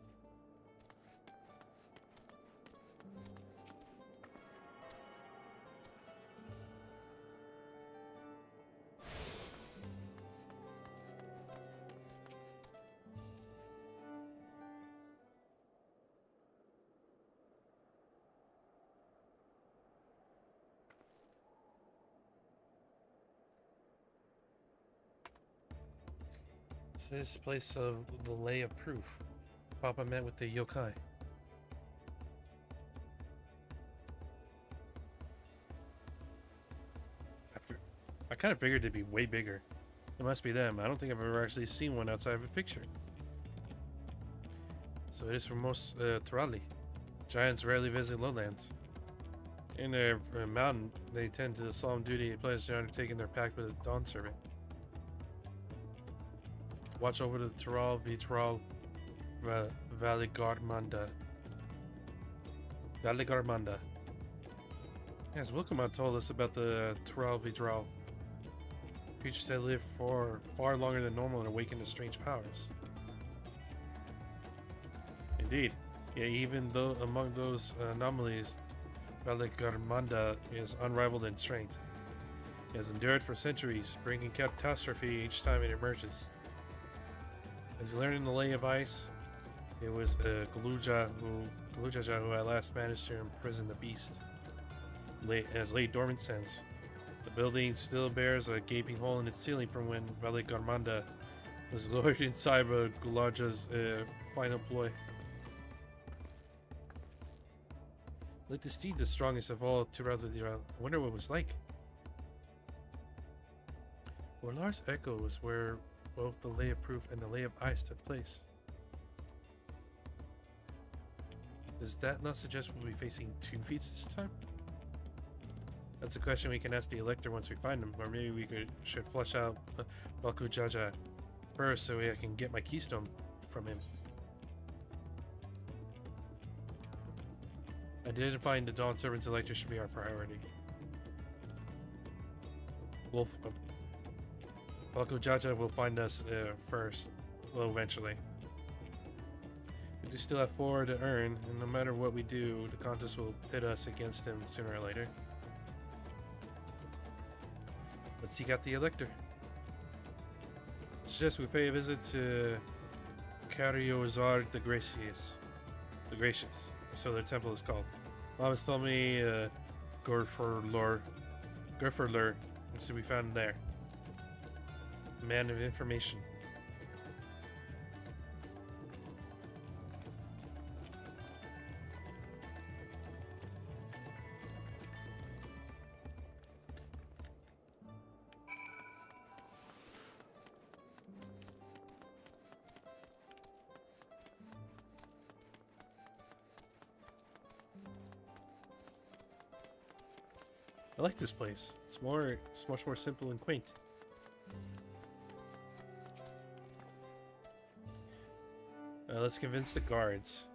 This place of the Lay of Proof. Papa met with the yokai. I kind of figured it'd be way bigger. It must be them. I don't think I've ever actually seen one outside of a picture. So it is for most Turali. Giants rarely visit lowlands. In their mountain, they tend to the solemn duty it pledged to undertaking their pact with the Dawn Servant. Watch over the Tural Vtural Valigarmanda. Yes, Wilkemont told us about the Tural Vtural. Creatures that live for far longer than normal and awaken to strange powers. Indeed. Yeah, even though among those anomalies, Valigarmanda is unrivaled in strength. It has endured for centuries, bringing catastrophe each time it emerges. As he learned in the Lay of Ice, it was Galuja who at last managed to imprison the beast. Has laid dormant since. The building still bears a gaping hole in its ceiling from when Valigarmanda was lowered inside of Gulaja's final ploy. Like the steed, the strongest of all Turatha. I wonder what it was like. Warlord's Echo was where both the Lay of Proof and the Lay of Ice took place. Does that not suggest we'll be facing 2 feats this time? That's a question we can ask the Elector once we find him, or maybe we should flush out Bakujaja first so I can get my keystone from him. Identifying the Dawn Servant's Elector should be our priority. Bakujaja will find us first, well, eventually. We do still have 4 to earn, and no matter what we do, the contest will pit us against him sooner or later. Let's seek out the Elector. Suggest we pay a visit to Cariozar the Gracious. So their temple is called. Mom has told me Gurfurlur. Let's see what we found there. Man of information. I like this place. It's much more simple and quaint. Let's convince the guards.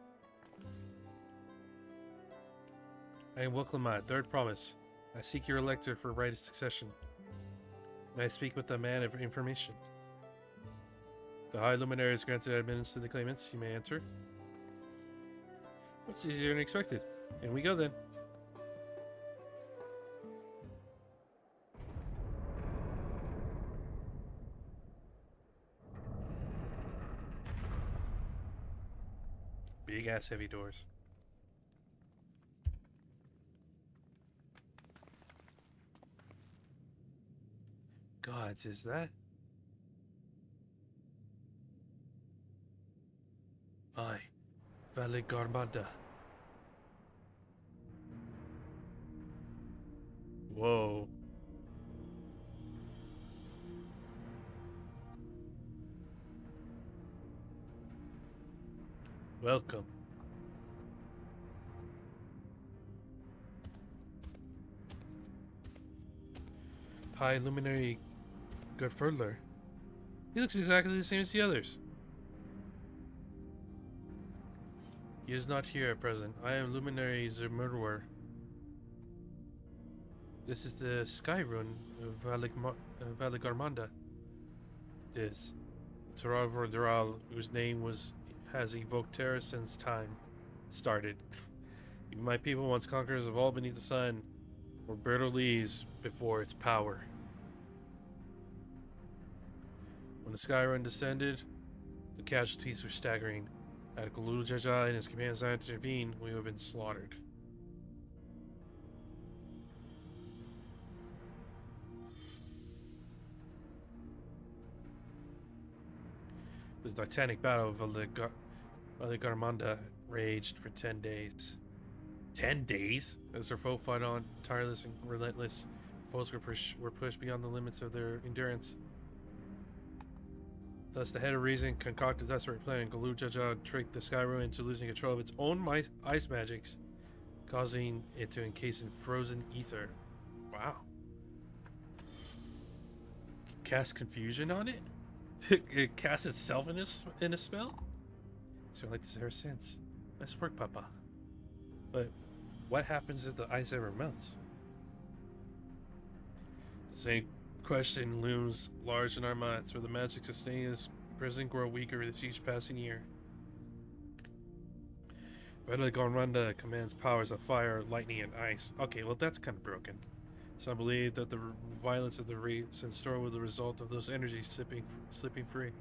I am Wilkemont, 3rd promise. I seek your Elector for right of succession. May I speak with the man of information? The High Luminary is granted admittance to the claimants. You may enter. What's easier than expected? In we go then. big ass heavy doors. Gods, is that? Aye, Valley Garmanda. Whoa. Welcome. High Luminary Godfurler. He looks exactly the same as the others. He is not here at present. I am Luminary Zermurwer. This is the Sky Rune of Valley Garmanda. It is. Taravor Dural, whose name has evoked terror since time started. Even my people, once conquerors of all beneath the sun, were brittle leaves before its power. When the Skyrun descended, the casualties were staggering. Had Galul Jaja and his companions not intervened, we would have been slaughtered. The titanic battle of Valley Garmanda raged for 10 days. 10 days? As their foe fought on, tireless and relentless, foes were pushed beyond the limits of their endurance. Thus, the head of reason concocted a desperate plan. Galul Jaja tricked the Skyrune into losing control of its own ice magics, causing it to encase in frozen ether. Wow. Cast confusion on it? It casts itself in a spell? So like this ever since. Nice work, Papa. But what happens if the ice ever melts? The same question looms large in our minds, where the magic sustaining this prison grow weaker with each passing year. Valley Garmanda commands powers of fire, lightning, and ice. Okay, well that's kind of broken. Some believe that the violence of the recent storm was the result of those energies slipping free.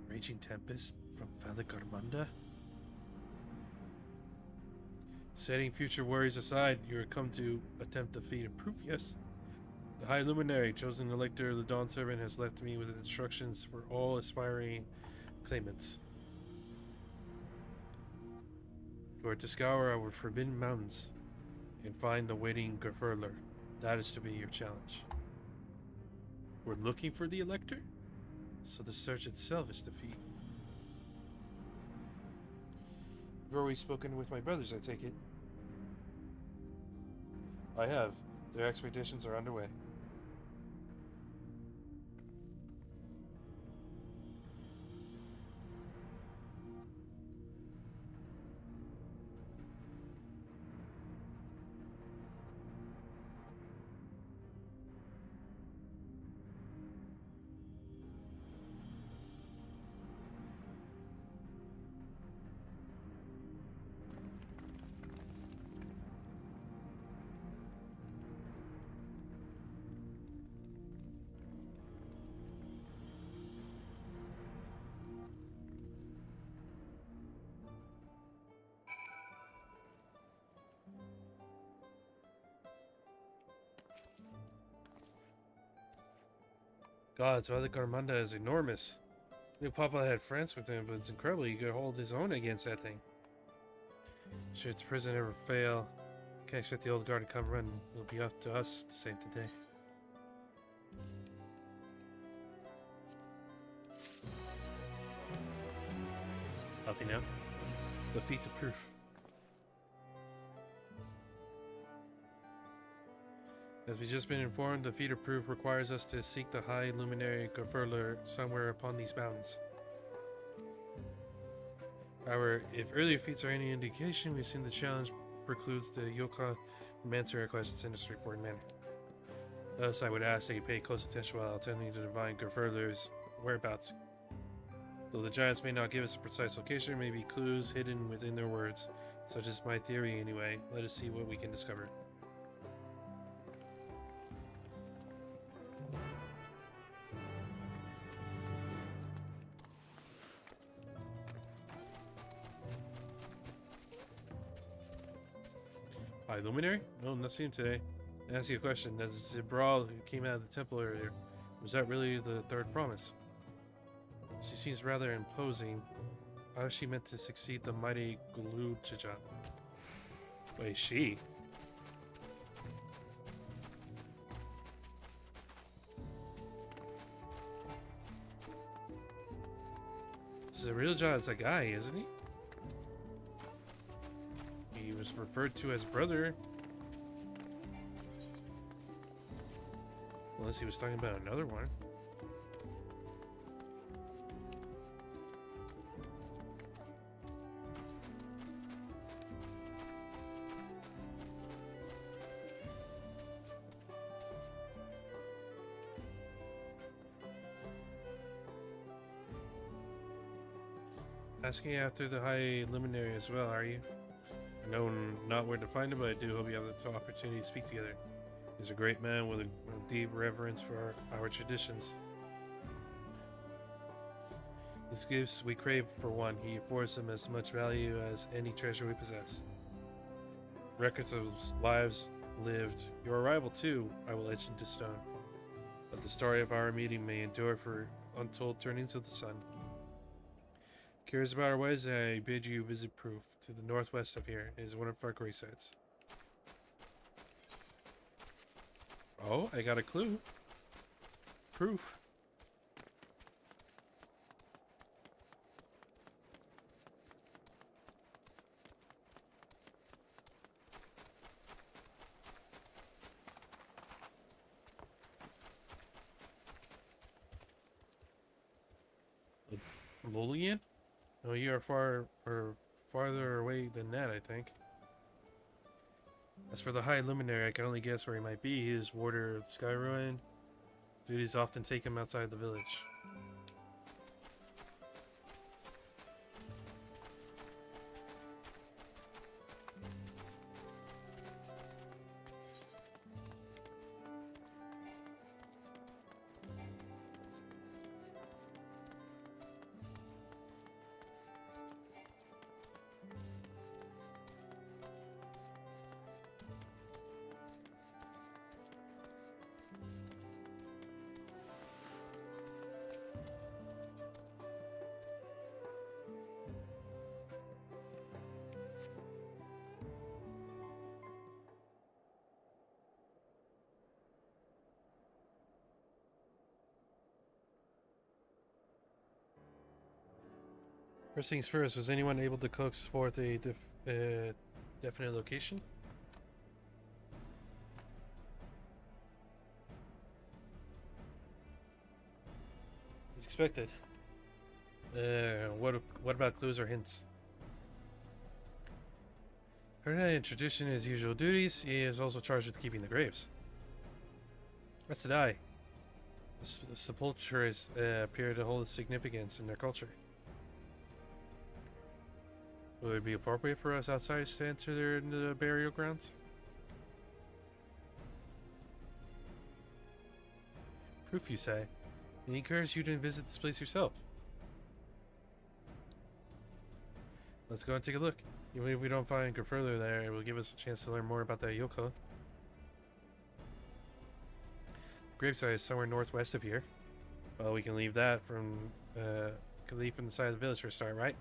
Raging tempest from Valley Garmanda? Setting future worries aside, you are come to attempt to defeat and proof, yes. The High Luminary, chosen Elector of the Dawn Servant, has left me with instructions for all aspiring claimants. You are to scour our forbidden mountains and find the waiting Gerfurler. That is to be your challenge. We're looking for the Elector? So the search itself is defeat. You've already spoken with my brothers, I take it. I have. Their expeditions are underway. God, Valley Garmanda is enormous. I knew Papa had friends with him, but it's incredible he could hold his own against that thing. Should its prison ever fail, can't expect the old guard to come run. It'll be up to us to save the day. Healthy now. The feat of proof. As we've just been informed, the feat of proof requires us to seek the High Luminary Gerfurler somewhere upon these mountains. However, if earlier feats are any indication, we've seen the challenge precludes the Yoka from answering our questions in a straightforward manner. Thus, I would ask that you pay close attention while attempting to divine Gerfurler's whereabouts. Though the giants may not give us a precise location, there may be clues hidden within their words. Such is my theory anyway. Let us see what we can discover. Hi, Luminary? No, not seen today. I ask you a question. As the brawl who came out of the temple earlier, was that really the third promise? She seems rather imposing. How is she meant to succeed the mighty Gluchaja? Wait, she? Zarilja is a guy, isn't he? He was referred to as brother. Unless he was talking about another one. Asking after the High Luminary as well, are you? I know not where to find him, but I do hope you have the opportunity to speak together. He's a great man with a deep reverence for our traditions. These gifts we crave for one. He affords them as much value as any treasure we possess. Records of lives lived. Your arrival, too, I will etch into stone. But the story of our meeting may endure for untold turnings of the sun. Curious about our ways, I bid you visit Proof to the northwest of here. It is one of our grave sites. Oh, I got a clue. Proof. Lolian? No, you are farther away than that, I think. As for the High Luminary, I can only guess where he might be. He is warder of the Sky Ruin. Duties often take him outside the village. First things first, was anyone able to coax forth a definite location? As expected. What about clues or hints? Hernan in tradition his usual duties. He is also charged with keeping the graves. That's the die. The sepulchres appear to hold a significance in their culture. Would it be appropriate for us outsiders to enter the burial grounds? Proof, you say? And he encourages you to visit this place yourself. Let's go and take a look. Even if we don't find go further there, it will give us a chance to learn more about that Yoko. Gravesite is somewhere northwest of here. Well, we can leave that from the side of the village for a start, right?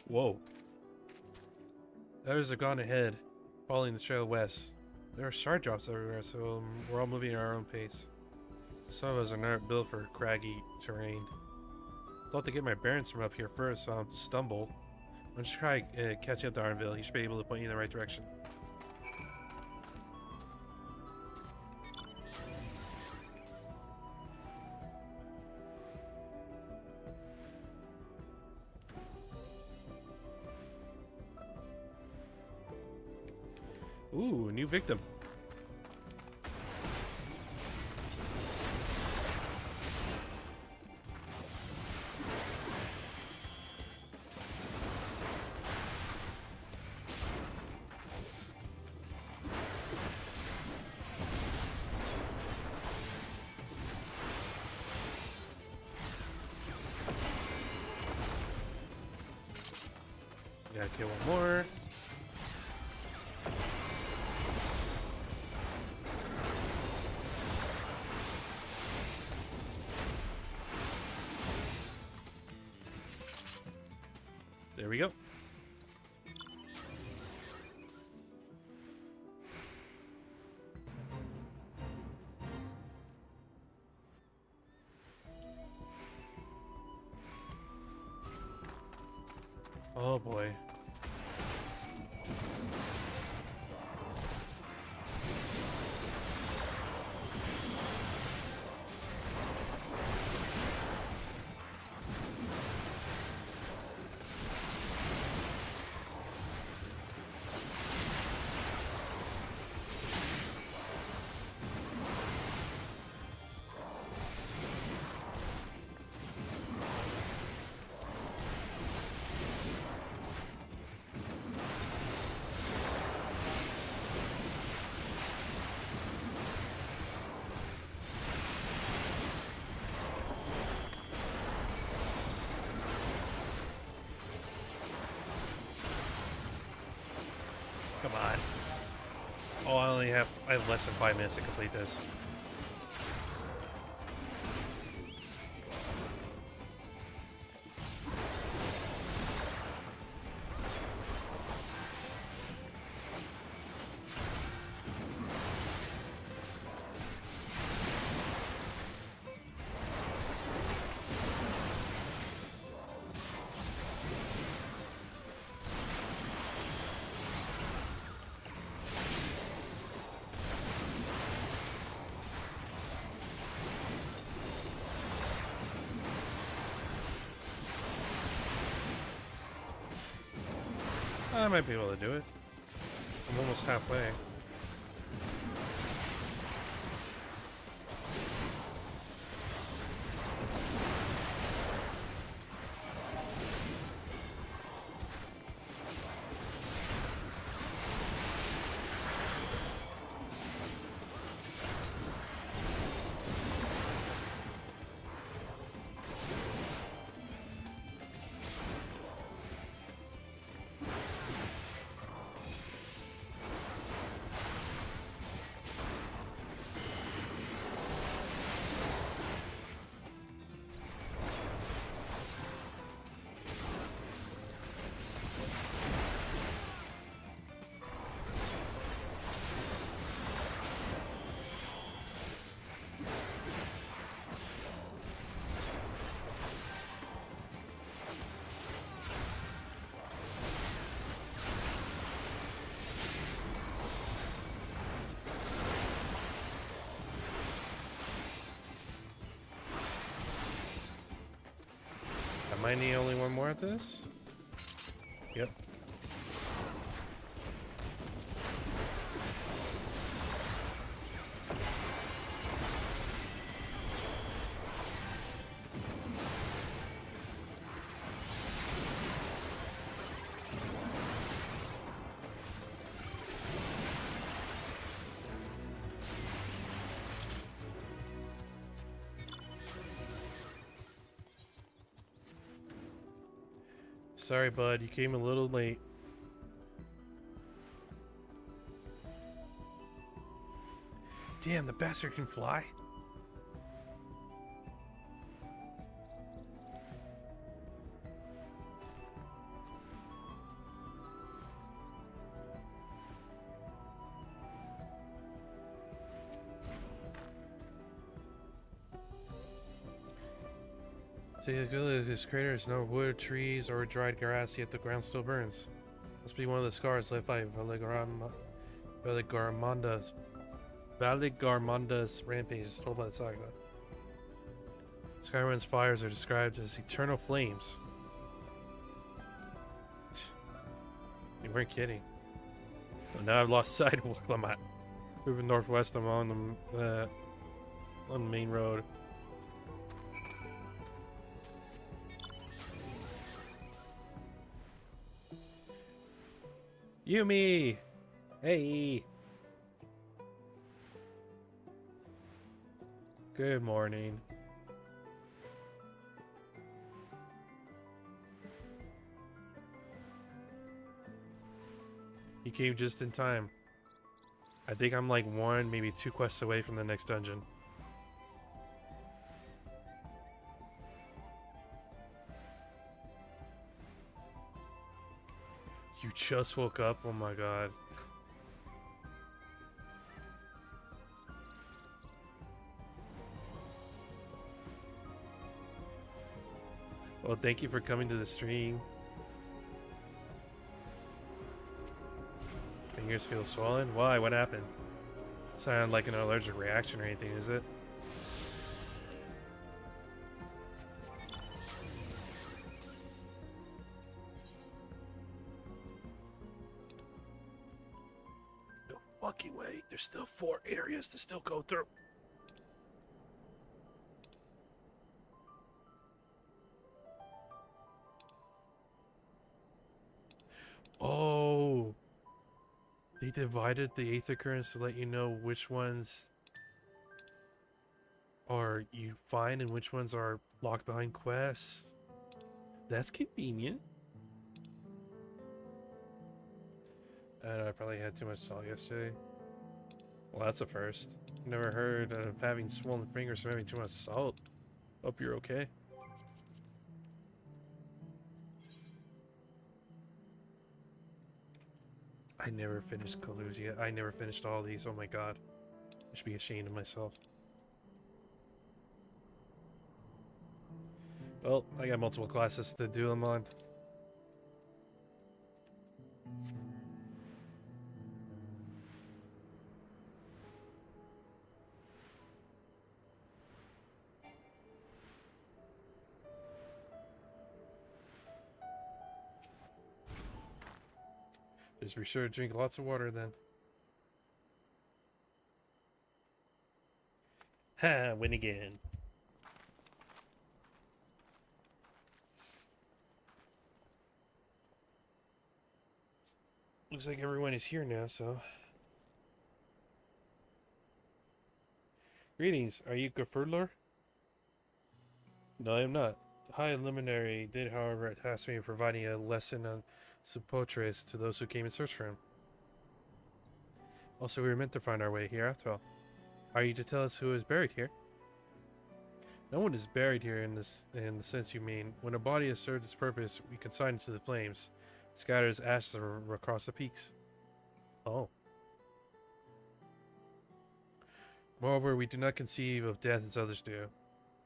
Whoa. Others have gone ahead, following the trail west. There are shard drops everywhere, so we're all moving at our own pace. Some of us are not built for craggy terrain. Thought to get my bearings from up here first, so I'll stumble. Why don't you try catching up to Arnville? He should be able to point you in the right direction. Ooh, a new victim. Gotta kill one more. There we go. Oh boy. Come on. Oh, I have less than 5 minutes to complete this. I might be able to do it. I'm almost halfway. Am I the only one more at this? Yep. Sorry, bud, you came a little late. Damn, the bastard can fly. See, the good of this crater is no wood, trees, or dried grass, yet the ground still burns. Must be one of the scars left by Valigarmonda's rampage, told by the saga. Skyrun's fires are described as eternal flames. You weren't kidding. But now I've lost sight of Wicklamat. Moving northwest, I'm on the main road. Yumi! Hey! Good morning. You came just in time. I think I'm like 1, maybe 2 quests away from the next dungeon. You just woke up? Oh my god. Well, thank you for coming to the stream. Fingers feel swollen? Why? What happened? Sound like an allergic reaction or anything, is it? No fucking way. There's still 4 areas to still go through. Oh. They divided the Aether Currents to let you know which ones are you find and which ones are locked behind quests. That's convenient. I probably had too much salt yesterday. Well, that's a first. Never heard of having swollen fingers from having too much salt. Hope you're okay. I never finished Collusia. I never finished all these. Oh my god. I should be ashamed of myself. Well, I got multiple classes to do them on. Just be sure to drink lots of water then. Ha! Win again. Looks like everyone is here now, so... Greetings, are you Gefurdler? No, I am not. The High Luminary did, however, task me with providing a lesson on Supotres to those who came in search for him. Also, we were meant to find our way here after all. Are you to tell us who is buried here? No one is buried here in the sense you mean. When a body has served its purpose, we consign it to the flames. Scatters ashes across the peaks. Oh. Moreover, we do not conceive of death as others do.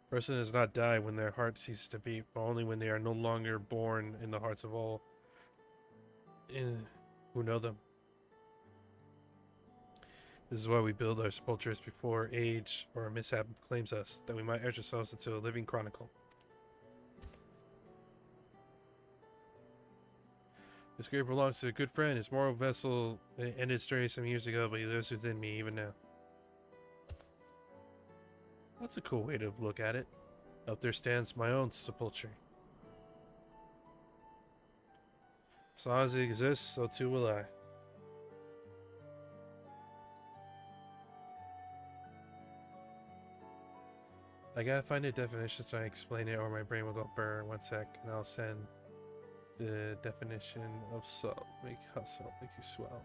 A person does not die when their heart ceases to beat, but only when they are no longer born in the hearts of all who know them. This is why we build our sepulchres before age or a mishap claims us, that we might etch ourselves into a living chronicle. This grave belongs to a good friend. His moral vessel ended its journey some years ago, but he lives within me even now. That's a cool way to look at it. Up there stands my own sepulchre. As long as it exists, so too will I. I gotta find a definition so I explain it or my brain will go burr. 1 sec, and I'll send the definition of salt. How salt make you swell.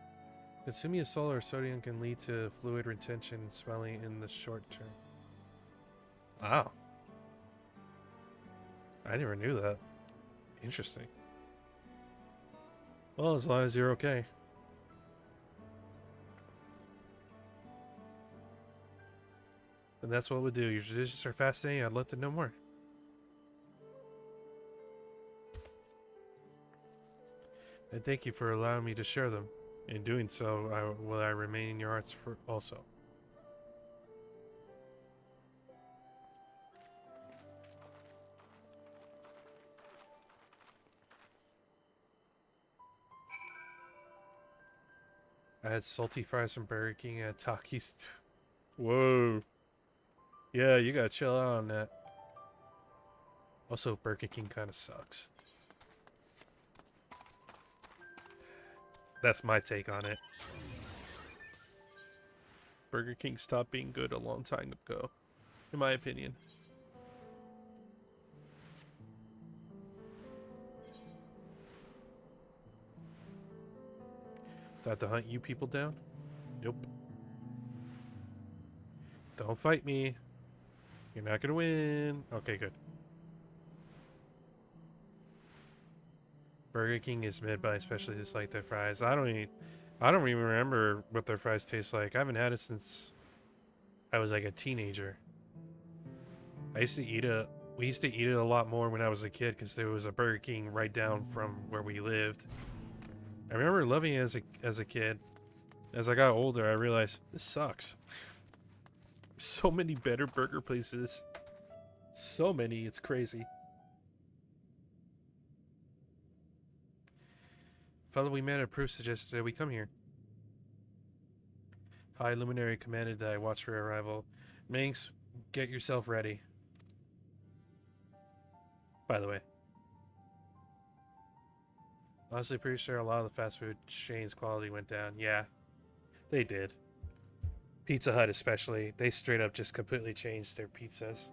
Consuming a salt or sodium can lead to fluid retention and swelling in the short term. Wow. I never knew that. Interesting. Well, as long as you're okay. And that's what we'll do. Your traditions are fascinating. I'd love to know more. And thank you for allowing me to share them. In doing so, will I remain in your hearts for also. I had salty fries from Burger King at Takis. Whoa. Yeah, you gotta chill out on that. Also, Burger King kind of sucks. That's my take on it. Burger King stopped being good a long time ago, in my opinion. About to hunt you people down? Nope. Don't fight me. You're not gonna win. Okay, good. Burger King is mid, but I especially dislike their fries. I don't even remember what their fries taste like. I haven't had it since I was like a teenager. We used to eat it a lot more when I was a kid because there was a Burger King right down from where we lived. I remember loving it as a kid. As I got older, I realized this sucks. So many better burger places. So many, it's crazy. Fellow we met at Proof suggested that we come here. High Luminary commanded that I watch for arrival. Minx, get yourself ready. By the way. Honestly, pretty sure a lot of the fast food chains' quality went down. Yeah, they did. Pizza Hut especially. They straight up just completely changed their pizzas.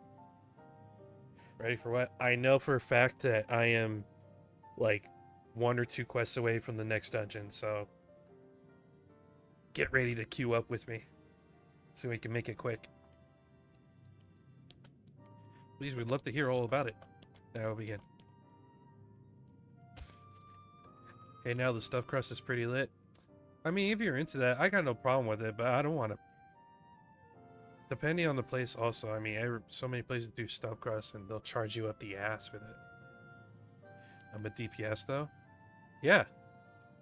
Ready for what? I know for a fact that I am like 1 or 2 quests away from the next dungeon, so get ready to queue up with me so we can make it quick. Please, we'd love to hear all about it. Now we'll begin. Okay, now the stuffed crust is pretty lit. I mean, if you're into that, I got no problem with it, but I don't want to. Depending on the place also, I mean, so many places do stuffed crust and they'll charge you up the ass with it. I'm a DPS though. Yeah.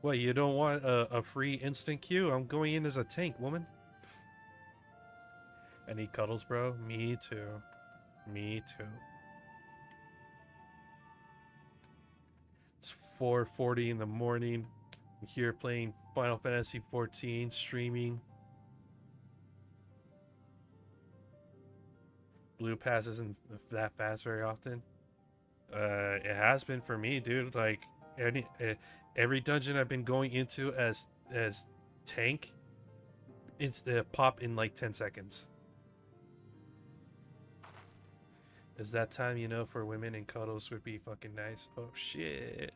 What, you don't want a free instant queue? I'm going in as a tank, woman. I need cuddles, bro. Me too. Me too. It's 4:40 in the morning. I'm here playing Final Fantasy XIV, streaming. Blue pass isn't that fast very often. It has been for me, dude. Like every dungeon I've been going into as tank, it's pop in like 10 seconds. Is that time, you know, for women and cuddles would be fucking nice. Oh shit.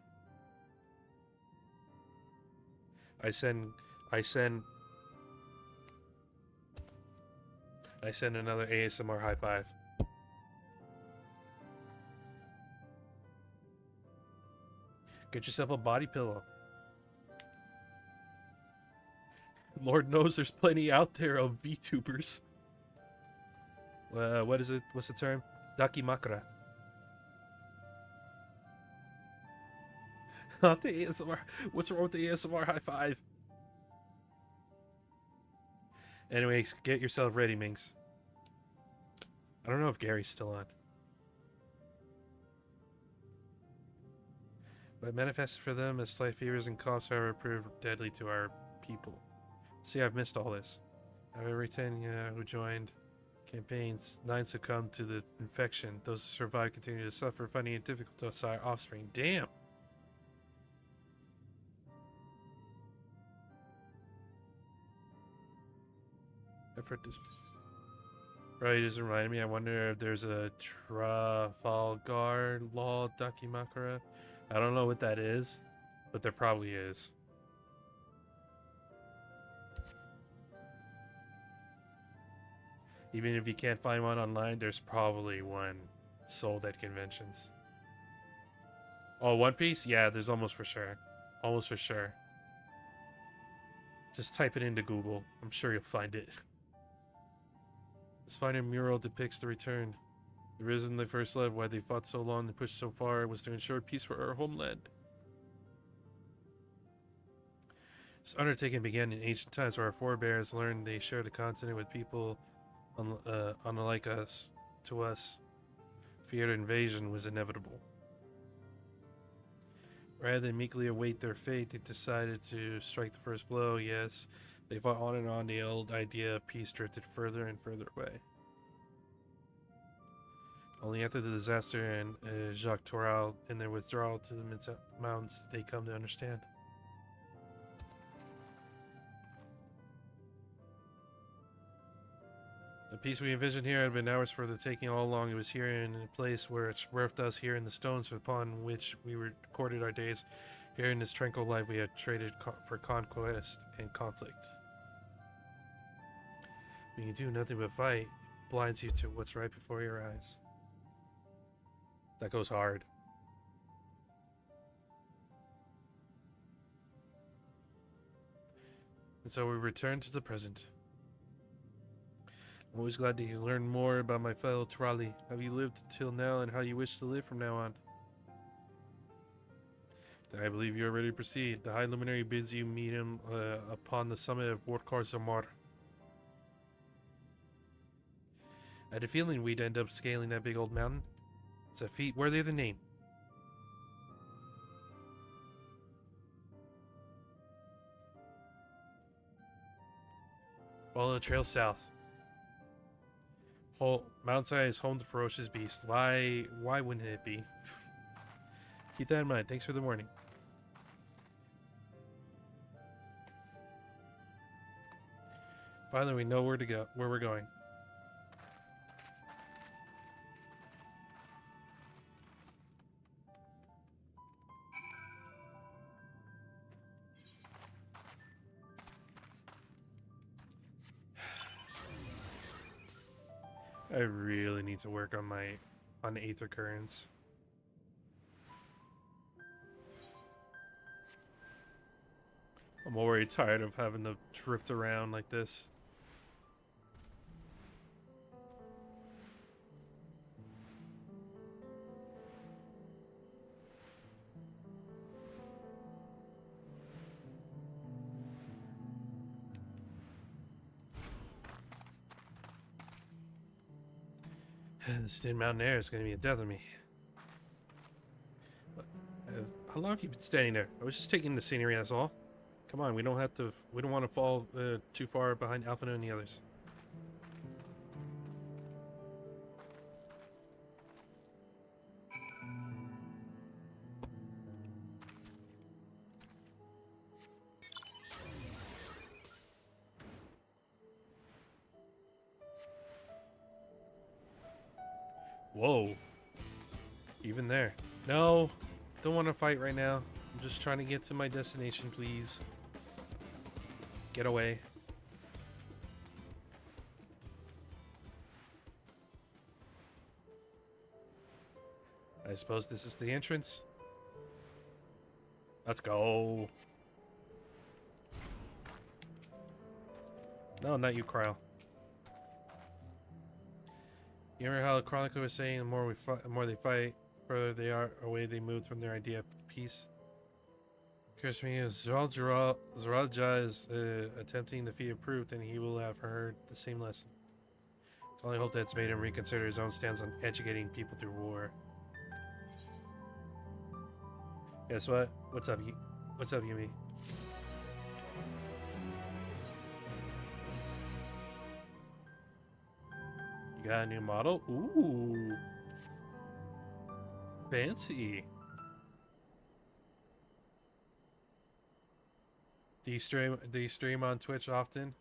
I send another ASMR high five. Get yourself a body pillow. Lord knows there's plenty out there of VTubers. What is it? What's the term? Dakimakura. Not the ASMR. What's wrong with the ASMR high five? Anyways, get yourself ready, Minx. I don't know if Gary's still on. But manifested for them as slight fevers and coughs, however, proved deadly to our people. See, I've missed all this. Of every 10 who joined campaigns, 9 succumbed to the infection. Those who survived continue to suffer, finding it difficult to sire offspring. Damn! Effort this. Bro, you just reminded me. I wonder if there's a Trafalgar Law Dakimakura. I don't know what that is, but there probably is. Even if you can't find one online, there's probably one sold at conventions. Oh, One Piece? Yeah, there's almost for sure. Almost for sure. Just type it into Google. I'm sure you'll find it. This final mural depicts the return. The reason they first left, why they fought so long and pushed so far, was to ensure peace for our homeland. This undertaking began in ancient times where our forebears learned they shared the continent with people unlike us. To us, feared invasion was inevitable. Rather than meekly await their fate, they decided to strike the first blow. Yes, they fought on and on. The old idea of peace drifted further and further away. Only after the disaster and Jacques Toral and their withdrawal to the mountains did they come to understand. The peace we envisioned here had been ours for the taking all along. It was here in a place where it's birthed us, here in the stones upon which we recorded our days. Here in this tranquil life, we have traded for conquest and conflict. When you do nothing but fight, it blinds you to what's right before your eyes. That goes hard. And so we return to the present. I'm always glad to learn more about my fellow Turali, how you lived till now and how you wish to live from now on. I believe you are ready to proceed. The High Luminary bids you meet him upon the summit of Wortkar Zamar. I had a feeling we'd end up scaling that big old mountain. It's a feat worthy of the name. Follow the trail south. Mountainside is home to ferocious beasts. Why wouldn't it be? Keep that in mind. Thanks for the warning. Finally, we know where we're going. I really need to work on the Aether Currents. I'm already tired of having to drift around like this. This thin mountain air is going to be a death of me. How long have you been standing there? I was just taking the scenery, that's all. Come on, we don't want to fall too far behind Alphina and the others. Whoa. Even there. No, don't want to fight right now. I'm just trying to get to my destination, please. Get away. I suppose this is the entrance. Let's go. No, not you, Kryle. You remember how Chronica was saying the more they fight, further they are away they move from their idea of peace? Occurs to me if Zoralja is attempting the feat of proof, then he will have heard the same lesson. I only hope that's made him reconsider his own stance on educating people through war. Guess what? What's up, Yumi? You got a new model? Ooh. Fancy. Do you stream on Twitch often?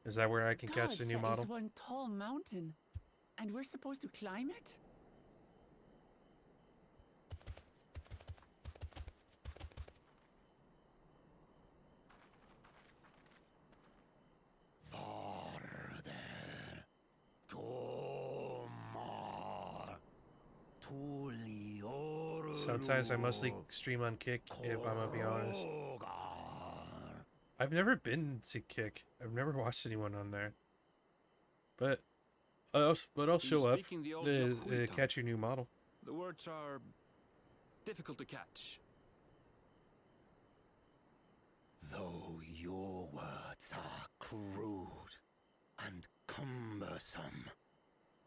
Is that where I can catch the new model? That is one tall mountain, and we're supposed to climb it? Sometimes I mostly stream on Kick, if I'm gonna be honest. I've never been to Kick. I've never watched anyone on there. But I'll show up to catch your new model. The words are difficult to catch. Though your words are crude and cumbersome,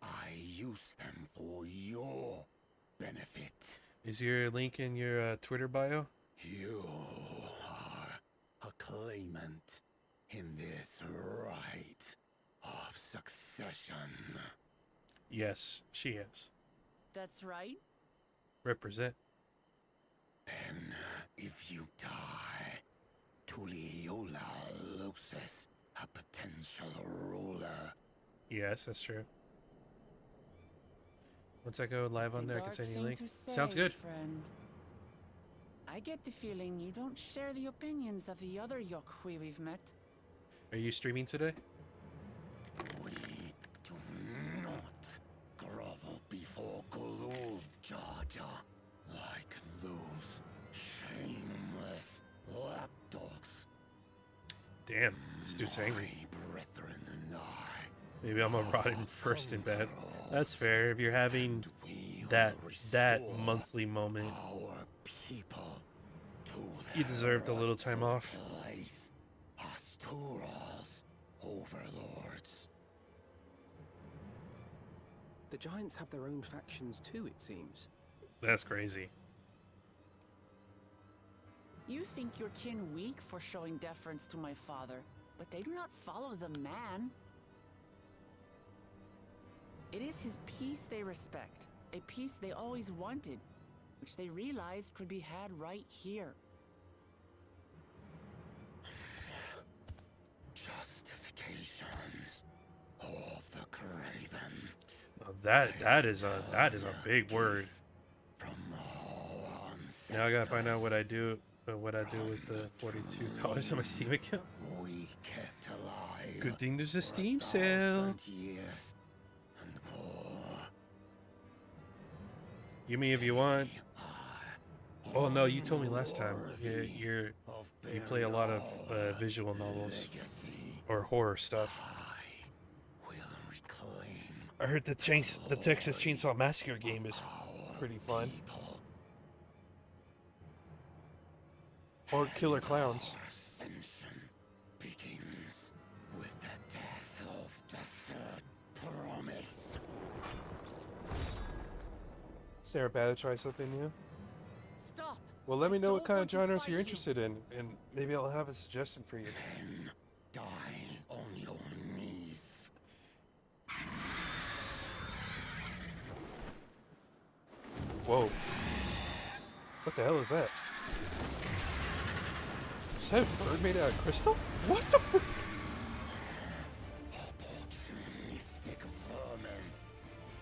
I use them for your benefit. Is your link in your Twitter bio? You are a claimant in this right of succession. Yes, she is. That's right. Represent. Then, if you die, Tuliola loses a potential ruler. Yes, that's true. Once I go live on there, I can send you a link. Sounds good. Friend. I get the feeling you don't share the opinions of the other Yokhui we've met. Are you streaming today? We do not grovel before Gulul, Jar Jar, like those shameless lapdogs. Damn, this dude's angry. My brethren and I Maybe I'm gonna rot him first in bed. That's fair. If you're having that monthly moment, our people to you deserved a little time off. place Astura's overlords. The giants have their own factions too, it seems. That's crazy. You think your kin weak for showing deference to my father, but they do not follow the man. It is his peace they respect, a peace they always wanted, which they realized could be had right here. Justifications of the craven. That is a big word. From our ancestors. Now I gotta find out what I do with the $42 on my Steam account. We kept alive. Good thing there's a Steam for sale. 1,000 years and more. You mean if you want? Oh no, you told me last time. You play a lot of visual novels or horror stuff. I will reclaim I heard the Texas Chainsaw Massacre game is pretty fun. Or Killer Clowns. Our ascension begins with the death of the third promise. Sarah, bad to try something new? Stop! Well, let me know what Don't kind of want to genres fight you're you. interested in, and maybe I'll have a suggestion for you. Then die on your knees. Whoa. What the hell is that? Is that a bird made out of crystal? What the frick? Opportunistic vermin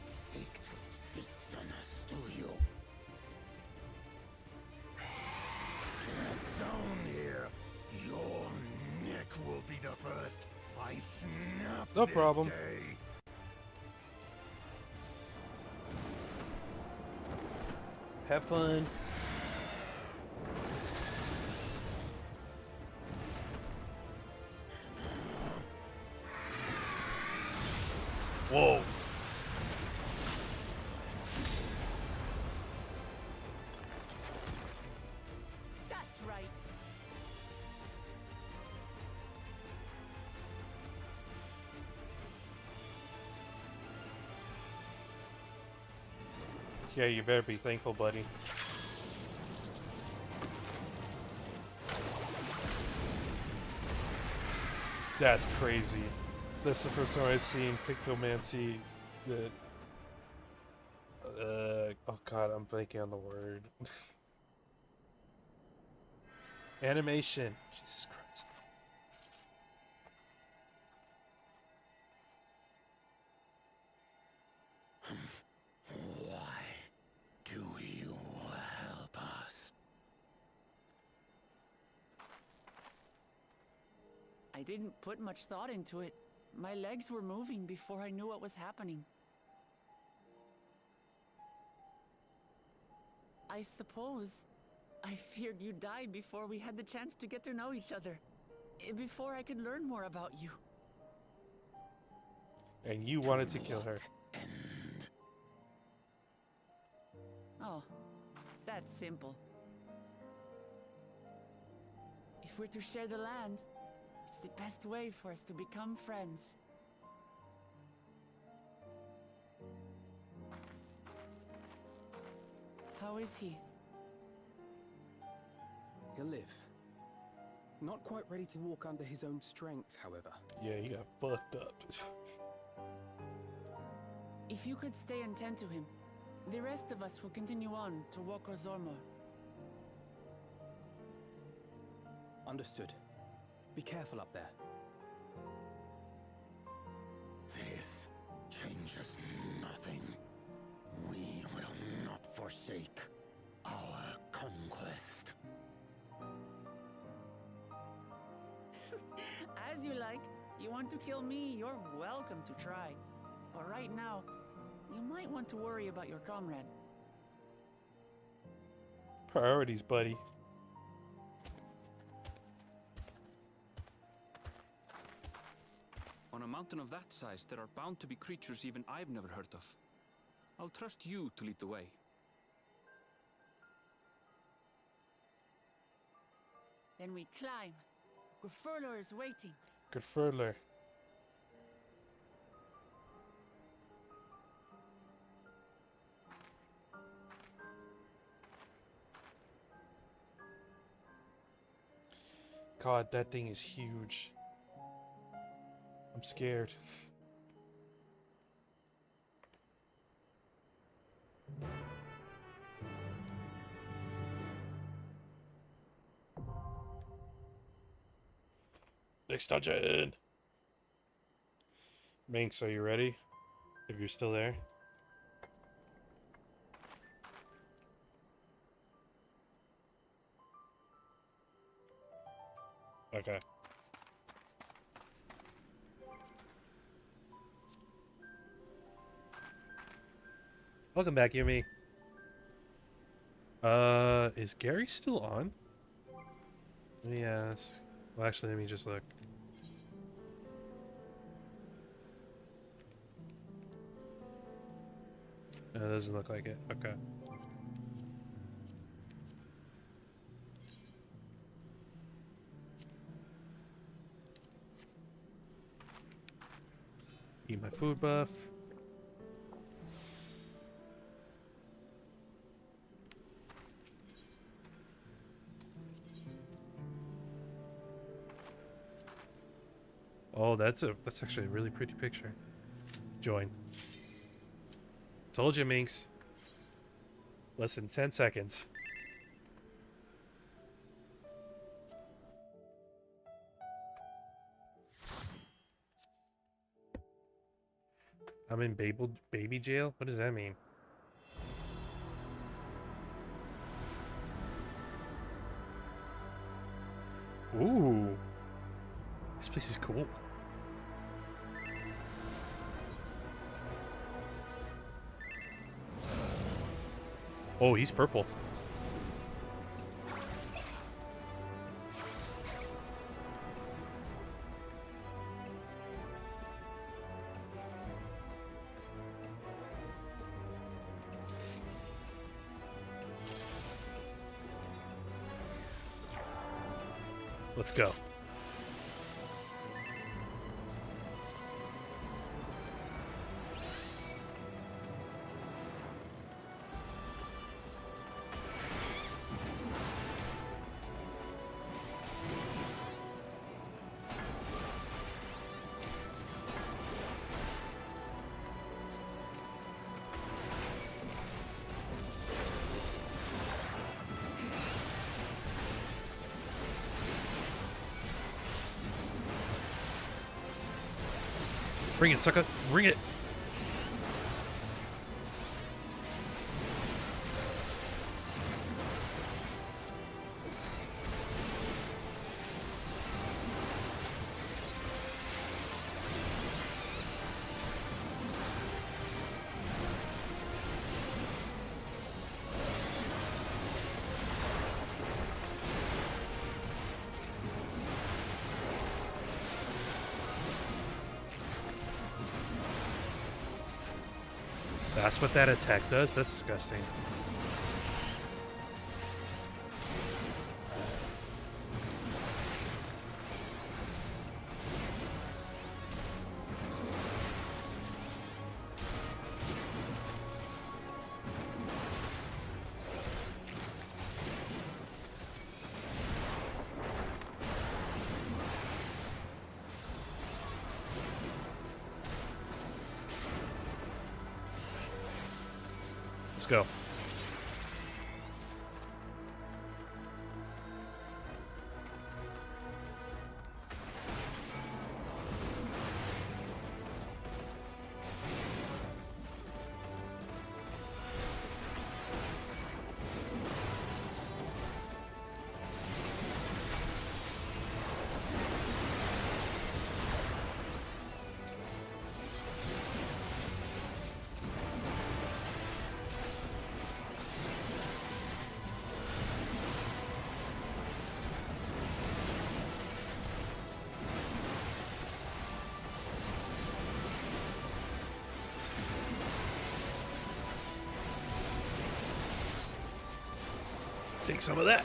seek to feast on us, do you? Get down here. Your neck will be the first I snap No this problem. day. Have fun. Whoa. That's right. Yeah, you better be thankful, buddy. That's crazy. That's the first time I've seen Pictomancy that... oh god, I'm blanking on the word. Animation. Jesus Christ. Why do you help us? I didn't put much thought into it. My legs were moving before I knew what was happening. I suppose I feared you'd die before we had the chance to get to know each other. Before I could learn more about you. And you wanted to kill her. And Oh, that's simple. If we're to share the land, it's the best way for us to become friends. How is he? He'll live. Not quite ready to walk under his own strength, however. Yeah, you got fucked up. If you could stay and tend to him, the rest of us will continue on to Woko Zormor. Understood. Be careful up there. this changes nothing. We will not forsake our conquest. As you like. You want to kill me, you're welcome to try. But right now, you might want to worry about your comrade. Priorities, buddy. On a mountain of that size, there are bound to be creatures even I've never heard of. I'll trust you to lead the way. Then we climb. Gefurler is waiting. Good furler. God, that thing is huge. I'm scared. Next dungeon. Minx, are you ready? If you're still there. Okay. Welcome back, Yumi. Is Gary still on? Let me ask. Well, actually, let me just look. No, it doesn't look like it. Okay. Eat my food buff. Oh, that's actually a really pretty picture. Join. Told you, Minx. Less than 10 seconds. I'm in baby jail? What does that mean? Ooh. This place is cool. Oh, he's purple. Let's go. Bring it, sucker. Bring it. That's what that attack does? That's disgusting. Let's go. Take some of that.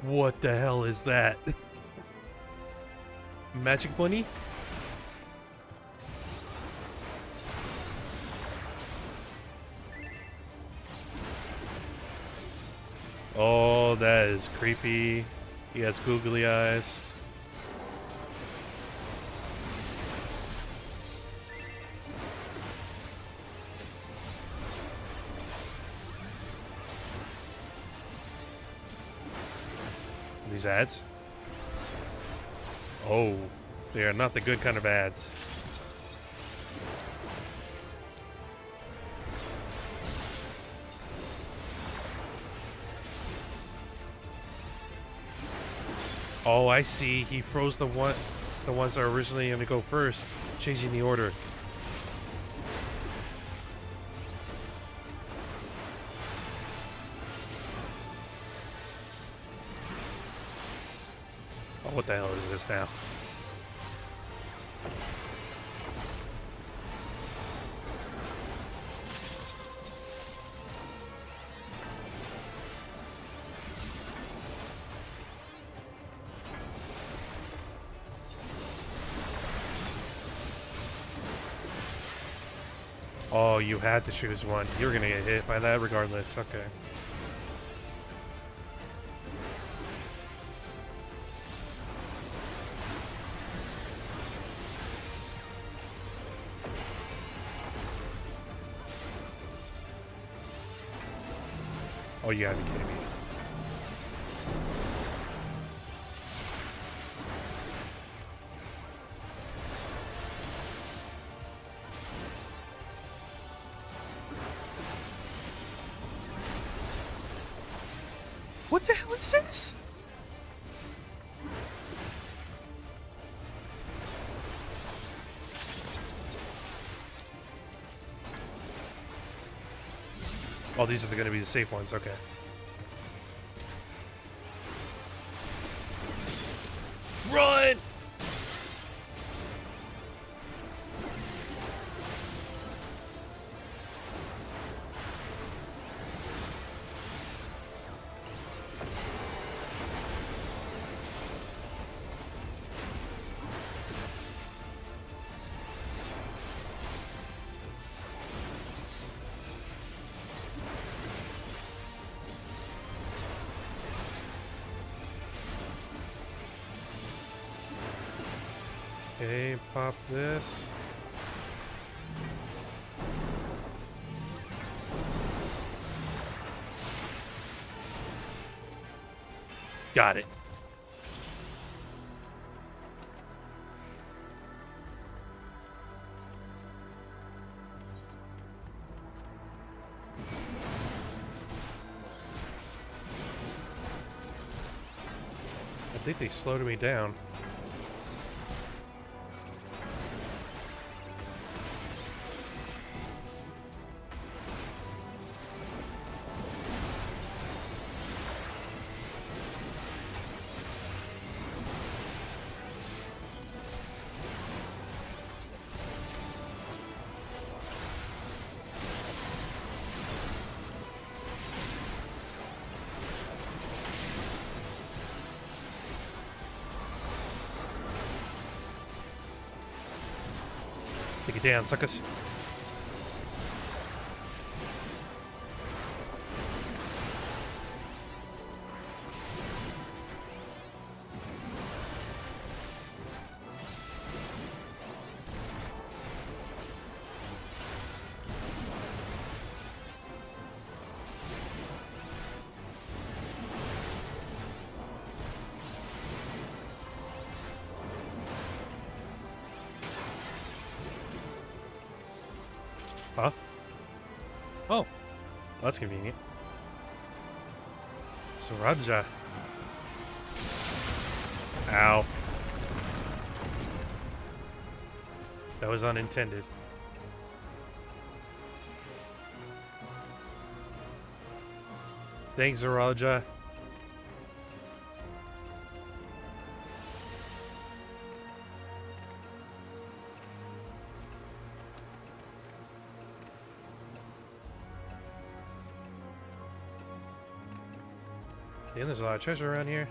What the hell is that? Magic bunny? Oh, that is creepy. He has googly eyes. These ads? Oh, they are not the good kind of ads. Oh, I see. He froze the ones that are originally going to go first, changing the order. Oh, what the hell is this now? Oh, you had to choose one. You were gonna get hit by that regardless. Okay. Oh, you gotta be kidding me. What the hell is this? Oh, these are going to be the safe ones. Okay. Run! Okay, pop this. Got it. I think they slowed me down. Take it down, suckers. Huh? Oh. That's convenient. Suraja. Ow. That was unintended. Thanks, Zaraja. Damn, there's a lot of treasure around here.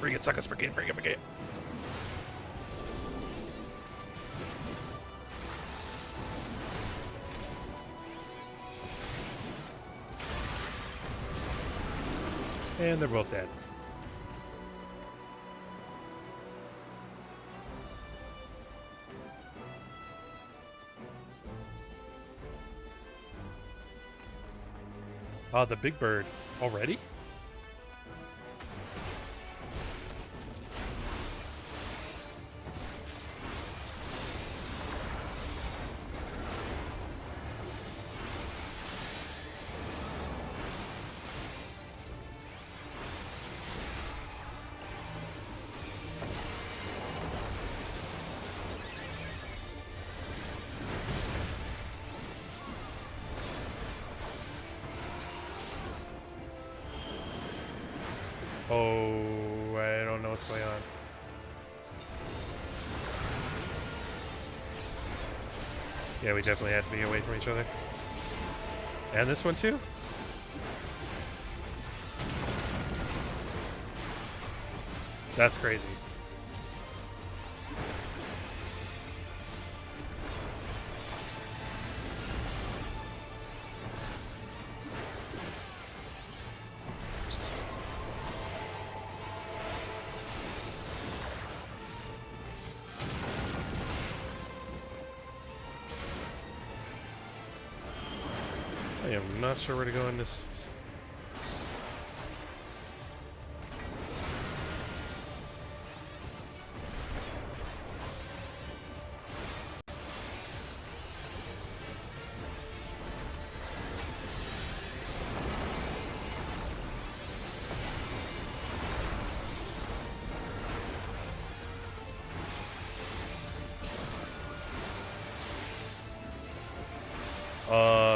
Bring it, suckers, bring it, bring it, bring it. And they're both dead. Oh, the big bird. Already? Oh, I don't know what's going on. Yeah, we definitely have to be away from each other. And this one too? That's crazy. I am not sure where to go in this.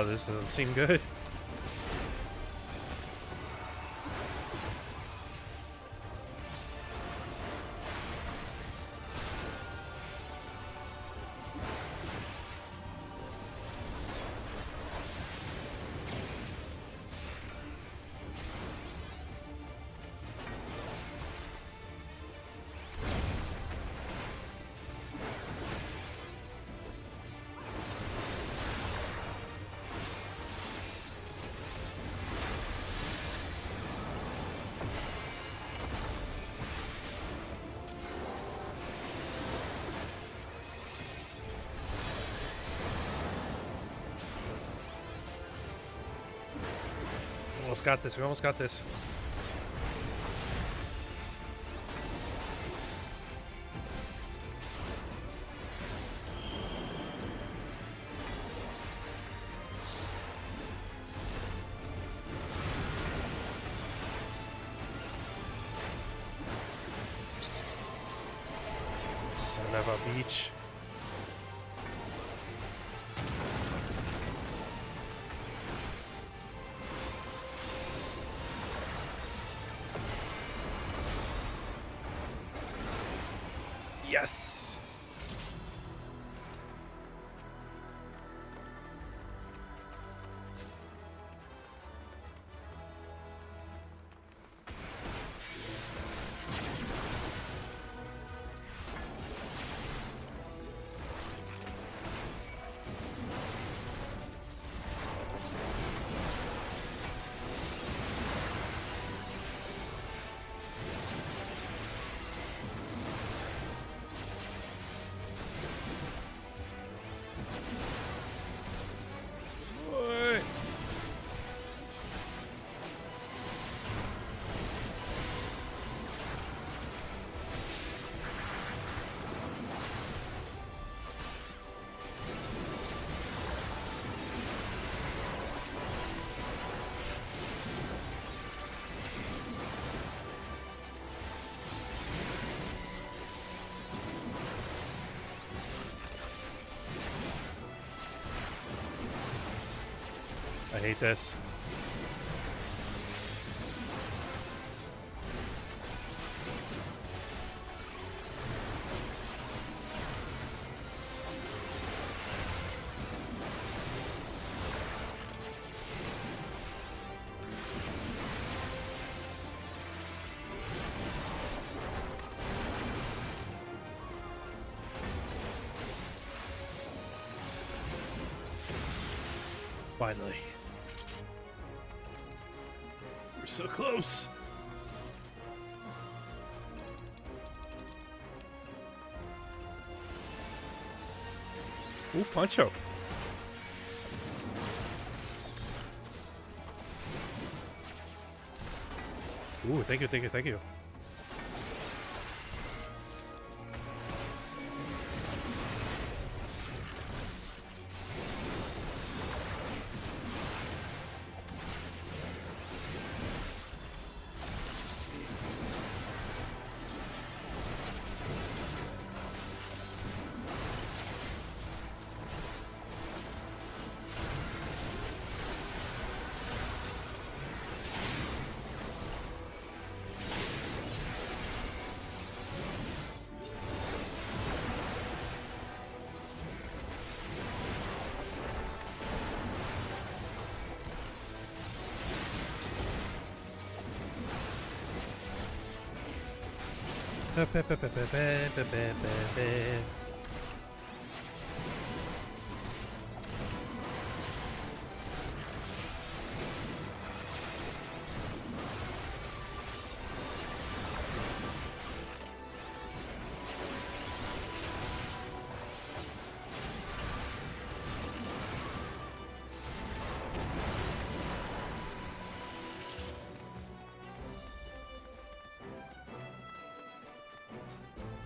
This doesn't seem good. Almost got this. We almost got this. Son of a beach. Yes. I hate this. Finally. We're so close. Ooh, Poncho. Ooh, thank you, thank you, thank you.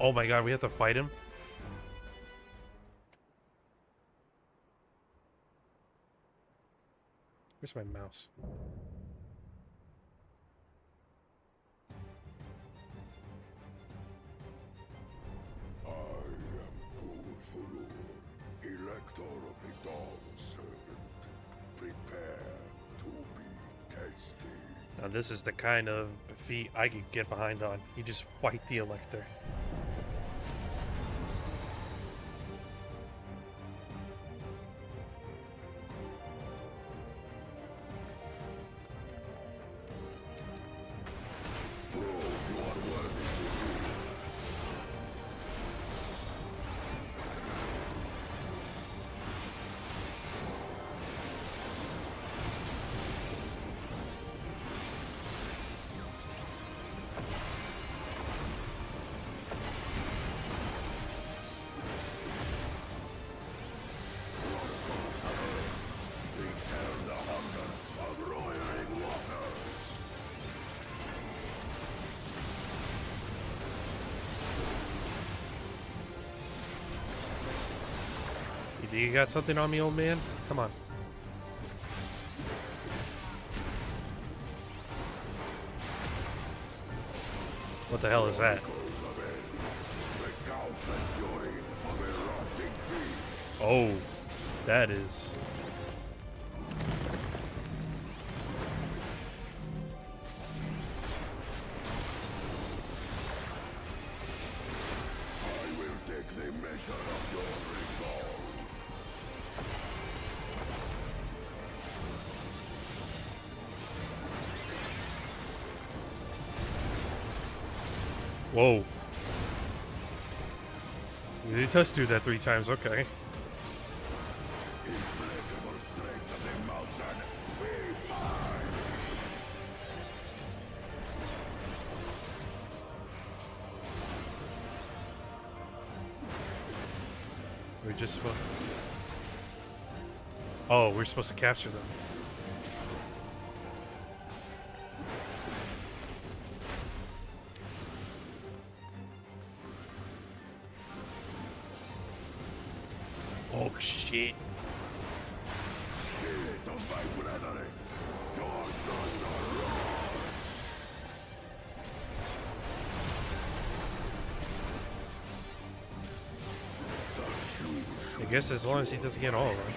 Oh my god, we have to fight him? Where's my mouse? I am Gulfulur, Elector of the Dawn Servant. Prepare to be tested. Now this is the kind of feat I could get behind on. You just fight the Elector. You got something on me, old man? Come on. What the hell is that? Oh, that is... I will take the measure of your resolve. Whoa. You did just do that 3 times, okay. We're just supposed... Oh, we're supposed to capture them. Oh shit. I guess as long as he doesn't get all of them.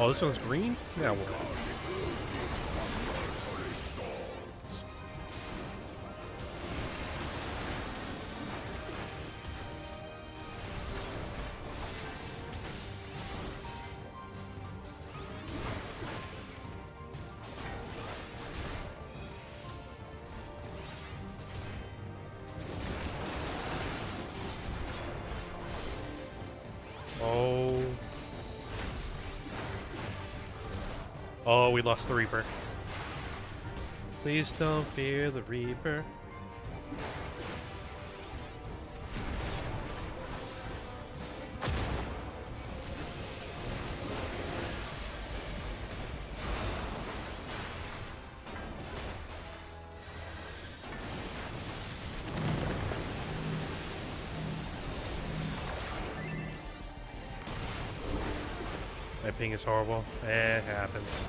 Oh, this one's green? Yeah, well. Oh. Oh, we lost the Reaper. Please don't fear the Reaper. My ping is horrible. It happens.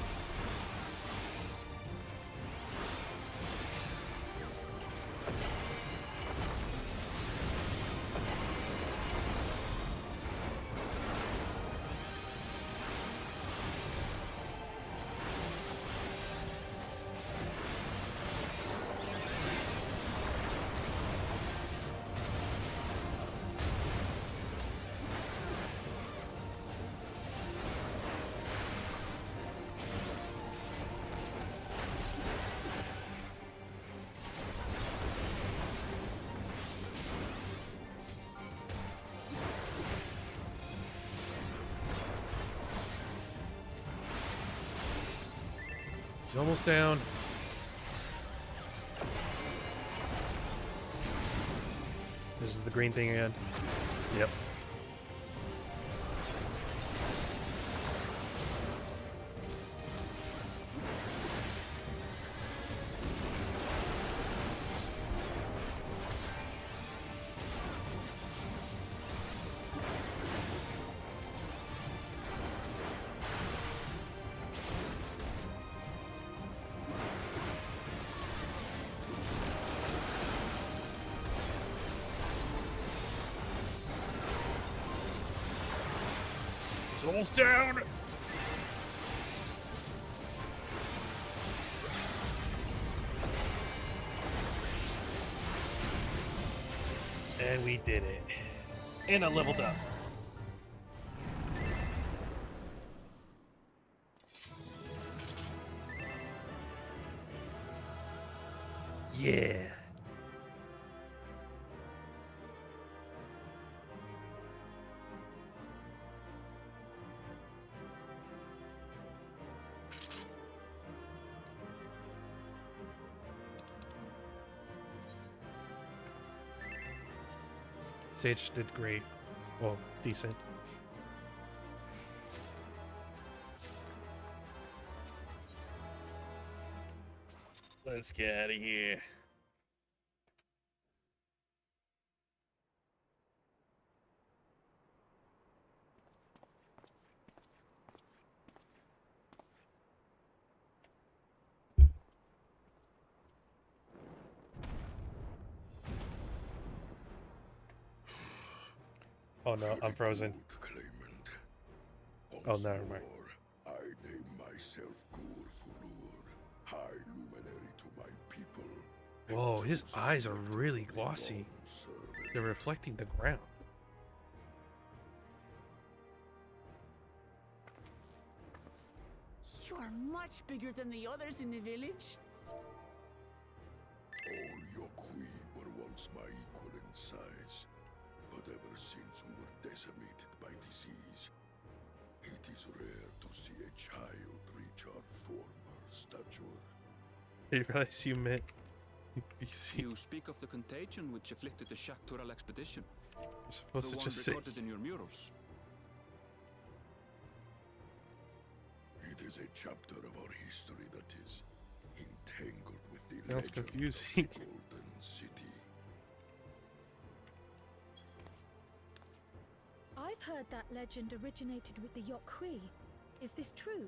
He's almost down. This is the green thing again. Yep. It's almost down. And we did it. And I leveled up. Yeah. Sage did great. Well, decent. Let's get out of here. Oh no, I'm frozen. Oh, never mind. I name myself Gurfulur, high luminary to my people. Whoa, his eyes are really glossy. They're reflecting the ground. You are much bigger than the others in the village. All Yokui were once my equal in size, but ever since we were decimated by disease, it is rare to see a child reach our former stature. I realize you meant... You speak of the contagion which afflicted the Shaktural expedition. You're supposed the to one just say... recorded in your murals. It is a chapter of our history that is entangled with the Sounds legend confusing. of the Golden City. I've heard that legend originated with the Yokui. Is this true?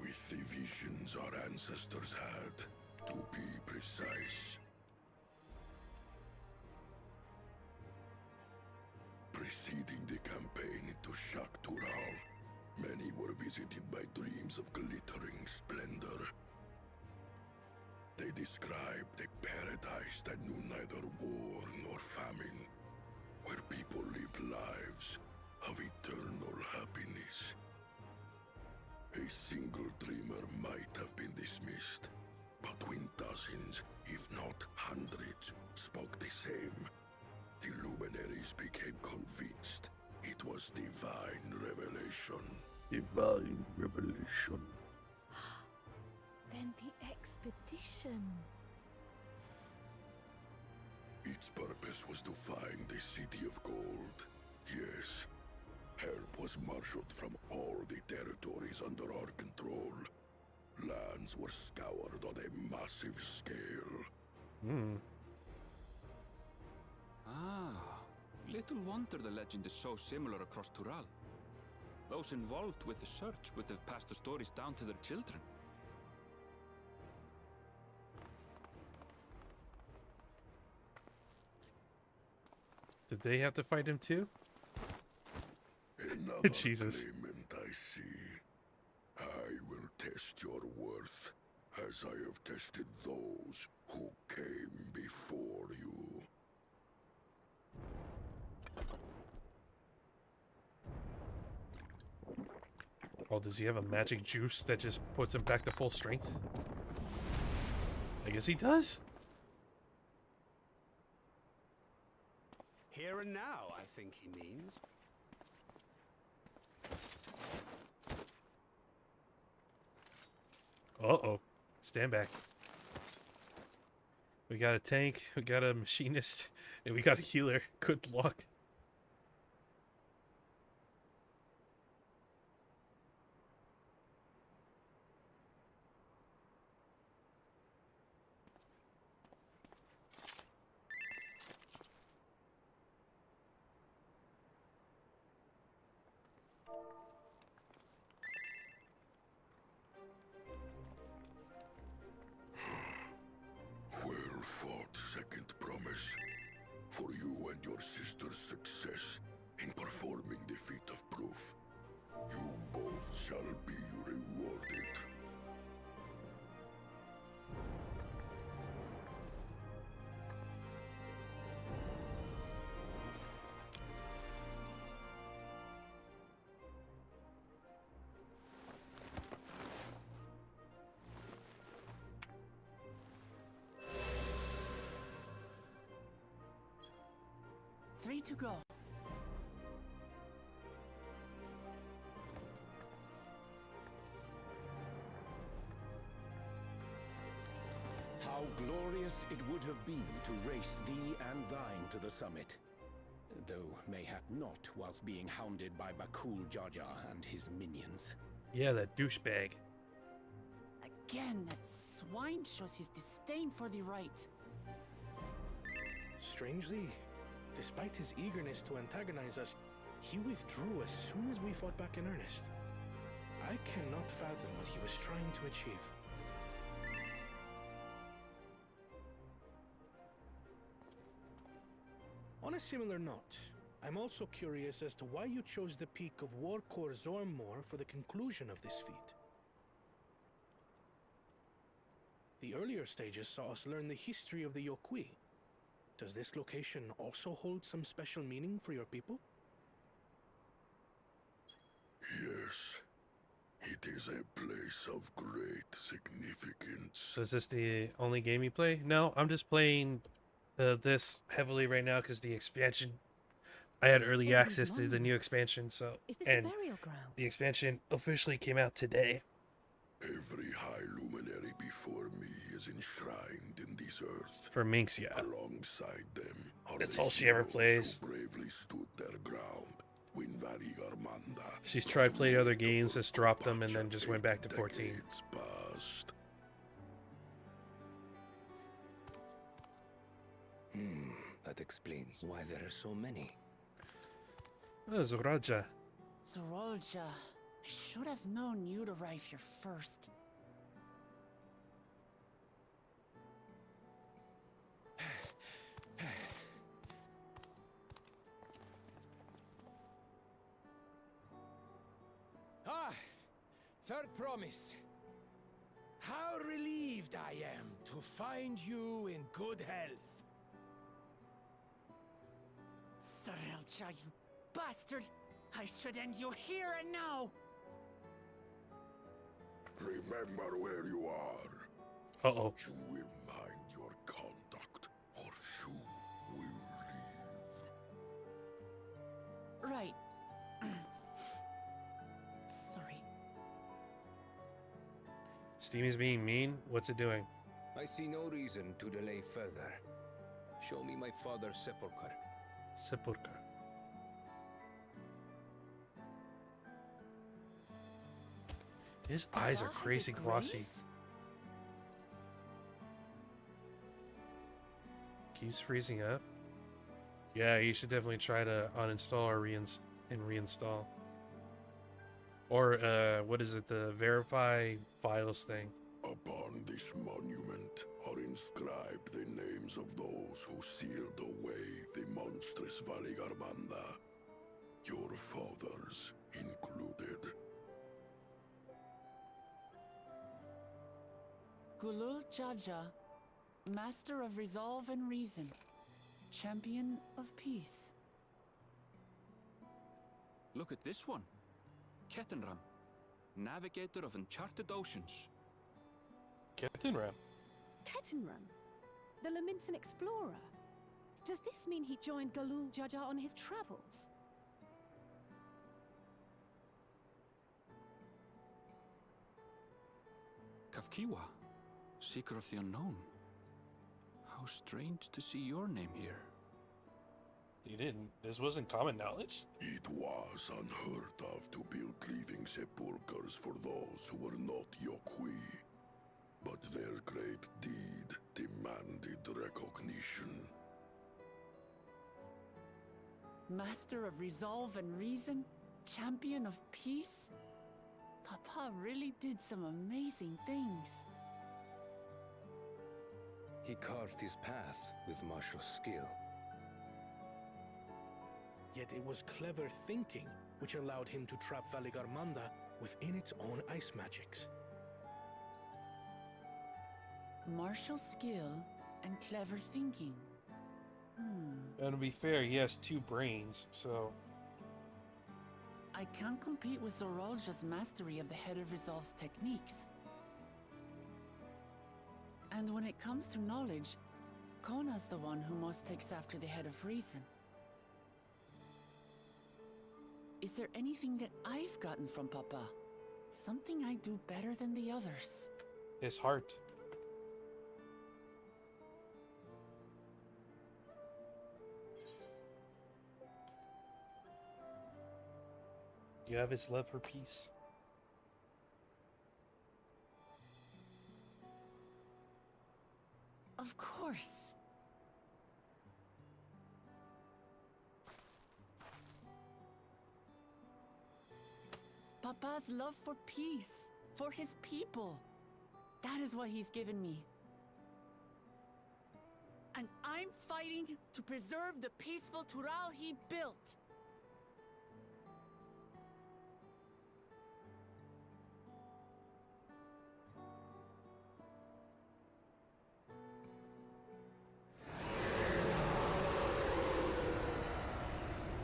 With the visions our ancestors had, to be precise. Preceding taking the campaign into Tural, many were visited by dreams of glittering splendor. They described a paradise that knew neither war nor famine, where people lived lives of eternal happiness. A single dreamer might have been dismissed, but when dozens, if not hundreds, spoke the same, the luminaries became convinced it was divine revelation. Divine revelation. Then the expedition. Its purpose was to find the City of Gold. Yes, help was marshaled from all the territories under our control. Lands were scoured on a massive scale. Ah, little wonder the legend is so similar across Tural. Those involved with the search would have passed the stories down to their children. Did they have to fight him too? Another Jesus. claimant, I see. I will test your worth, as I have tested those who came before you. Oh, does he have a magic juice that just puts him back to full strength? I guess he does. Here and now, I think he means. Uh-oh. Stand back. We got a tank, we got a machinist, and we got a healer. Good luck. Well fought, second promise. For you and your sister's success in performing the feat of proof. You both shall be rewarded. Three to go. How glorious it would have been to race thee and thine to the summit. Though mayhap not whilst being hounded by Bakul Jaja and his minions. Yeah, that douchebag. Again, that swine shows his disdain for the right. Strangely, despite his eagerness to antagonize us, he withdrew as soon as we fought back in earnest. I cannot fathom what he was trying to achieve. On a similar note, I'm also curious as to why you chose the peak of Warkor Zormor for the conclusion of this feat. The earlier stages saw us learn the history of the Yokui. Does this location also hold some special meaning for your people? Yes. It is a place of great significance. So is this the only game you play? No, I'm just playing this heavily right now because the expansion. I had early access to the new expansion, so Is this and a burial ground? the expansion officially came out today. Every high luminary before me is enshrined in this earth. For Minx, yeah. Alongside them are That's the all she ever heroes plays. who bravely stood their ground when Armanda. She's tried playing other games, has dropped them, and then just went back to 14. Past. That explains why there are so many. Zoraja. Zorolja, I should have known you'd arrive here first. third promise. How relieved I am to find you in good health. Sarelja, you bastard! I should end you here and now! Remember where you are. Uh-oh. You will mind your conduct, or you will leave. Right. Sorry. Steamy's being mean? What's it doing? I see no reason to delay further. Show me my father's sepulchre. Sepulchre. His eyes are crazy glossy. Keeps freezing up. Yeah, you should definitely try to uninstall or reinstall. Or what is it? The verify files thing. Upon this monument are inscribed the names of those who sealed away the monstrous Valigarmanda, your fathers included. Gulul Jaja, Master of Resolve and Reason, Champion of Peace. Look at this one. Kettenram, Navigator of Uncharted Oceans. Kettenram? Kettenram? The Laminsan explorer? Does this mean he joined Gulul Jaja on his travels? Kafkiwa, Seeker of the Unknown. How strange to see your name here. You didn't. This wasn't common knowledge? It was unheard of to build living sepulchres for those who were not Yokwi. But their great deed demanded recognition. Master of Resolve and Reason, Champion of Peace? Papa really did some amazing things. He carved his path with martial skill. Yet it was clever thinking which allowed him to trap Valigarmanda within its own ice magics. Martial skill and clever thinking. And to be fair, he has 2 brains, so... I can't compete with Zoralja's mastery of the Head of Resolve's techniques. And when it comes to knowledge, Kona's the one who most takes after the Head of Reason. Is there anything that I've gotten from Papa? Something I do better than the others? His heart. You have his love for peace. Of course. Papa's love for peace, for his people. That is what he's given me. And I'm fighting to preserve the peaceful Tural he built.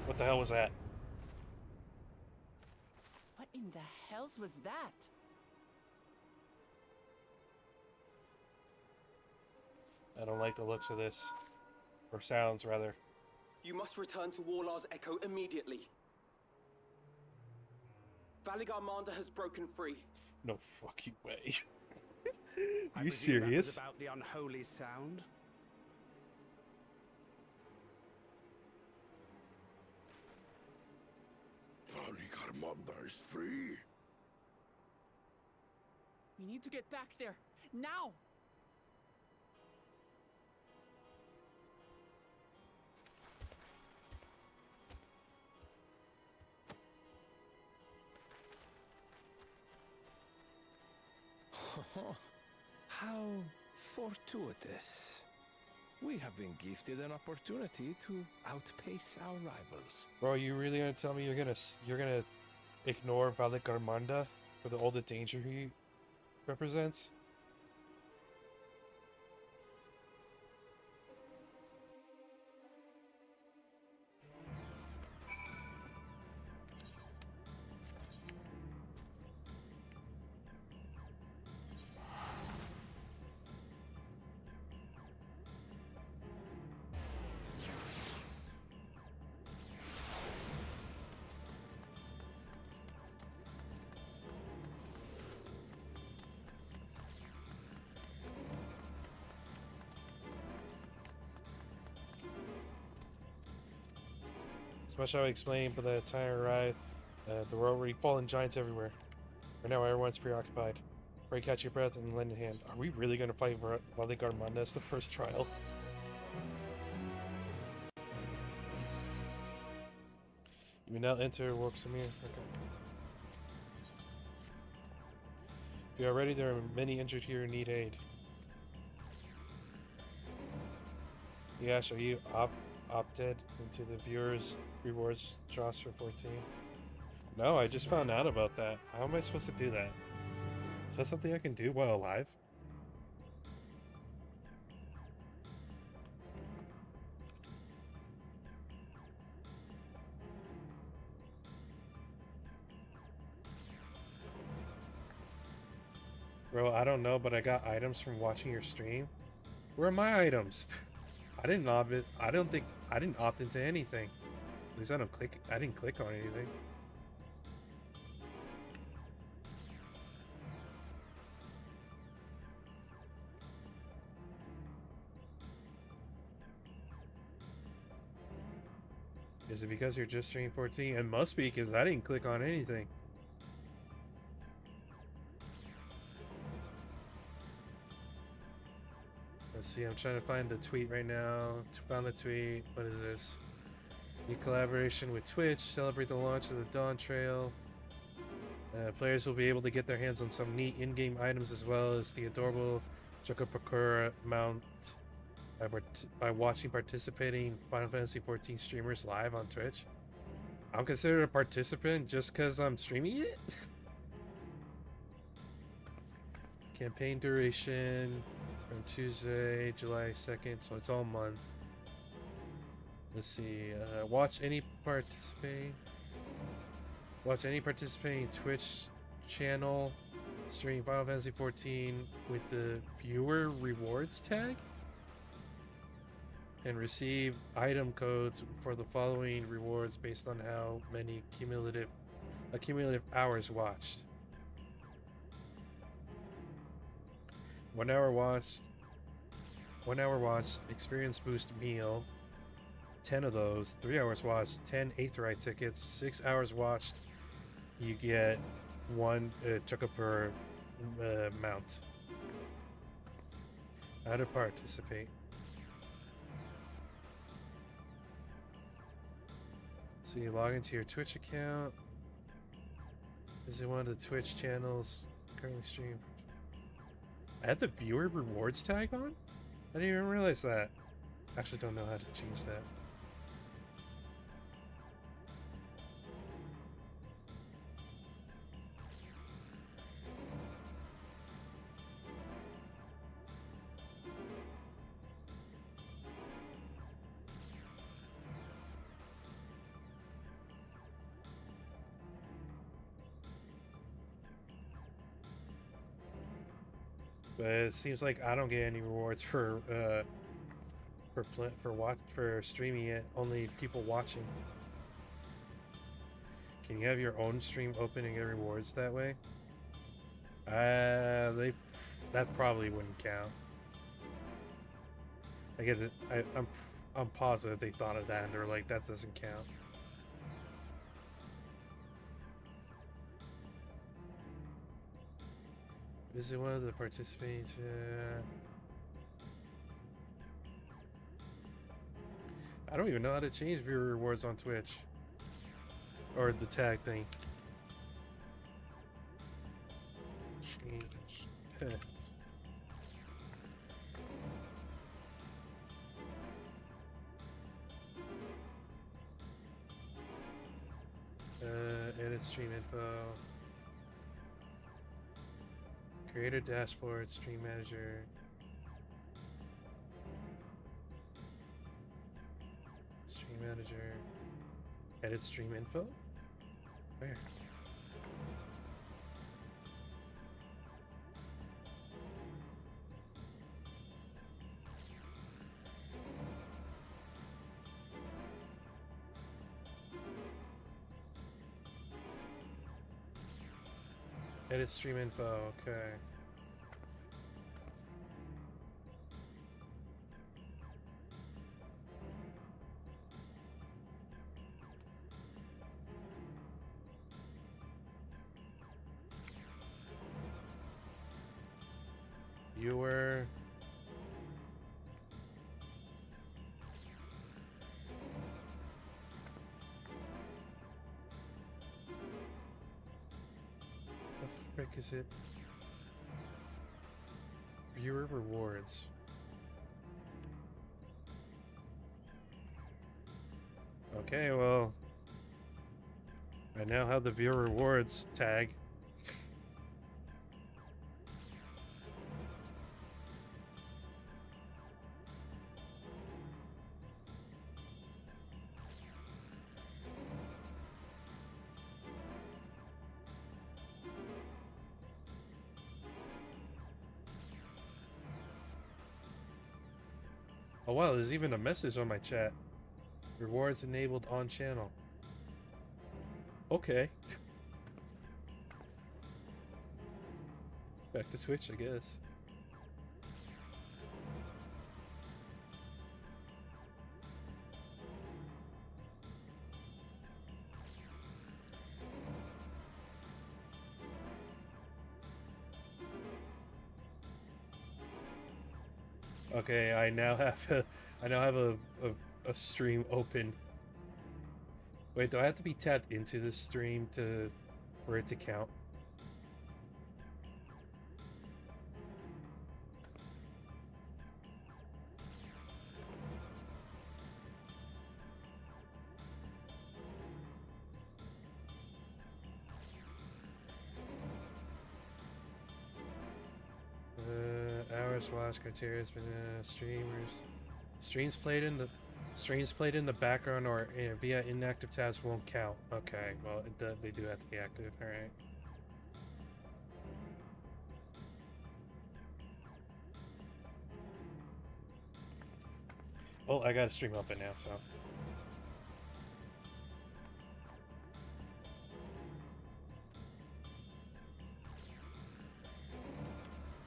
What the hell was that? What in the hells was that? I don't like the looks of this. Or sounds, rather. You must return to Warlar's Echo immediately. Valigarmanda has broken free. No fucking way. I You presume that was serious? about the unholy sound? Valigarmanda is free. We need to get back there, now! How fortuitous. We have been gifted an opportunity to outpace our rivals. Bro, you really gonna tell me you're gonna ignore Valigarmanda? For all the danger he represents. Much how I explained, but the entire ride, the world where fallen giants everywhere. Right now, everyone's preoccupied. Pray catch your breath and lend a hand. Are we really going to fight Valigar Mandas the first trial? You may now enter Worksamir. Okay. If you are ready, there are many injured here who need aid. Ashe, are you opted into the viewers rewards drops for 14? No, I just found out about that. How am I supposed to do that? Is that something I can do while alive? Bro, I don't know, but I got items from watching your stream. Where are my items? I didn't opt it. I didn't opt into anything. At least I didn't click on anything. Is it because you're just streaming 14? It must be, because I didn't click on anything. Let's see, I'm trying to find the tweet right now. Found the tweet. What is this? New collaboration with Twitch. Celebrate the launch of the Dawn Trail. Players will be able to get their hands on some neat in-game items as well as the adorable Chocopakura mount by watching participating Final Fantasy XIV streamers live on Twitch. I'm considered a participant just because I'm streaming it? Campaign duration from Tuesday, July 2nd, so it's all month. Let's see, watch any participating Twitch channel stream Final Fantasy XIV with the viewer rewards tag and receive item codes for the following rewards based on how many cumulative hours watched. 1 hour watched, experience boost meal, 10 of those. 3 hours watched, 10 Aetheryte tickets. 6 hours watched, you get 1 Chukka per mount. How to participate. So you log into your Twitch account. This is one of the Twitch channels currently streamed. I had the viewer rewards tag on? I didn't even realize that. Actually don't know how to change that. But it seems like I don't get any rewards for streaming it. Only people watching. Can you have your own stream open and get rewards that way? That probably wouldn't count. I get it. I'm positive they thought of that and they're like, that doesn't count. This is one of the participating. I don't even know how to change viewer rewards on Twitch. Or the tag thing. Change text. Edit stream info. Creator dashboard, stream manager. Stream manager. Edit stream info? Where? Edit stream info, okay. Viewer. The frick is it? Viewer rewards. Okay, well, I now have the viewer rewards tag. Oh wow, there's even a message on my chat. Rewards enabled on channel. Okay. Back to Twitch, I guess. Okay, I now have a stream open. Wait, do I have to be tapped into this stream for it to count? Hours watched criteria has been streams played in the background or via inactive tabs won't count. Okay, well they do have to be active. All right. Well, I got a stream open now, so.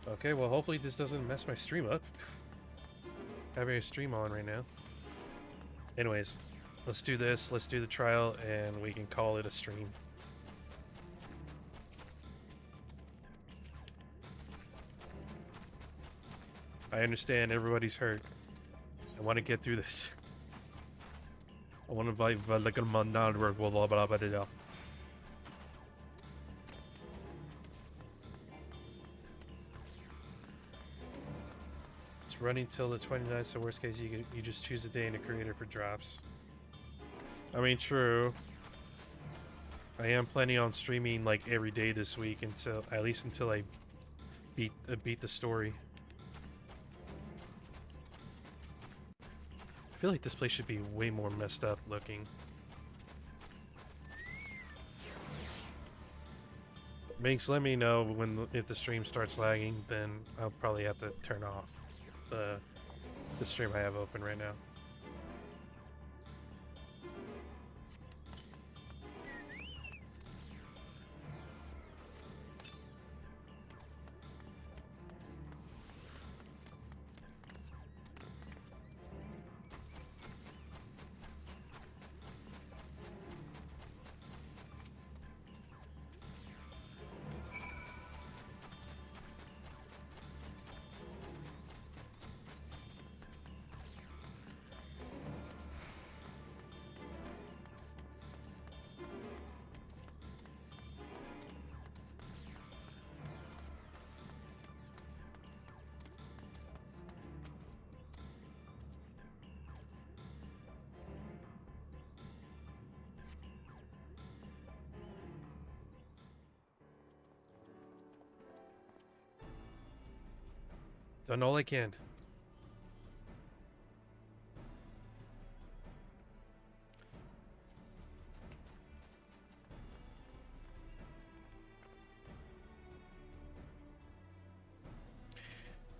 Okay, well hopefully this doesn't mess my stream up. Having a stream on right now. Anyways, let's do this, let's do the trial, and we can call it a stream. I understand everybody's hurt. I want to get through this. I want to invite It's running till the 29th, so worst case you just choose a day in the creator for drops. I mean, true. I am planning on streaming like every day this week until at least until I beat the story. I feel like this place should be way more messed up looking. Minx, let me know if the stream starts lagging, then I'll probably have to turn off the stream I have open right now. Done all I can.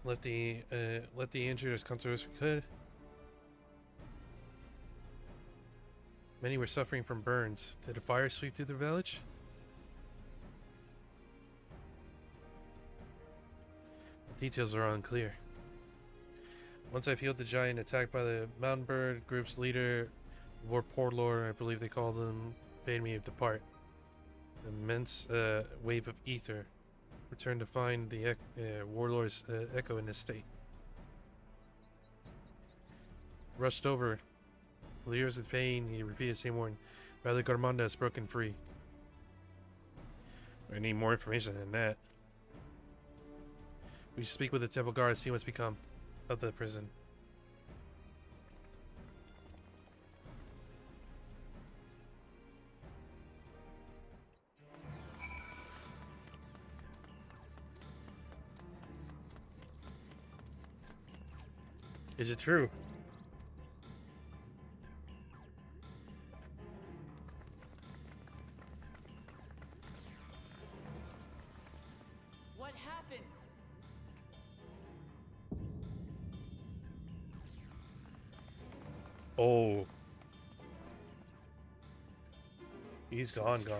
Let the injured as come to us we could. Many were suffering from burns. Did a fire sweep through the village? The details are unclear. Once I've healed the giant attacked by the mountain bird group's leader, Vorporlor, I believe they called him, bade me depart. An immense wave of ether returned to find the warlord's echo in this state. Rushed over. Delirious with pain, he repeated the same warning. Rather, Garmanda has broken free. I need more information than that. We should speak with the temple guard and see what's become of the prison. Is it true? What happened? Oh. He's gone. The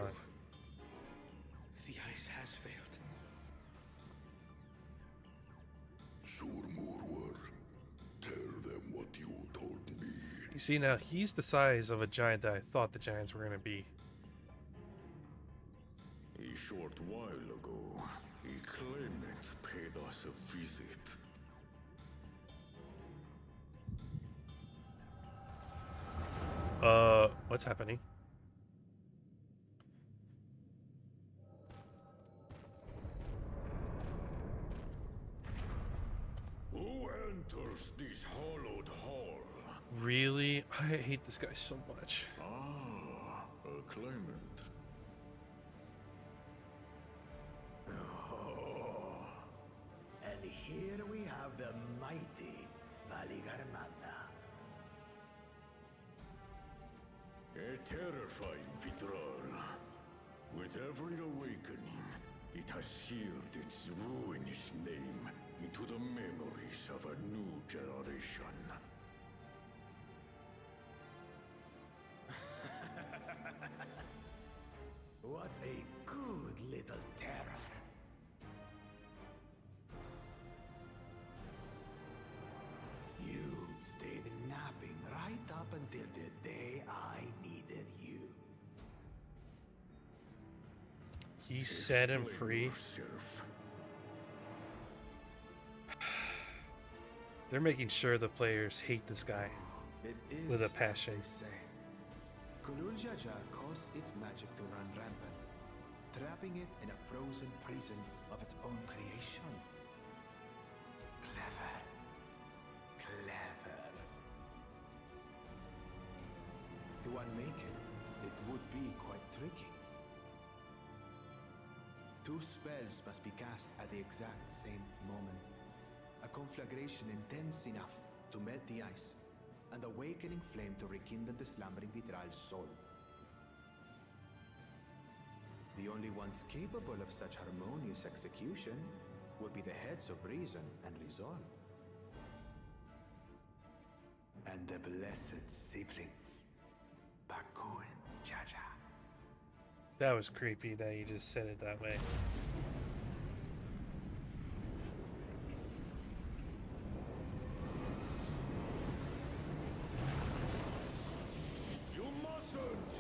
ice has failed. Surmurwar, tell them what you told me. You see, now he's the size of a giant that I thought the giants were going to be. A short while ago, a claimant paid us a visit. What's happening? Who enters this hollowed hall? Really? I hate this guy so much. Ah, a claimant. Oh, and here we have the mighty Valigarmanda. A terrifying Vitral. With every awakening, it has seared its ruinous name into the memories of a new generation. What a good little terror. You've stayed napping right up until the day I needed you. He set him free. They're making sure the players hate this guy It is with a as passion. they say. Kulul Jaja caused its magic to run rampant, trapping it in a frozen prison of its own creation. Clever. Clever. To unmake it would be quite tricky. 2 spells must be cast at the exact same moment. A conflagration intense enough to melt the ice, and awakening flame to rekindle the slumbering Vitral's soul. The only ones capable of such harmonious execution would be the heads of reason and resolve. And the blessed siblings, Bakul Jaja. That was creepy that you just said it that way. You mustn't!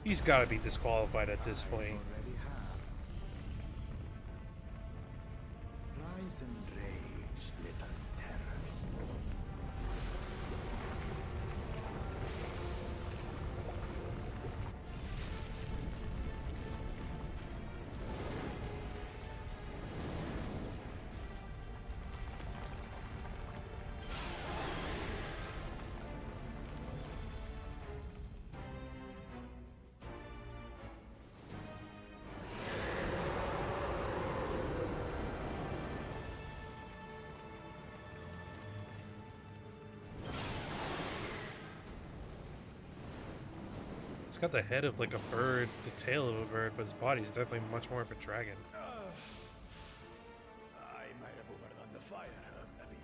He's got to be disqualified at this point. Already have. Rise and rage, little terror. It's got the head of like a bird, the tail of a bird, but his body's definitely much more of a dragon. I might have overdone the fire a bit.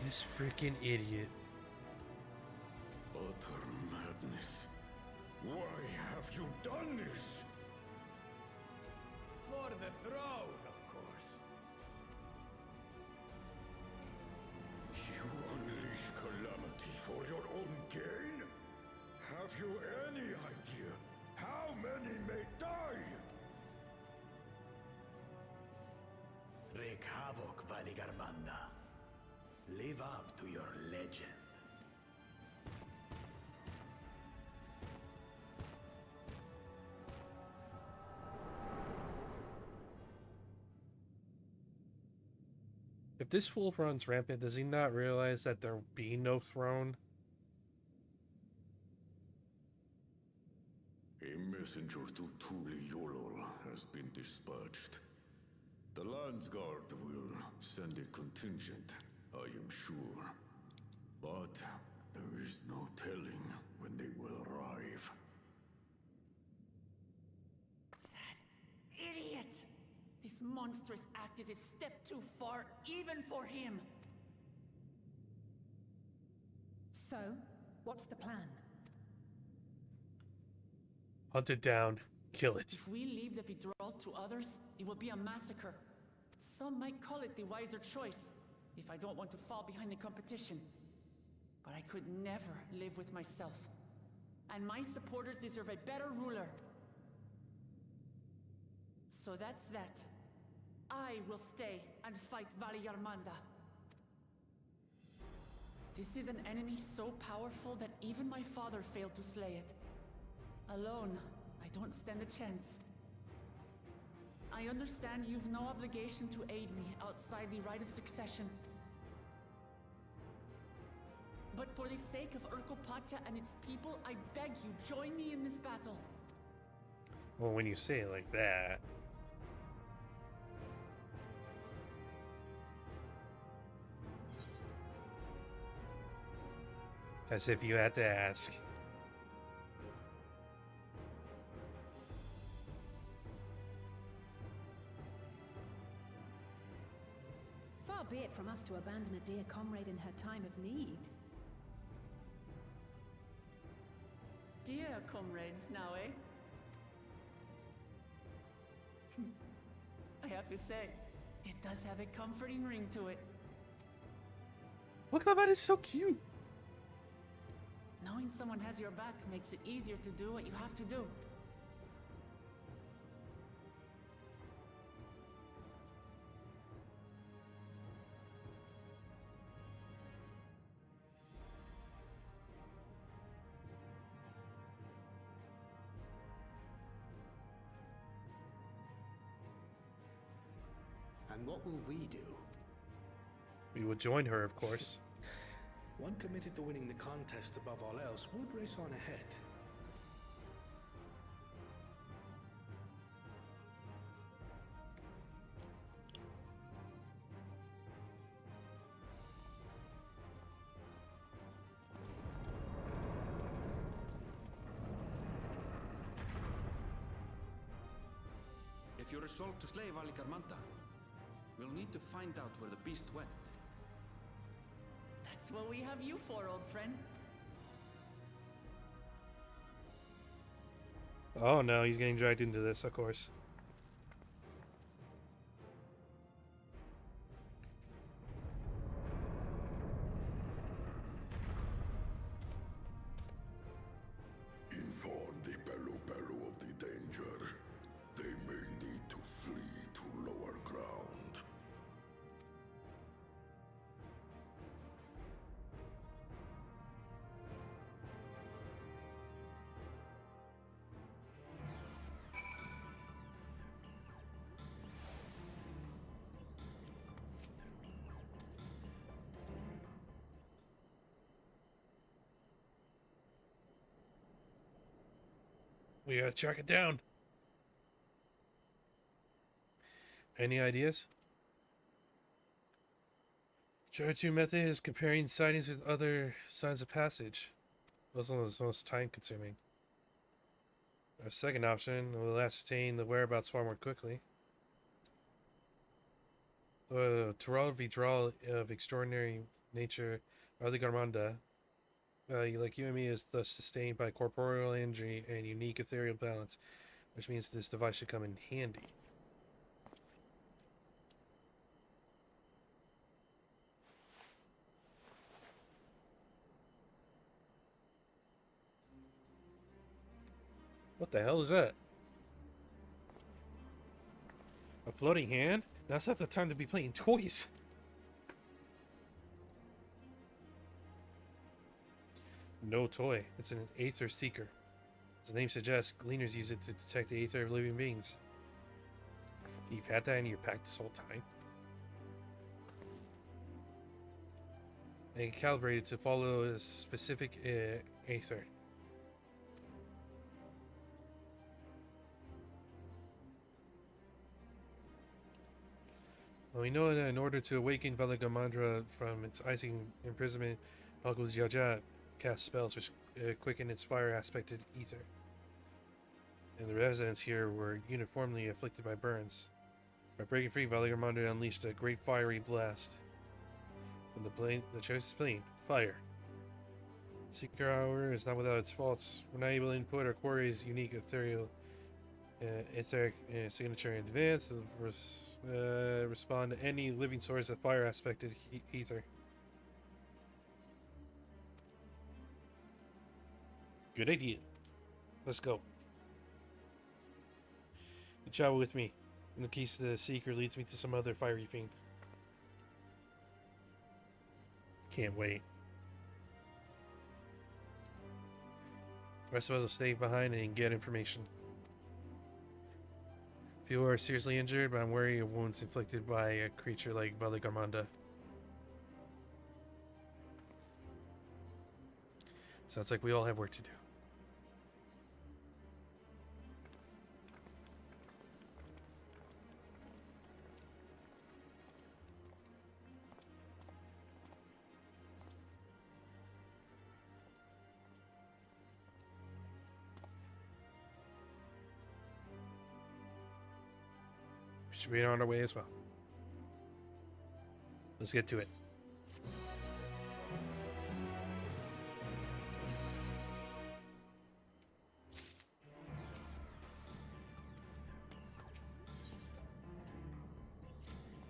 This freaking idiot. Utter madness. Why have you done this? For the throne, of course. You unleash calamity for your own gain? Have you any idea how many may die? Wreak havoc, Valigarmanda. Live up to your legend. If this fool runs rampant, does he not realize that there'll be no throne? A messenger to Tuli-Yolol has been dispatched. The Landsguard will send a contingent, I am sure. But there is no telling when they will arrive. Idiot! This monstrous act is a step too far, even for him. So, what's the plan? Hunt it down. Kill it. If we leave the withdrawal to others, it will be a massacre. Some might call it the wiser choice, if I don't want to fall behind the competition. But I could never live with myself. And my supporters deserve a better ruler. So that's that. I will stay and fight Valigarmanda. This is an enemy so powerful that even my father failed to slay it. Alone, I don't stand a chance. I understand you've no obligation to aid me outside the right of succession. But for the sake of Urkopacha and its people, I beg you, join me in this battle. Well, when you say it like that... As if you had to ask. Far be it from us to abandon a dear comrade in her time of need. Dear comrades now, eh? I have to say, it does have a comforting ring to it. Look, that man is so cute. Knowing someone has your back makes it easier to do what you have to do. And what will we do? We would join her, of course. One committed to winning the contest above all else would race on ahead. If you're resolved to slay Valigarmanda, we'll need to find out where the beast went. That's what we have you for, old friend. Oh no, he's getting dragged into this, of course. Inform the Belu of the danger. They may need to flee to lower ground. We gotta track it down. Any ideas? Try 2 method is comparing sightings with other signs of passage. Also, the most time-consuming. Our second option will ascertain the whereabouts far more quickly. The Tural Vidral of extraordinary nature, Garmanda, like you and me, is thus sustained by corporeal energy and unique ethereal balance, which means this device should come in handy. What the hell is that? A floating hand? Now's not the time to be playing toys. No toy. It's an Aether Seeker. As the name suggests, gleaners use it to detect the aether of living beings. You've had that in your pack this whole time? And calibrated to follow a specific aether. Well, we know that in order to awaken Valigamandra from its icy imprisonment, Balgul Jaja cast spells which quicken its fire-aspected ether. And the residents here were uniformly afflicted by burns. By breaking free, Valigamandra unleashed a great fiery blast. And the choice is plain: fire. Seeker Hour is not without its faults. We're not able to input our quarry's unique ethereal etheric signature in advance to respond to any living source of fire aspected ether. Good idea. Let's go. You travel with me. In the case the Seeker leads me to some other fiery fiend. Can't wait. The rest of us will stay behind and get information. Few are seriously injured, but I'm wary of wounds inflicted by a creature like Valigamanda. Sounds like we all have work to do. Should be on our way as well. Let's get to it.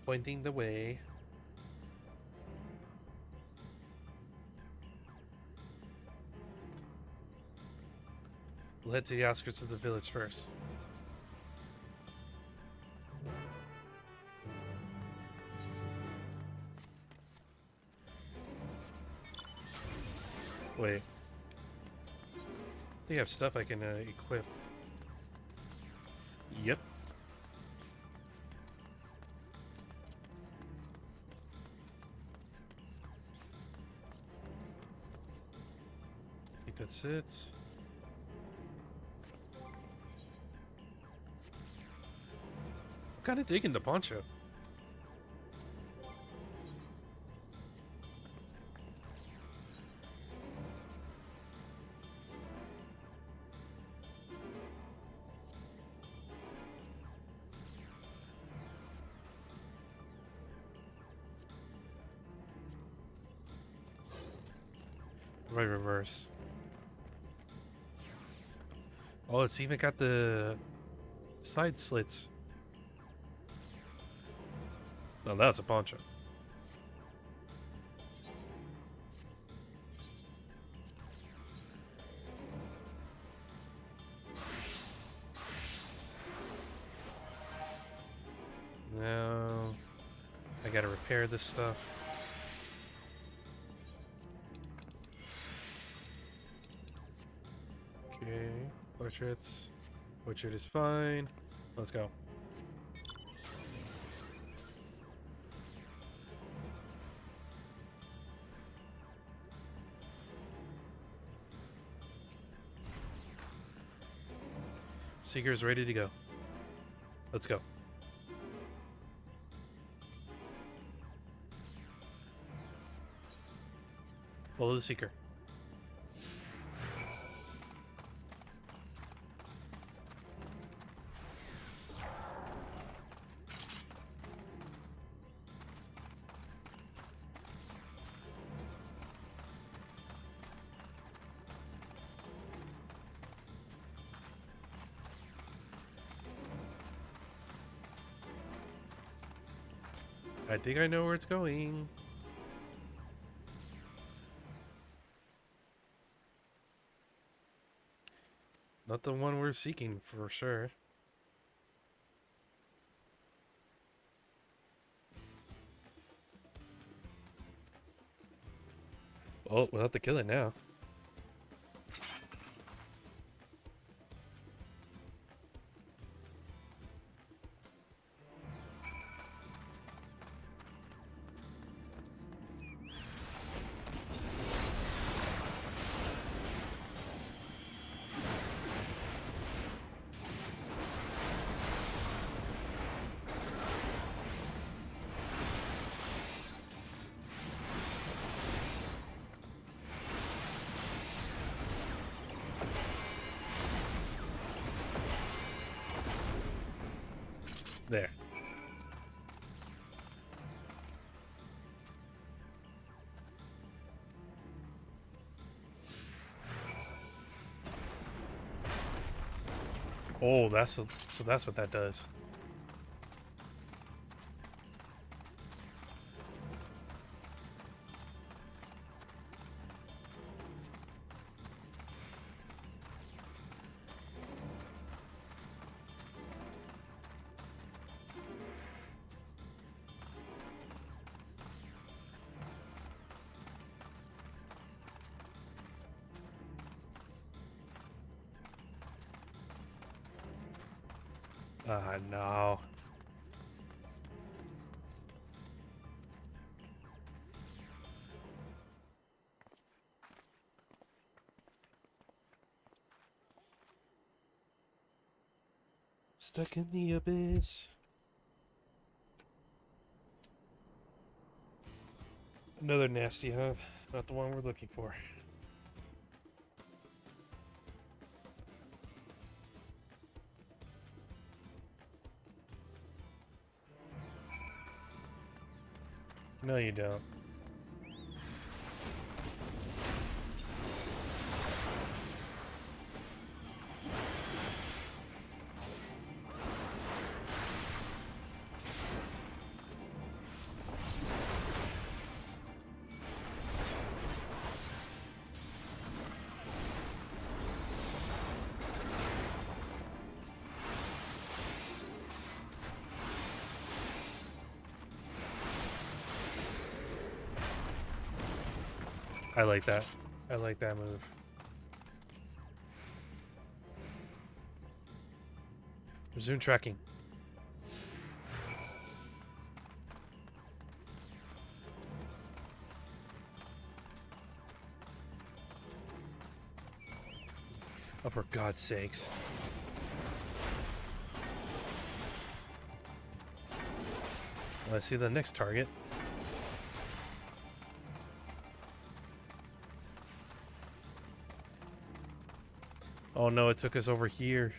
Pointing the way. We'll head to the outskirts of the village first. Wait. I think I have stuff I can equip. Yep. I think that's it. I'm kind of digging the poncho. Right, reverse. Oh, it's even got the side slits. Now that's a poncho. Now I gotta repair this stuff. Okay, portraits. Portrait is fine. Let's go. Seeker is ready to go. Let's go. Follow the Seeker. I think I know where it's going. Not the one we're seeking for sure. Oh, we'll have to kill it now. There. Oh, so that's what that does. No. Stuck in the abyss. Another nasty hub. Not the one we're looking for. No, you don't. I like that. I like that move. Resume tracking. Oh, for God's sakes. Let's see the next target. Oh no, it took us over here.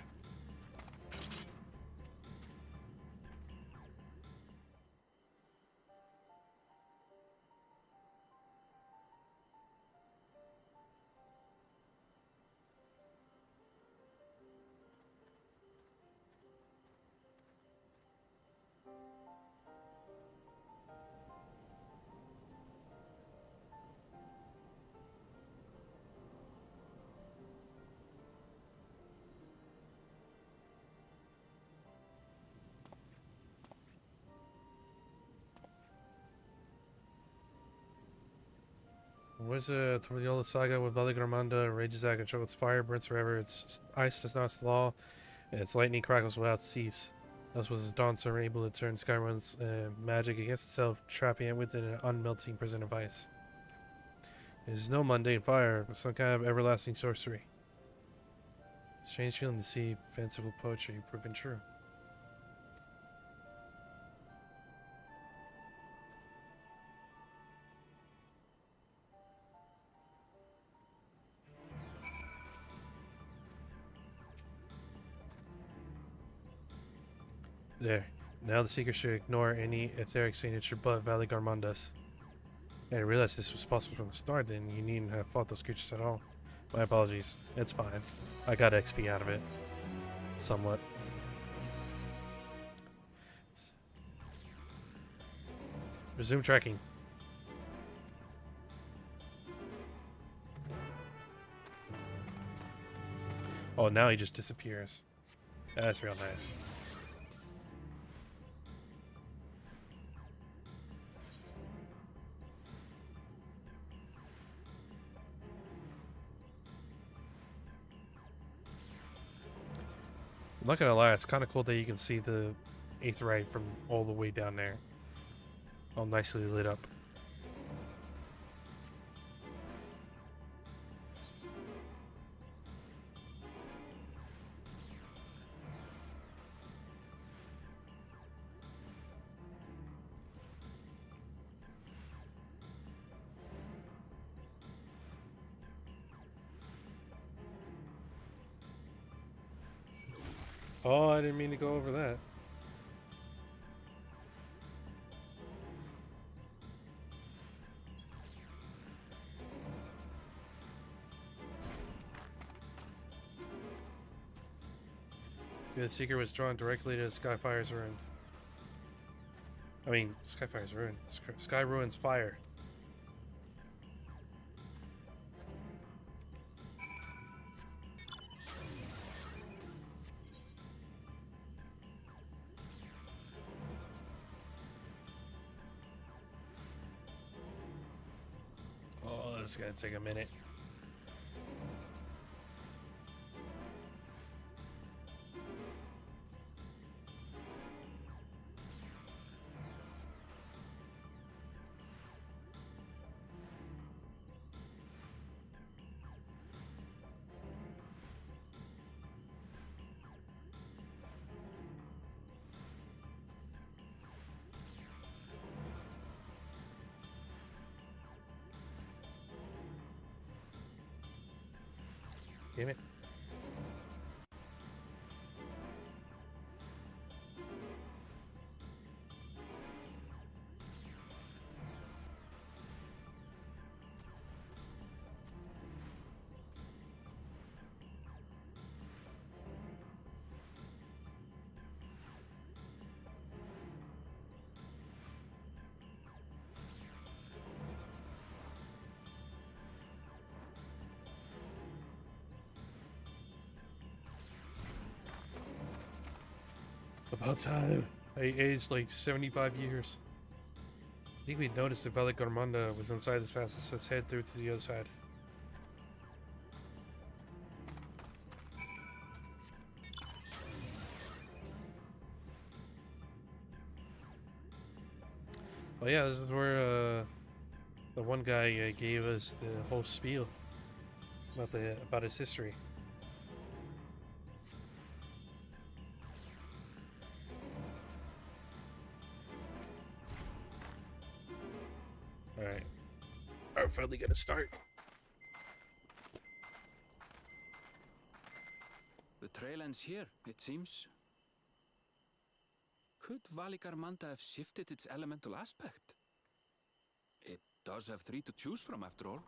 Where's the Toriola saga with Valigarmanda rages out of control? Its fire burns forever. Its ice does not thaw, and its lightning crackles without cease. Thus was its dawn servant able to turn Skyward's magic against itself, trapping it within an unmelting prison of ice. It is no mundane fire, but some kind of everlasting sorcery. Strange feeling to see fanciful poetry proven true. There. Now the Seeker should ignore any etheric signature but Valigarmanda's. I realized this was possible from the start, then you needn't have fought those creatures at all. My apologies. It's fine. I got XP out of it. Somewhat. Resume tracking. Oh, now he just disappears. That's real nice. I'm not gonna lie, it's kind of cool that you can see the Aetheryte from all the way down there. All nicely lit up. Oh, I didn't mean to go over that. The Seeker was drawn directly to Skyfire's ruin. I mean, Skyfire's ruin. Sky Ruin's fire. Oh, this is gonna take a minute. Damn it. About time. I aged like 75 years. I think we'd noticed if Valley Garmanda was inside this passage, so let's head through to the other side. Oh yeah, this is where the one guy gave us the whole spiel about his history. Alright. Are we finally gonna start? The trail ends here, it seems. Could Valley Garmanda have shifted its elemental aspect? It does have 3 to choose from, after all.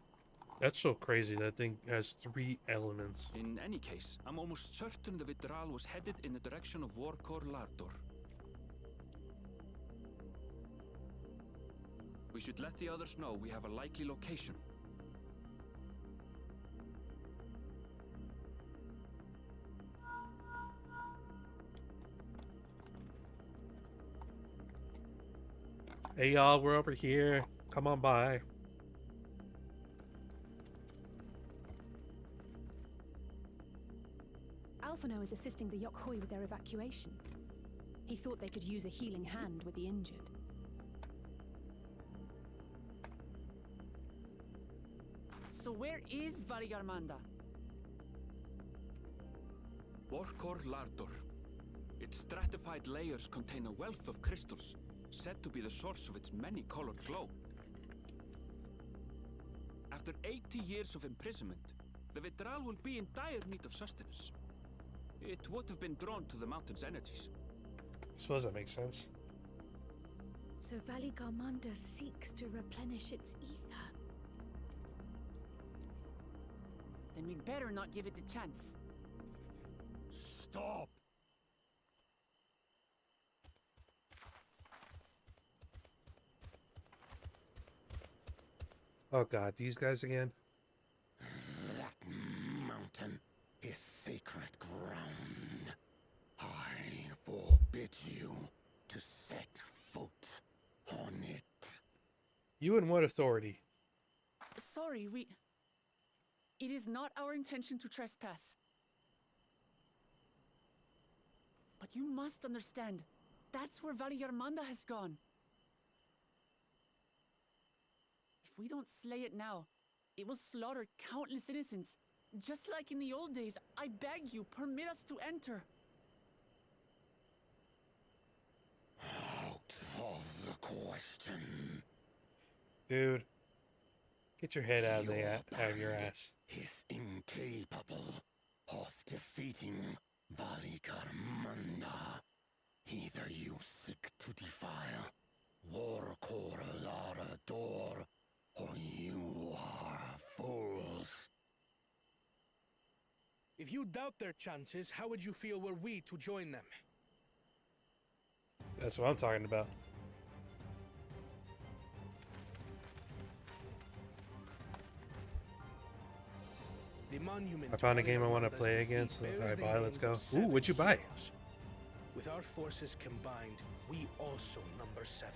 That's so crazy. That thing has 3 elements. In any case, I'm almost certain the Vitral was headed in the direction of Warkor Lardor. We should let the others know we have a likely location. Hey y'all, we're over here. Come on by. Alphino is assisting the Yokhoi with their evacuation. He thought they could use a healing hand with the injured. So where is Valley Garmanda? Warkor Lardor. Its stratified layers contain a wealth of crystals, said to be the source of its many-colored glow. After 80 years of imprisonment, the Vitral will be in dire need of sustenance. It would have been drawn to the mountain's energies. I suppose that makes sense. So Valley Garmanda seeks to replenish its ether. Then we'd better not give it the chance. Stop! Oh god, these guys again? That mountain is sacred ground. I forbid you to set foot on it. You and what authority? Sorry, It is not our intention to trespass. But you must understand, that's where Valiarmanda has gone. If we don't slay it now, it will slaughter countless innocents. Just like in the old days, I beg you, permit us to enter. Out of the question. Dude, get your head out of your ass. Is incapable of defeating Valigarmanda. Either you seek to defile Warcor Lara Dor, or you are fools. If you doubt their chances, how would you feel were we to join them? That's what I'm talking about. The monument I found a game I want to play again, so alright, bye, let's go. Ooh, what'd you buy? With our forces combined, we also number 7.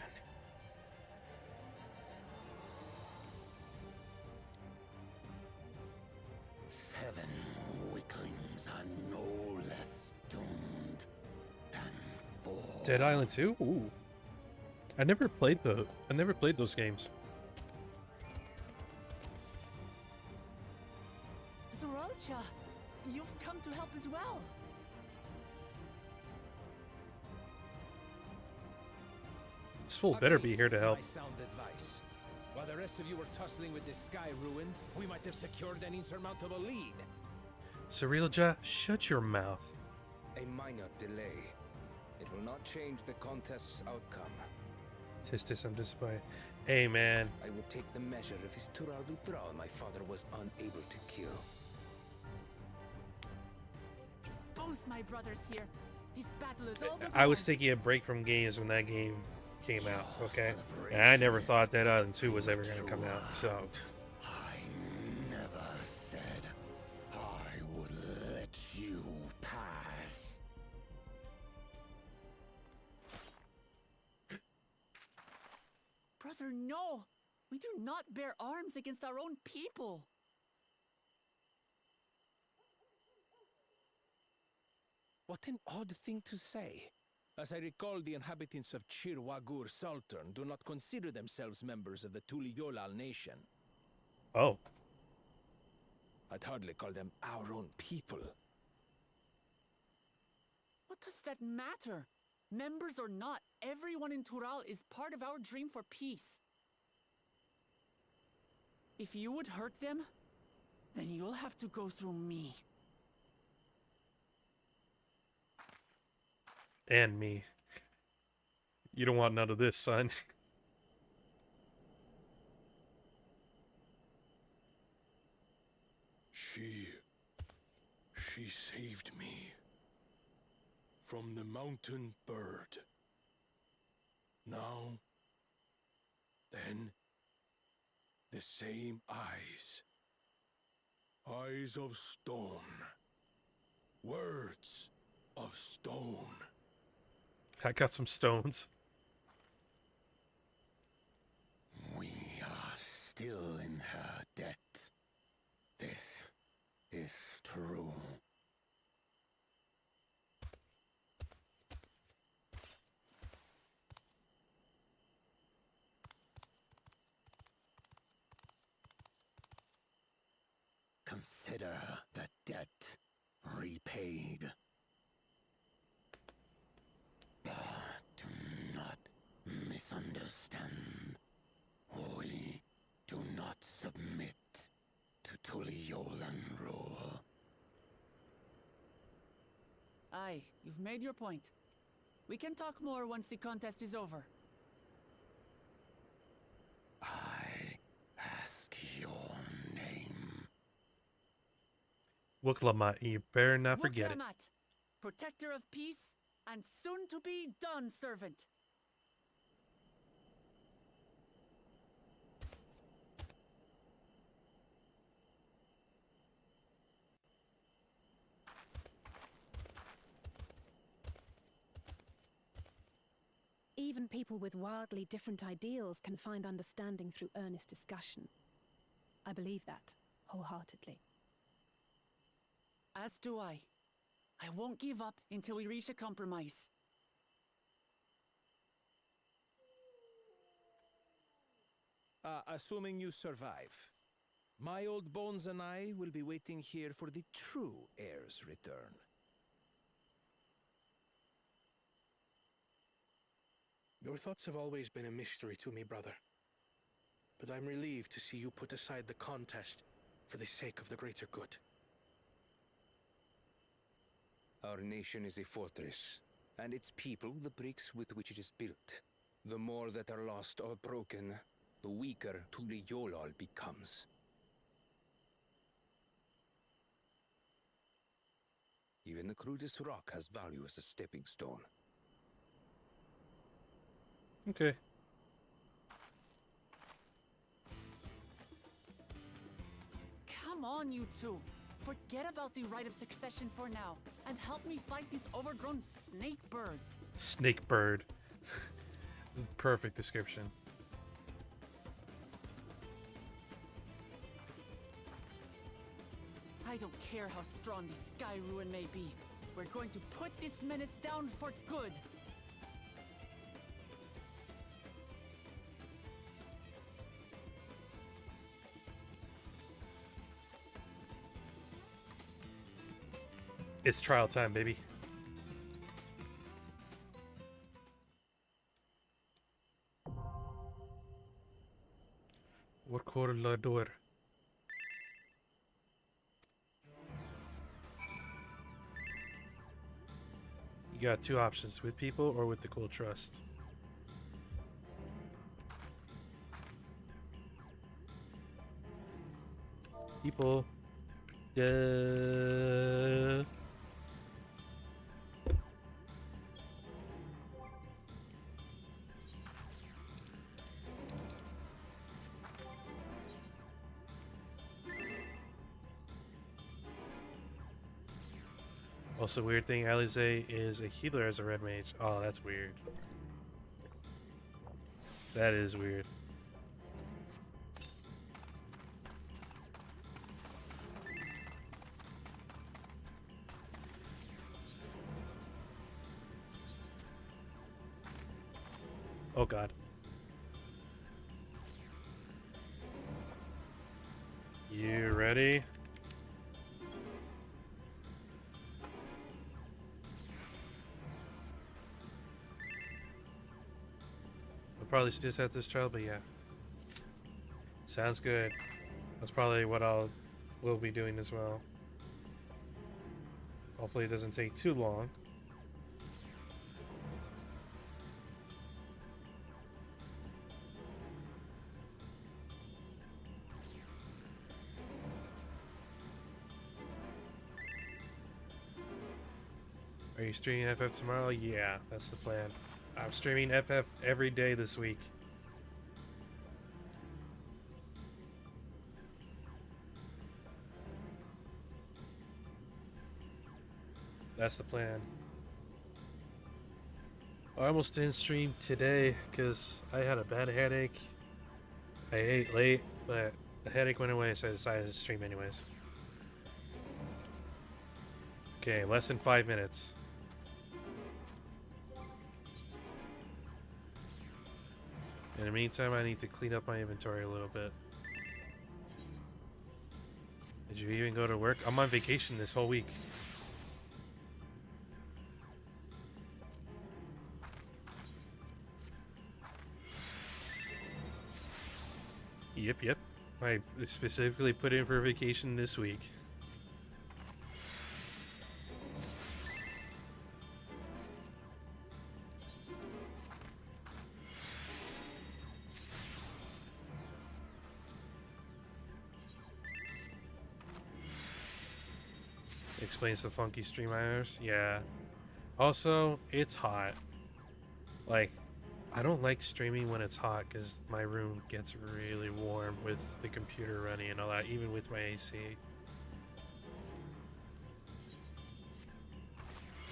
Seven weaklings are no less doomed than 4. Dead Island 2? Ooh. I never played those games. Zoralcha, you've come to help as well. This fool better be here to help. My sound advice. While the rest of you were tussling with this sky ruin, we might have secured an insurmountable lead. Cyrilja, shut your mouth. A minor delay. It will not change the contest's outcome. Tistis, I'm disappointed. Hey, man. I would take the measure of his Tural Vutral my father was unable to kill. Both my brothers here. This battle is all I was taking a break from games when that game came out, okay? And I never thought Dead Island 2 was ever going to come out, so... I never said I would let you pass. Brother, no! We do not bear arms against our own people! What an odd thing to say. As I recall, the inhabitants of Chirwagur Sultan do not consider themselves members of the Tuliyolal nation. Oh. I'd hardly call them our own people. What does that matter? Members or not, everyone in Tural is part of our dream for peace. If you would hurt them, then you'll have to go through me. And me. You don't want none of this, son. She saved me from the mountain bird. Now, then, the same eyes. Eyes of stone. Words of stone. I got some stones. We are still in her debt. This is true. Consider the debt repaid. But do not misunderstand. We do not submit to Tuliolan rule. Aye, you've made your point. We can talk more once the contest is over. I ask your name. Wuklamat, you better not forget it. Wuklamat, protector of peace and soon to be done servant. even people with wildly different ideals can find understanding through earnest discussion. I believe that, wholeheartedly. As do I. I won't give up until we reach a compromise. Assuming you survive, my old bones and I will be waiting here for the true heir's return. Your thoughts have always been a mystery to me, brother. But I'm relieved to see you put aside the contest for the sake of the greater good. Our nation is a fortress, and its people the bricks with which it is built. The more that are lost or broken, the weaker Tuli Yolal becomes. Even the crudest rock has value as a stepping stone. Okay. Come on, you two. Forget about the right of succession for now, and help me fight this overgrown snake bird. Snake bird. Perfect description. I don't care how strong the Sky Ruin may be. We're going to put this menace down for good. It's trial time, baby. Workorador. You got two options, with people or with the Cool Trust. People. Also, weird thing, Alize is a healer as a red mage. Oh, that's weird. That is weird. Oh god. You ready? We'll probably just have this trial, but yeah. Sounds good. That's probably what we'll be doing as well. Hopefully it doesn't take too long. Are you streaming FF tomorrow? Yeah, that's the plan. I'm streaming FF every day this week. That's the plan. I almost didn't stream today because I had a bad headache. I ate late, but the headache went away, so I decided to stream anyways. Okay, less than 5 minutes. In the meantime, I need to clean up my inventory a little bit. Did you even go to work? I'm on vacation this whole week. Yep. I specifically put in for vacation this week. Explains the funky stream hours. Yeah. Also, it's hot. Like, I don't like streaming when it's hot because my room gets really warm with the computer running and all that, even with my AC.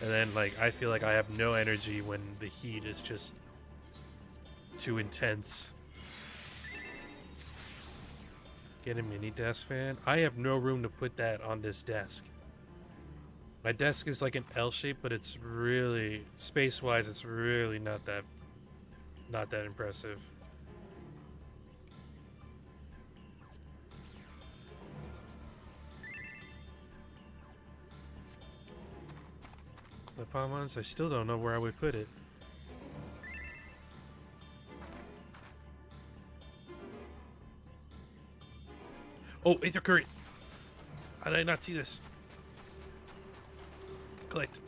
And then, like, I feel like I have no energy when the heat is just too intense. Get a mini desk fan. I have no room to put that on this desk. My desk is like an L shape, but it's really space-wise. It's really not that impressive. Clip-on ones. I still don't know where I would put it. Oh, Aether Current! How did I not see this? Collect.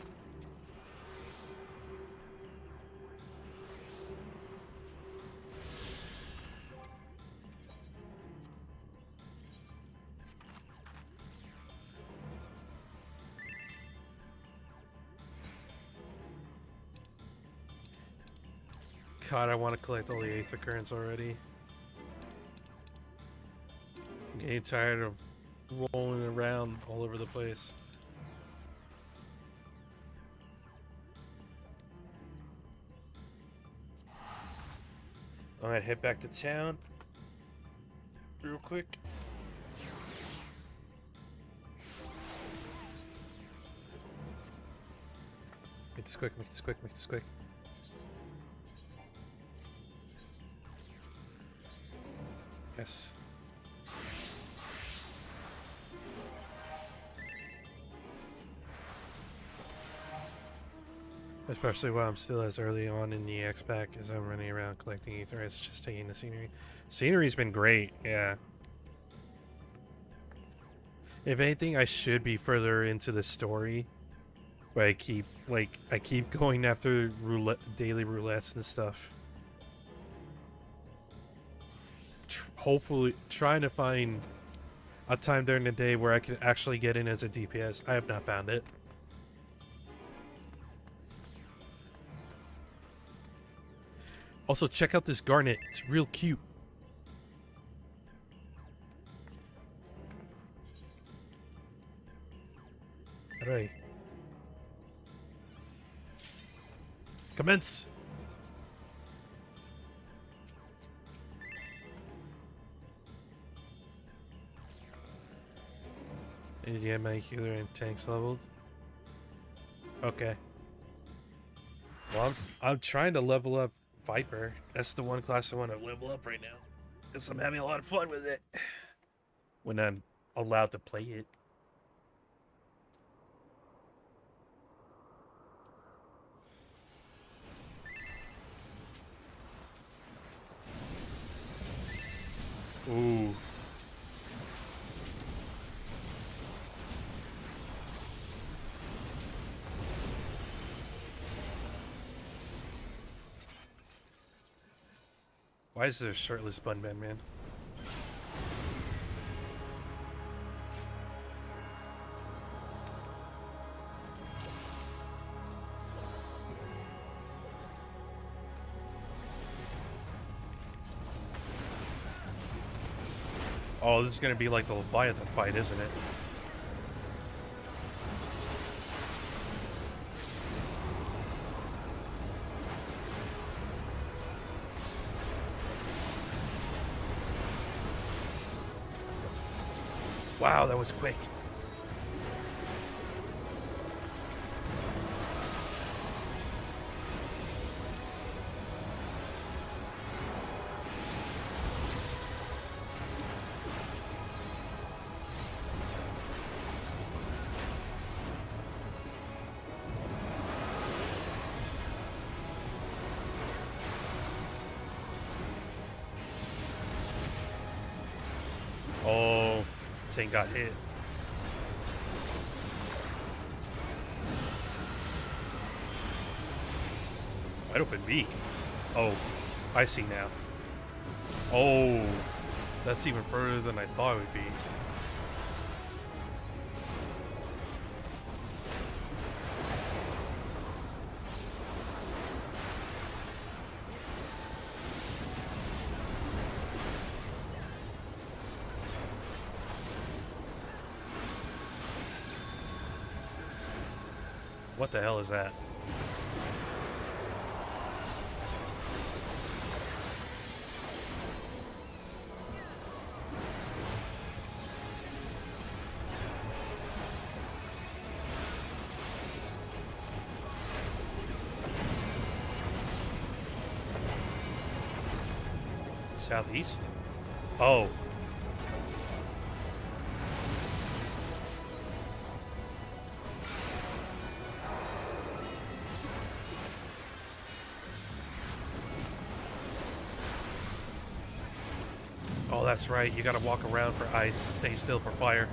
God, I want to collect all the Aether Currents already. I'm getting tired of rolling around all over the place. Alright, head back to town. Real quick. Make this quick, make this quick, make this quick. Yes. Especially while I'm still as early on in the X pack as I'm running around collecting ether. It's just taking the scenery. Scenery's been great, yeah. If anything, I should be further into the story. But I keep going after daily roulettes and stuff. Hopefully trying to find a time during the day where I can actually get in as a DPS. I have not found it. Also, check out this garnet. It's real cute. Alright. Commence! Did you get my healer and tanks leveled? Okay. Well, I'm trying to level up Viper. That's the one class I want to level up right now. Because I'm having a lot of fun with it. When I'm allowed to play it. Ooh. Why is there a shirtless Bunman man? Oh, this is gonna be like the Leviathan fight, isn't it? Wow, that was quick. Oh, tank got hit. Wide open beak. Oh, I see now. Oh, that's even further than I thought it would be. What the hell is that? Southeast? Oh. Oh, that's right. You gotta walk around for ice, stay still for fire.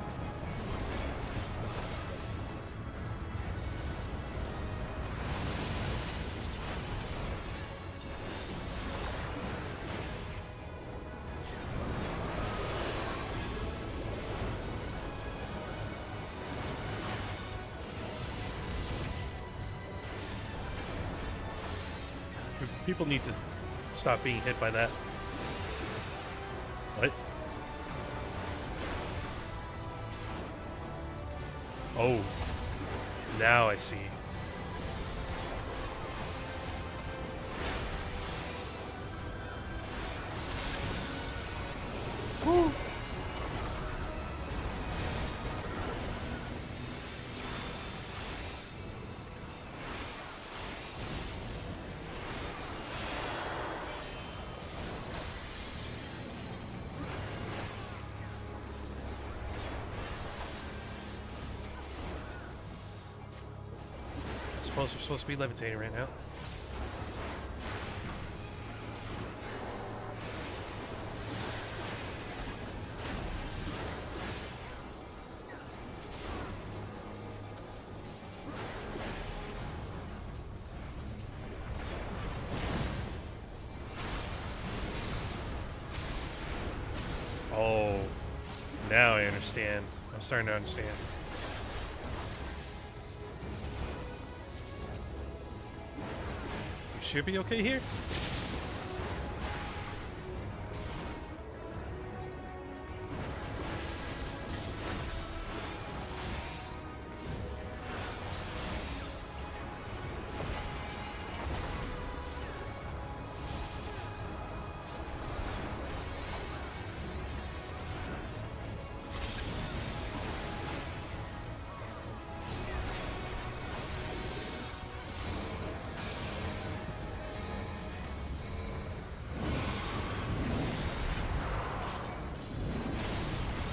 People need to stop being hit by that. What? Oh. Now I see. Woo. We're supposed to be levitating right now. Oh, now I understand. I'm starting to understand. Should be okay here.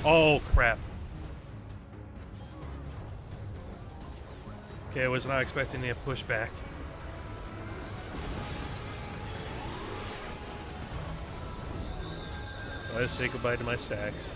Oh, crap. Okay, I was not expecting a pushback. I'll say goodbye to my stacks.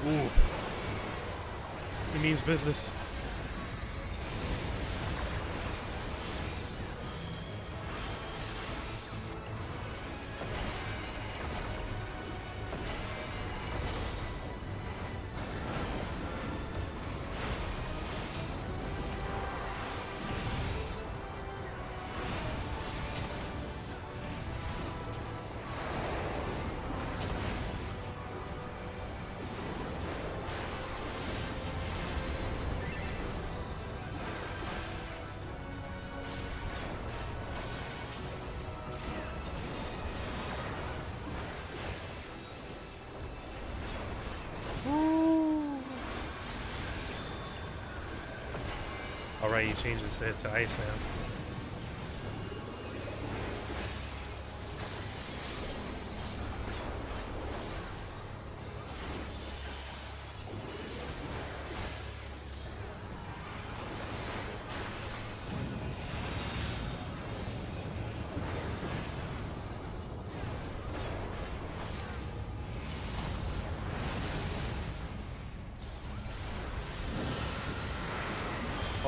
Ooh. It means business. Alright, you changed instead to ice now.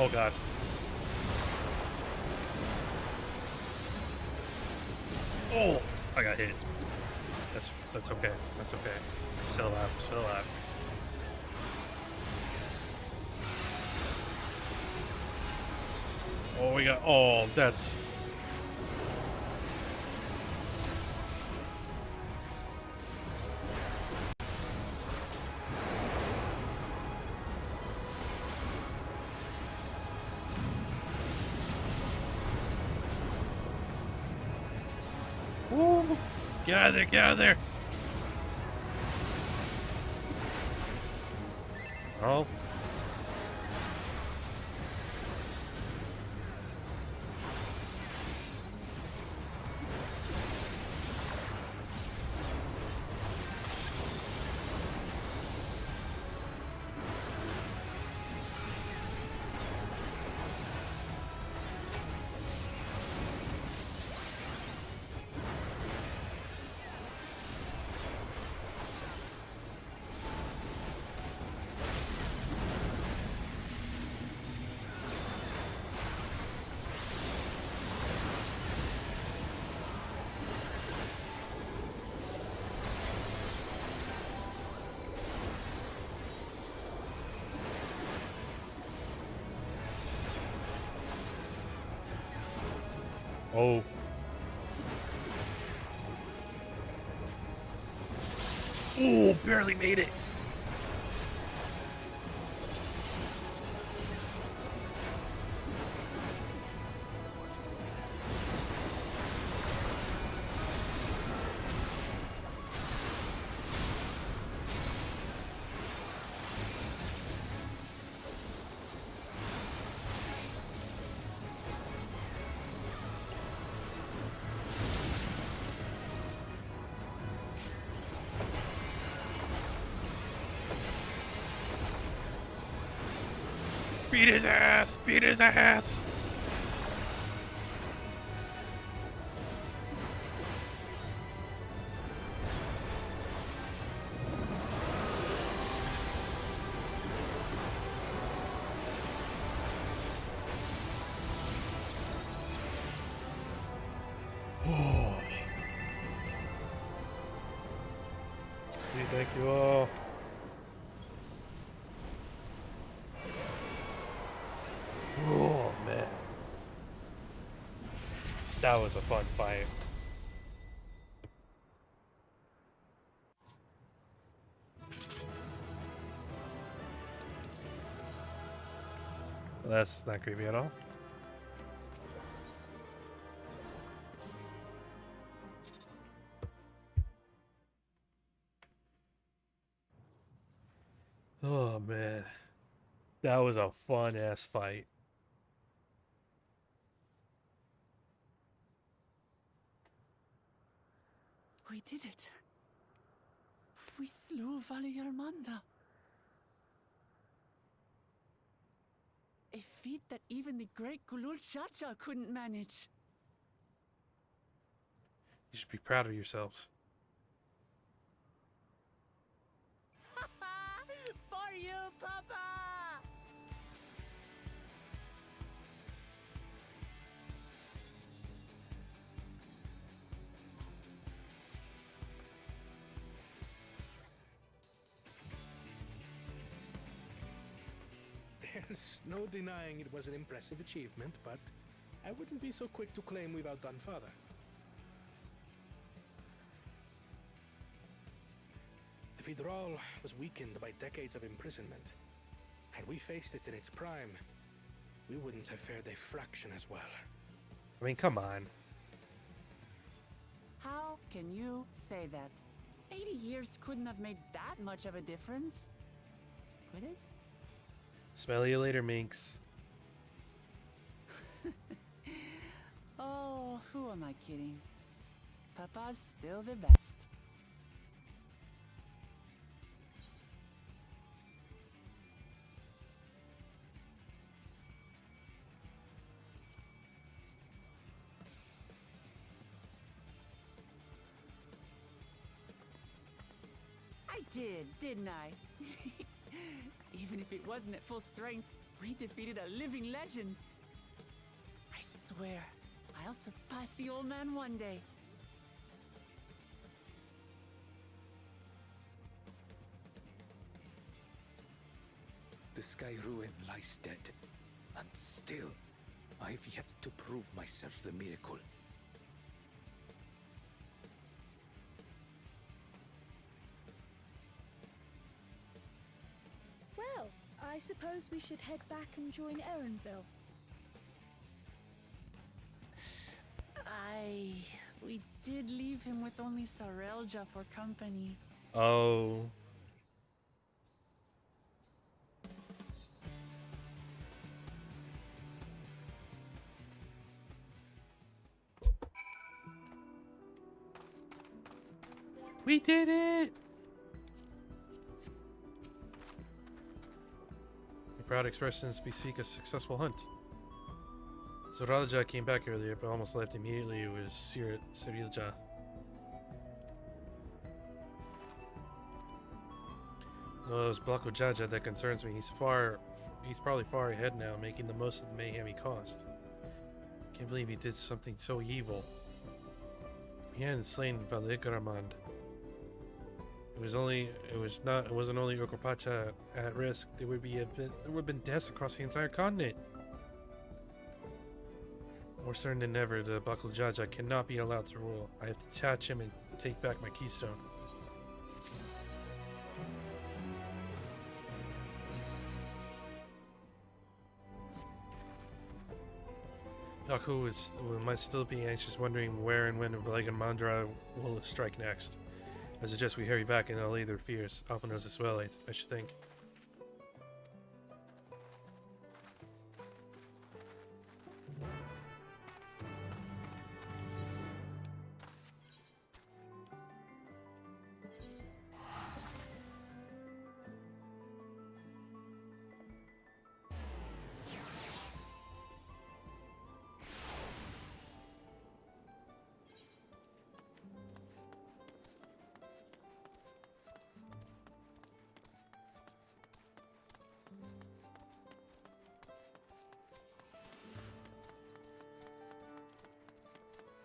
Oh god. Oh, I got hit. That's okay. That's okay. I'm still alive. I'm still alive. Oh, we got. Oh, that's. Woo! Get out of there! Get out of there! Oh. Oh. Ooh, barely made it. Beat his ass! Beat his ass! Oh. Thank you all. Oh man, that was a fun fight. Well, that's not creepy at all. Oh man, that was a fun ass fight. We did it. We slew Valiarmanda. A feat that even the great Gulul Chacha couldn't manage. You should be proud of yourselves. For you, Papa! There's no denying it was an impressive achievement, but I wouldn't be so quick to claim we've outdone Father. The Vidral was weakened by decades of imprisonment. Had we faced it in its prime, we wouldn't have fared a fraction as well. I mean, come on. How can you say that? 80 years couldn't have made that much of a difference. Could it? Smell you later, Minx. Oh, who am I kidding? Papa's still the best. I did, didn't I? Even if it wasn't at full strength, We defeated a living legend. I swear, I'll surpass the old man one day. The Sky Ruin lies dead, and still, I've yet to prove myself the miracle. Well, I suppose we should head back and join Erenville. We did leave him with only Sarelja for company. Oh. We did it! The proud expressions bespeak a successful hunt. Sarelja came back earlier, but almost left immediately. It was Cirilja. No, it was Blanco Jaja that concerns me. He's probably far ahead now, making the most of the mayhem he caused. Can't believe he did something so evil. If he hadn't slain Valigaramand, it wasn't only Okopacha at risk. There would have been deaths across the entire continent. More certain than ever, the Blanco Jaja cannot be allowed to rule. I have to detach him and take back my keystone. Yaku might still be anxious, wondering where and when Valigamandra will strike next. I suggest we hurry back and allay their fears. Alpha knows this well, I should think.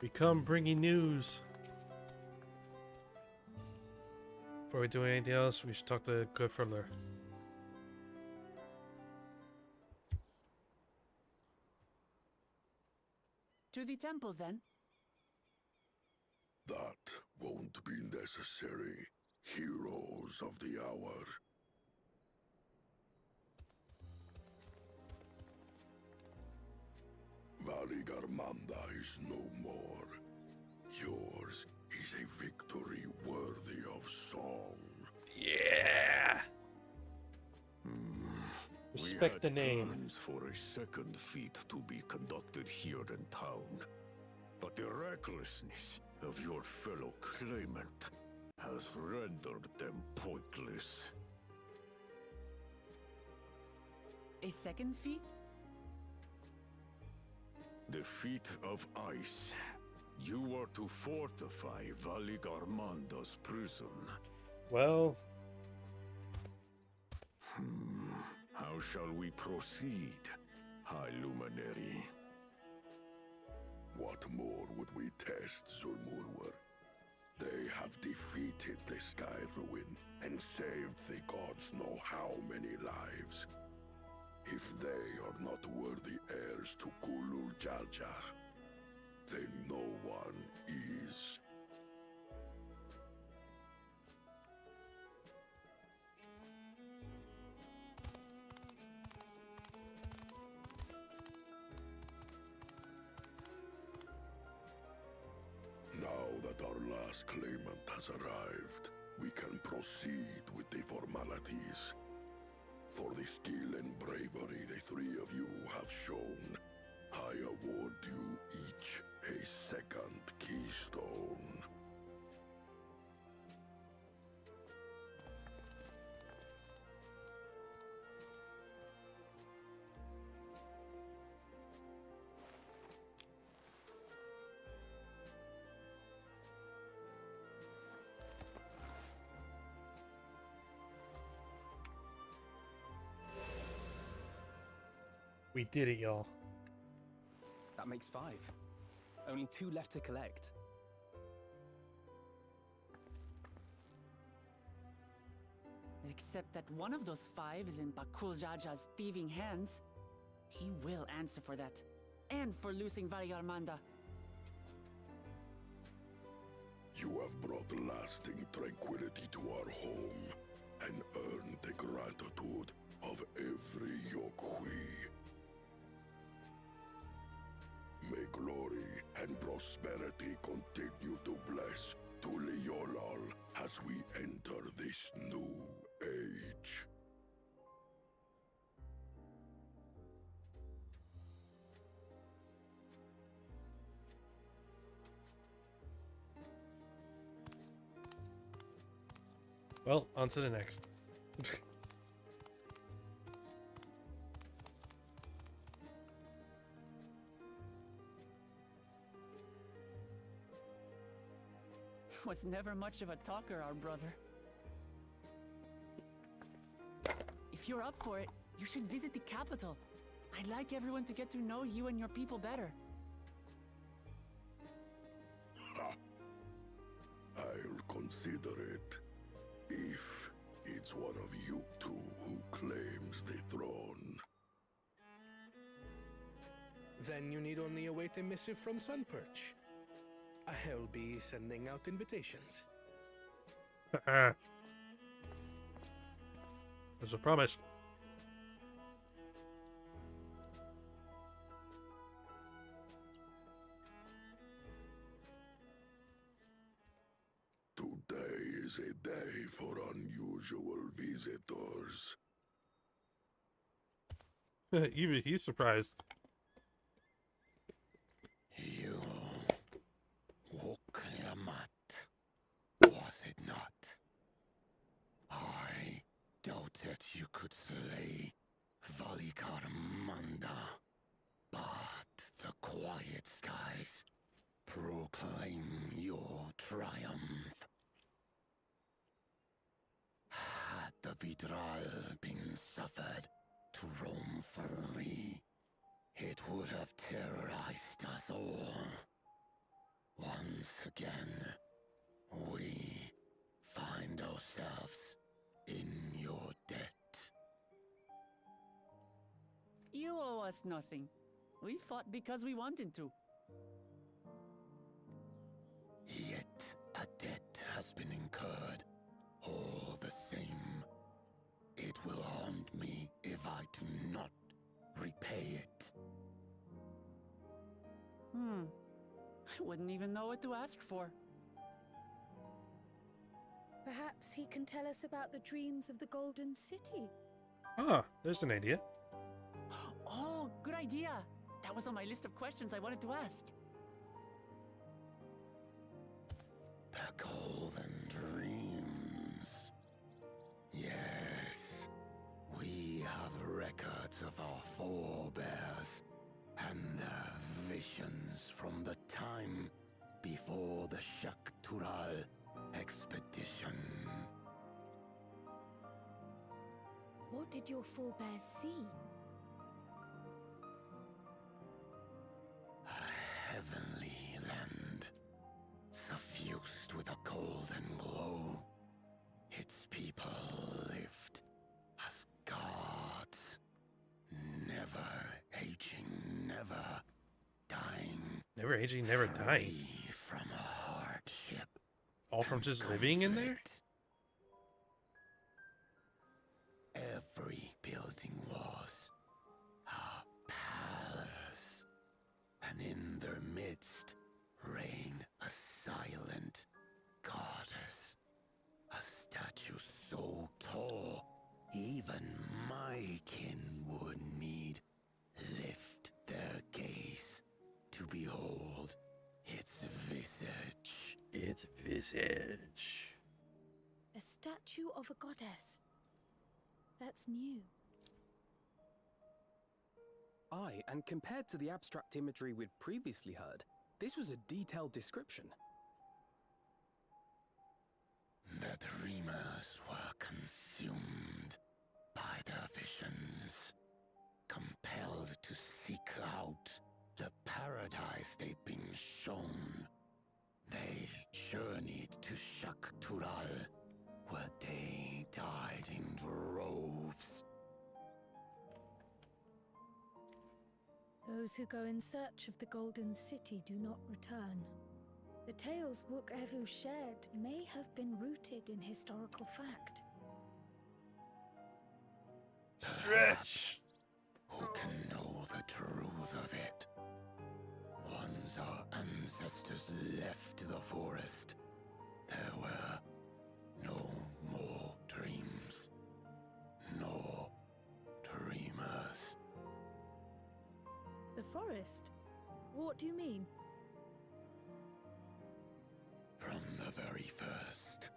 We come bringing news. Before we do anything else, we should talk to Goodfurler. To the temple, then. That won't be necessary, heroes of the hour. Valigarmanda is no more. Yours is a victory worthy of song. Yeah. Respect the name. Plans for a second feat to be conducted here in town, but the recklessness of your fellow claimant has rendered them pointless. A second feat? The feat of ice. You are to fortify Valigarmanda's prison. Well... How shall we proceed, High Luminary? What more would we test, Zulmurwar? They have defeated the Sky Ruin and saved the gods know how many lives. If they are not worthy heirs to Kulul Jaljar, then no one is. Now that our last claimant has arrived, we can proceed with the formalities. For the skill and bravery the three of you have shown, I award you each a second keystone. We did it, y'all. That makes 5. Only 2 left to collect. Except that one of those 5 is in Bakul Jaja's thieving hands. He will answer for that. And for losing Valigarmanda. You have brought lasting tranquility to our home and earned the gratitude of every Yokui. May glory and prosperity continue to bless Tuliolal as we enter this new age. Well, on to the next. Was never much of a talker, our brother. If you're up for it, you should visit the capital. I'd like everyone to get to know you and your people better. I'll consider it. If it's one of you two who claims the throne. Then you need only await a missive from Sunperch. I'll be sending out invitations. There's a promise. Today is a day for unusual visitors. Even he's surprised. You woke Lamat, was it not? I doubted you could slay Valigarmanda, but the quiet skies proclaim your triumph. Had the Vidral been suffered to roam free, it would have terrorized us all. Once again, we find ourselves in your debt. You owe us nothing. We fought because we wanted to. Yet a debt has been incurred. All the same, it will haunt me if I do not repay it. I wouldn't even know what to ask for. Perhaps he can tell us about the dreams of the Golden City. Ah, there's an idea. Oh, good idea. That was on my list of questions I wanted to ask. The Golden Dreams. Yes, we have records of our forebears and their visions from the time before the Shaktural expedition. What did your forebears see? A heavenly land, suffused with a golden glow. Its people lived as gods, never aging, never dying. Never aging, never dying. Free from hardship. All from just living in there? Every building was a palace, and in their midst reigned a silent goddess, a statue so tall even my kin would need lift their gaze to behold its visage. Its visage. A statue of a goddess. That's new. Aye, and compared to the abstract imagery we'd previously heard, this was a detailed description. The dreamers were consumed by their visions, compelled to seek out the paradise they'd been shown. They journeyed to Shak Tural, where they died in droves. Those who go in search of the Golden City do not return. The tales Wook Evu shared may have been rooted in historical fact. Stretch! Who can know the truth of it? Once our ancestors left the forest, there were no more dreams, no dreamers. The forest? What do you mean? From the very first,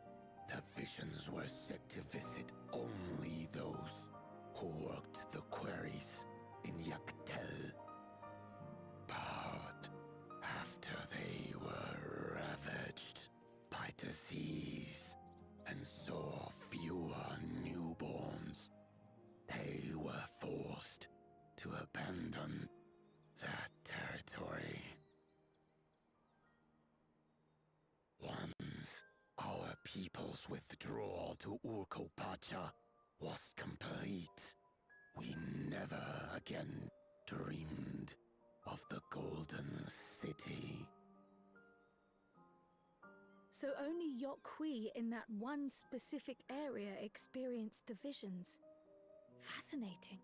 the visions were set to visit only those who worked the quarries in Yaktel. But after they were ravaged by disease and saw fewer newborns, they were forced to abandon that territory. Once our people's withdrawal to Urkopacha was complete, we never again dreamed of the Golden City. So only Yokhui in that one specific area experienced the visions. Fascinating.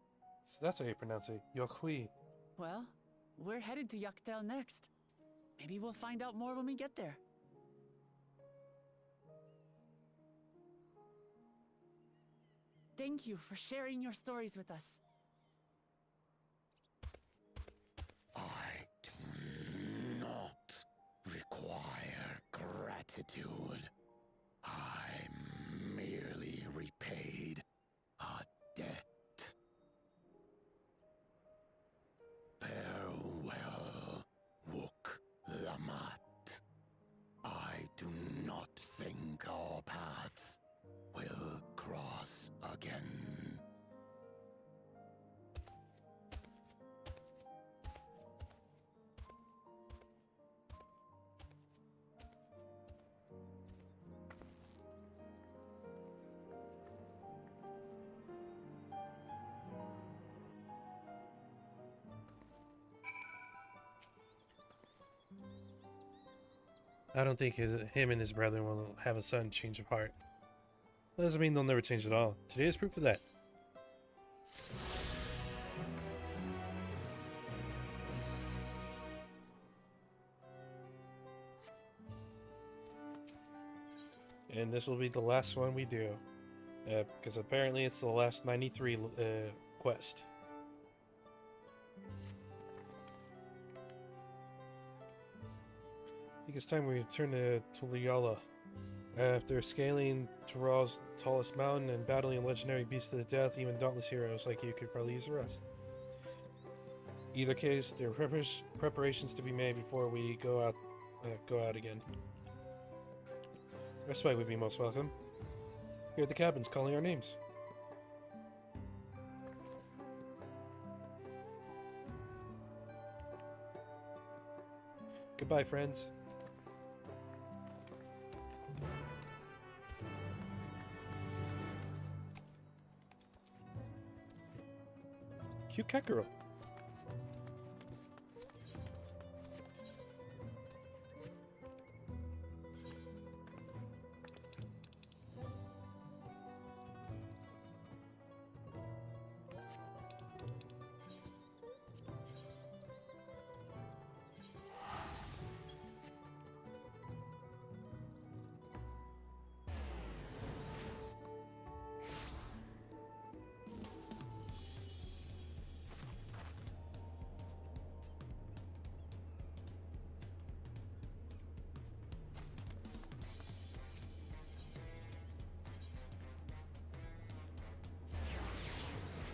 So that's how you pronounce it, Yokhui. Well, we're headed to Yaktel next. Maybe we'll find out more when we get there. Thank you for sharing your stories with us. I do not require gratitude. I merely repaid a debt. Farewell, Wook Lamat. I do not think our paths will cross again. I don't think him and his brother will have a sudden change of heart. That doesn't mean they'll never change at all. Today is proof of that. And this will be the last one we do. Because apparently it's the last 93 quest. I think it's time we return to Tuliala. After scaling Tural's tallest mountain and battling legendary beasts to the death, even dauntless heroes like you could probably use a rest. Either case, there are preparations to be made before we go out again. Respite would be most welcome. Here at the cabins, calling our names. Goodbye, friends. Cute cat girl.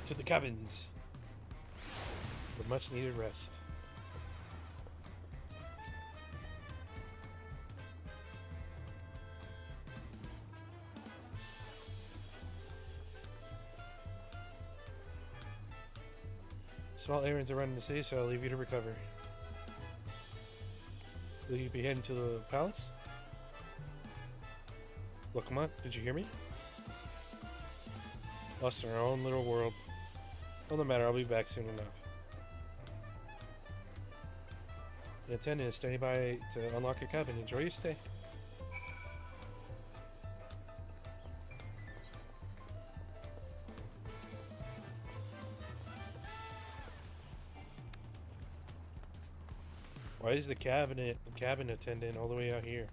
To the cabins for much needed rest. Small errands are running the city, so I'll leave you to recover. Will you be heading to the palace? Look, come on, did you hear me? Us in our own little world. Well, no matter, I'll be back soon enough. The attendant is standing by to unlock your cabin. Enjoy your stay. Why is the cabin attendant all the way out here?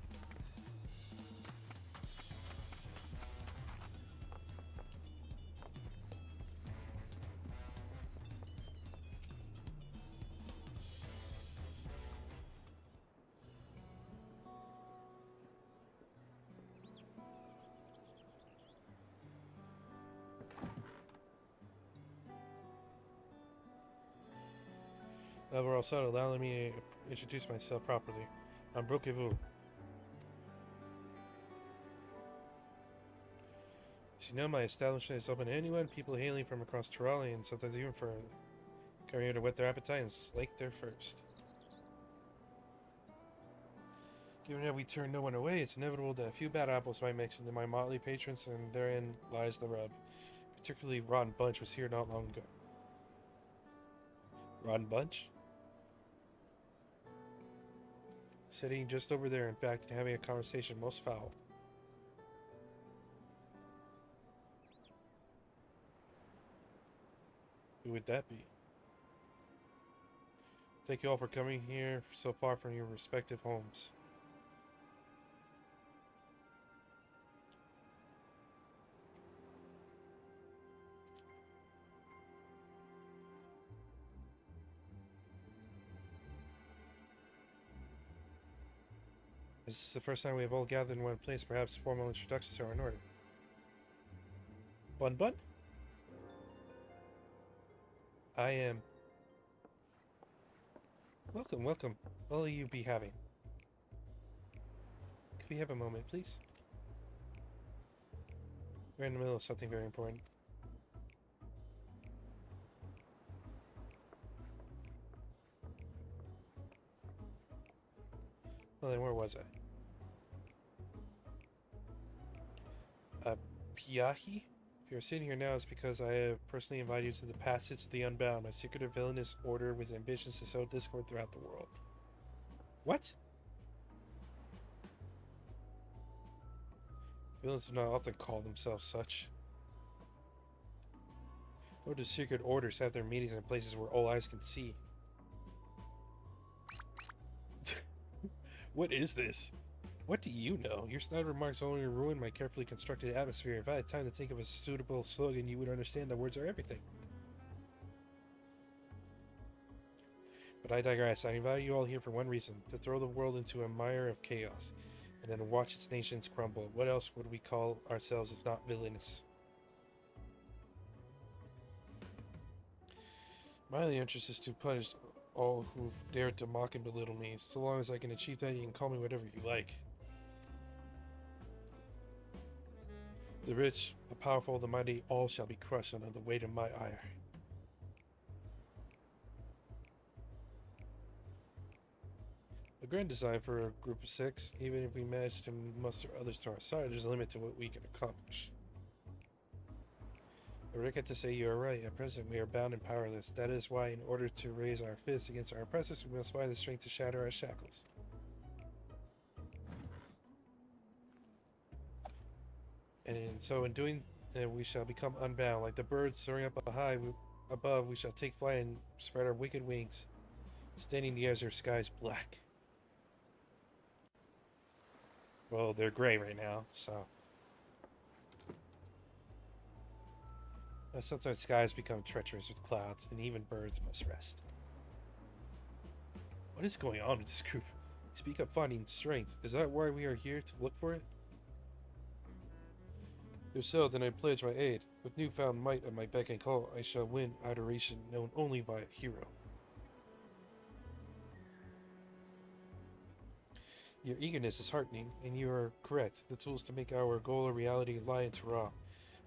We're all set. Allow me to introduce myself properly. I'm Brokevu. As you know, my establishment is open to anyone, people hailing from across Tirali and sometimes even further. Come here to whet their appetite and slake their thirst. Given that we turn no one away, it's inevitable that a few bad apples might mix into my motley patrons, and therein lies the rub. Particularly Rotten Bunch was here not long ago. Rotten Bunch? Sitting just over there, in fact, and having a conversation most foul. Who would that be? Thank you all for coming here so far from your respective homes. This is the first time we have all gathered in one place. Perhaps formal introductions are in order. Bun Bun? I am... Welcome, welcome. What will you be having? Could we have a moment, please? We're in the middle of something very important. Well then, where was I? Piahi? If you're sitting here now, it's because I have personally invited you to the Passage of the Unbound, a secretive villainous order with ambitions to sow discord throughout the world. What? Villains do not often call themselves such. Nor do secret orders have their meetings in places where all eyes can see. What is this? What do you know? Your snide remarks only ruin my carefully constructed atmosphere. If I had time to think of a suitable slogan, you would understand that words are everything. But I digress. I invite you all here for one reason, to throw the world into a mire of chaos, and then watch its nations crumble. What else would we call ourselves if not villainous? My only interest is to punish all who've dared to mock and belittle me. So long as I can achieve that, you can call me whatever you like. The rich, the powerful, the mighty, all shall be crushed under the weight of my ire. A grand design for a group of 6. Even if we manage to muster others to our side, there's a limit to what we can accomplish. I regret to say you are right. At present, we are bound and powerless. That is why, in order to raise our fists against our oppressors, we must find the strength to shatter our shackles. And so in doing, we shall become unbound. Like the birds soaring up high above, we shall take flight and spread our wicked wings, staining the azure skies black. Well, they're gray right now, so... Sometimes skies become treacherous with clouds, and even birds must rest. What is going on with this group? Speak of finding strength. Is that why we are here, to look for it? If so, then I pledge my aid. With newfound might at my beck and call, I shall win adoration known only by a hero. Your eagerness is heartening, and you are correct. The tools to make our goal a reality lie in Tara.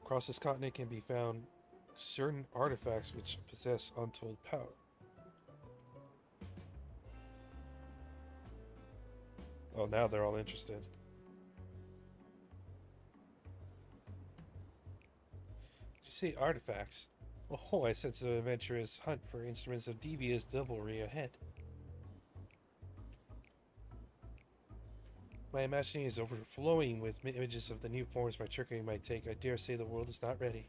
Across this continent can be found certain artifacts which possess untold power. Oh, now they're all interested. Did you say artifacts? Oh, I sense an adventurous hunt for instruments of devious devilry ahead. My imagining is overflowing with images of the new forms my trickery might take. I dare say the world is not ready.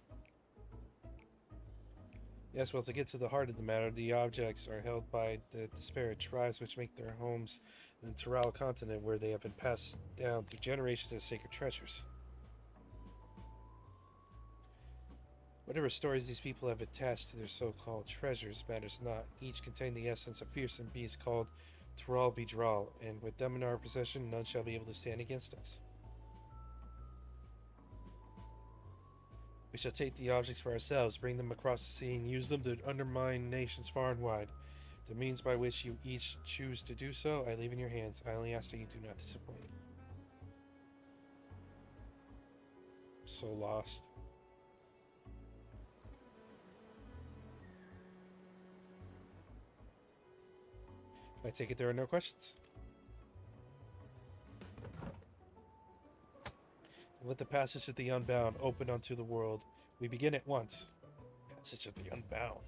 Yes, well, to get to the heart of the matter, the objects are held by the disparate tribes which make their homes in the Tural continent, where they have been passed down through generations as sacred treasures. Whatever stories these people have attached to their so-called treasures matters not. Each contain the essence of fearsome beasts called Tural Vidral, and with them in our possession, none shall be able to stand against us. We shall take the objects for ourselves, bring them across the sea, and use them to undermine nations far and wide. The means by which you each choose to do so, I leave in your hands. I only ask that you do not disappoint. So lost. I take it there are no questions. Let the passage of the unbound open unto the world. We begin at once. Passage of the unbound.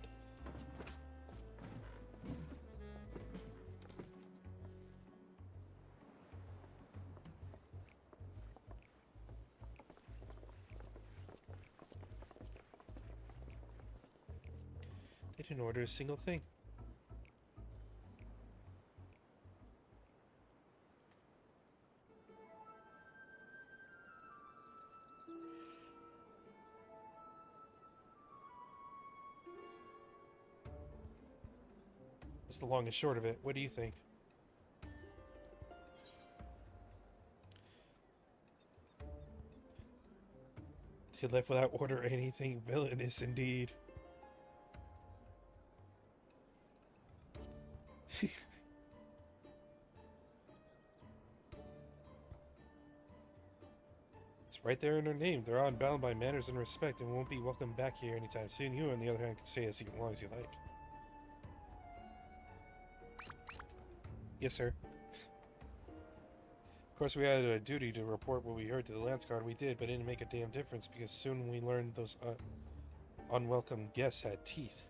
They didn't order a single thing. That's the long and short of it. What do you think? They left without order. Anything villainous indeed. It's right there in their name. They're unbound by manners and respect and won't be welcome back here anytime soon. You, on the other hand, can say as long as you like. Yes, sir. Of course, we had a duty to report what we heard to the Lance Guard. We did, but it didn't make a damn difference because soon we learned those unwelcome guests had teeth.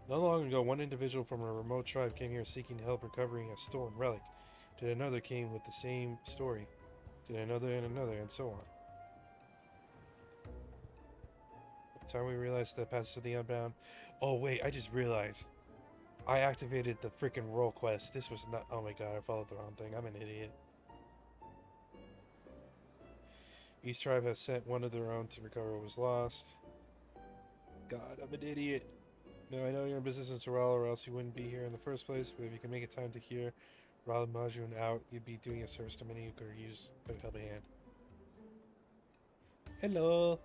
Not long ago, one individual from a remote tribe came here seeking help recovering a stolen relic. Then another came with the same story. Then another, and so on. By the time we realized the passage of the unbound... Oh wait, I just realized. I activated the freaking roll quest. This was not... Oh my god, I followed the wrong thing. I'm an idiot. Each tribe has sent one of their own to recover what was lost. God, I'm an idiot. No, I know you're in business in Tural, or else you wouldn't be here in the first place, but if you can make it time to hear Raleigh Majun out, you'd be doing a service to many who could use a helping hand. Hello!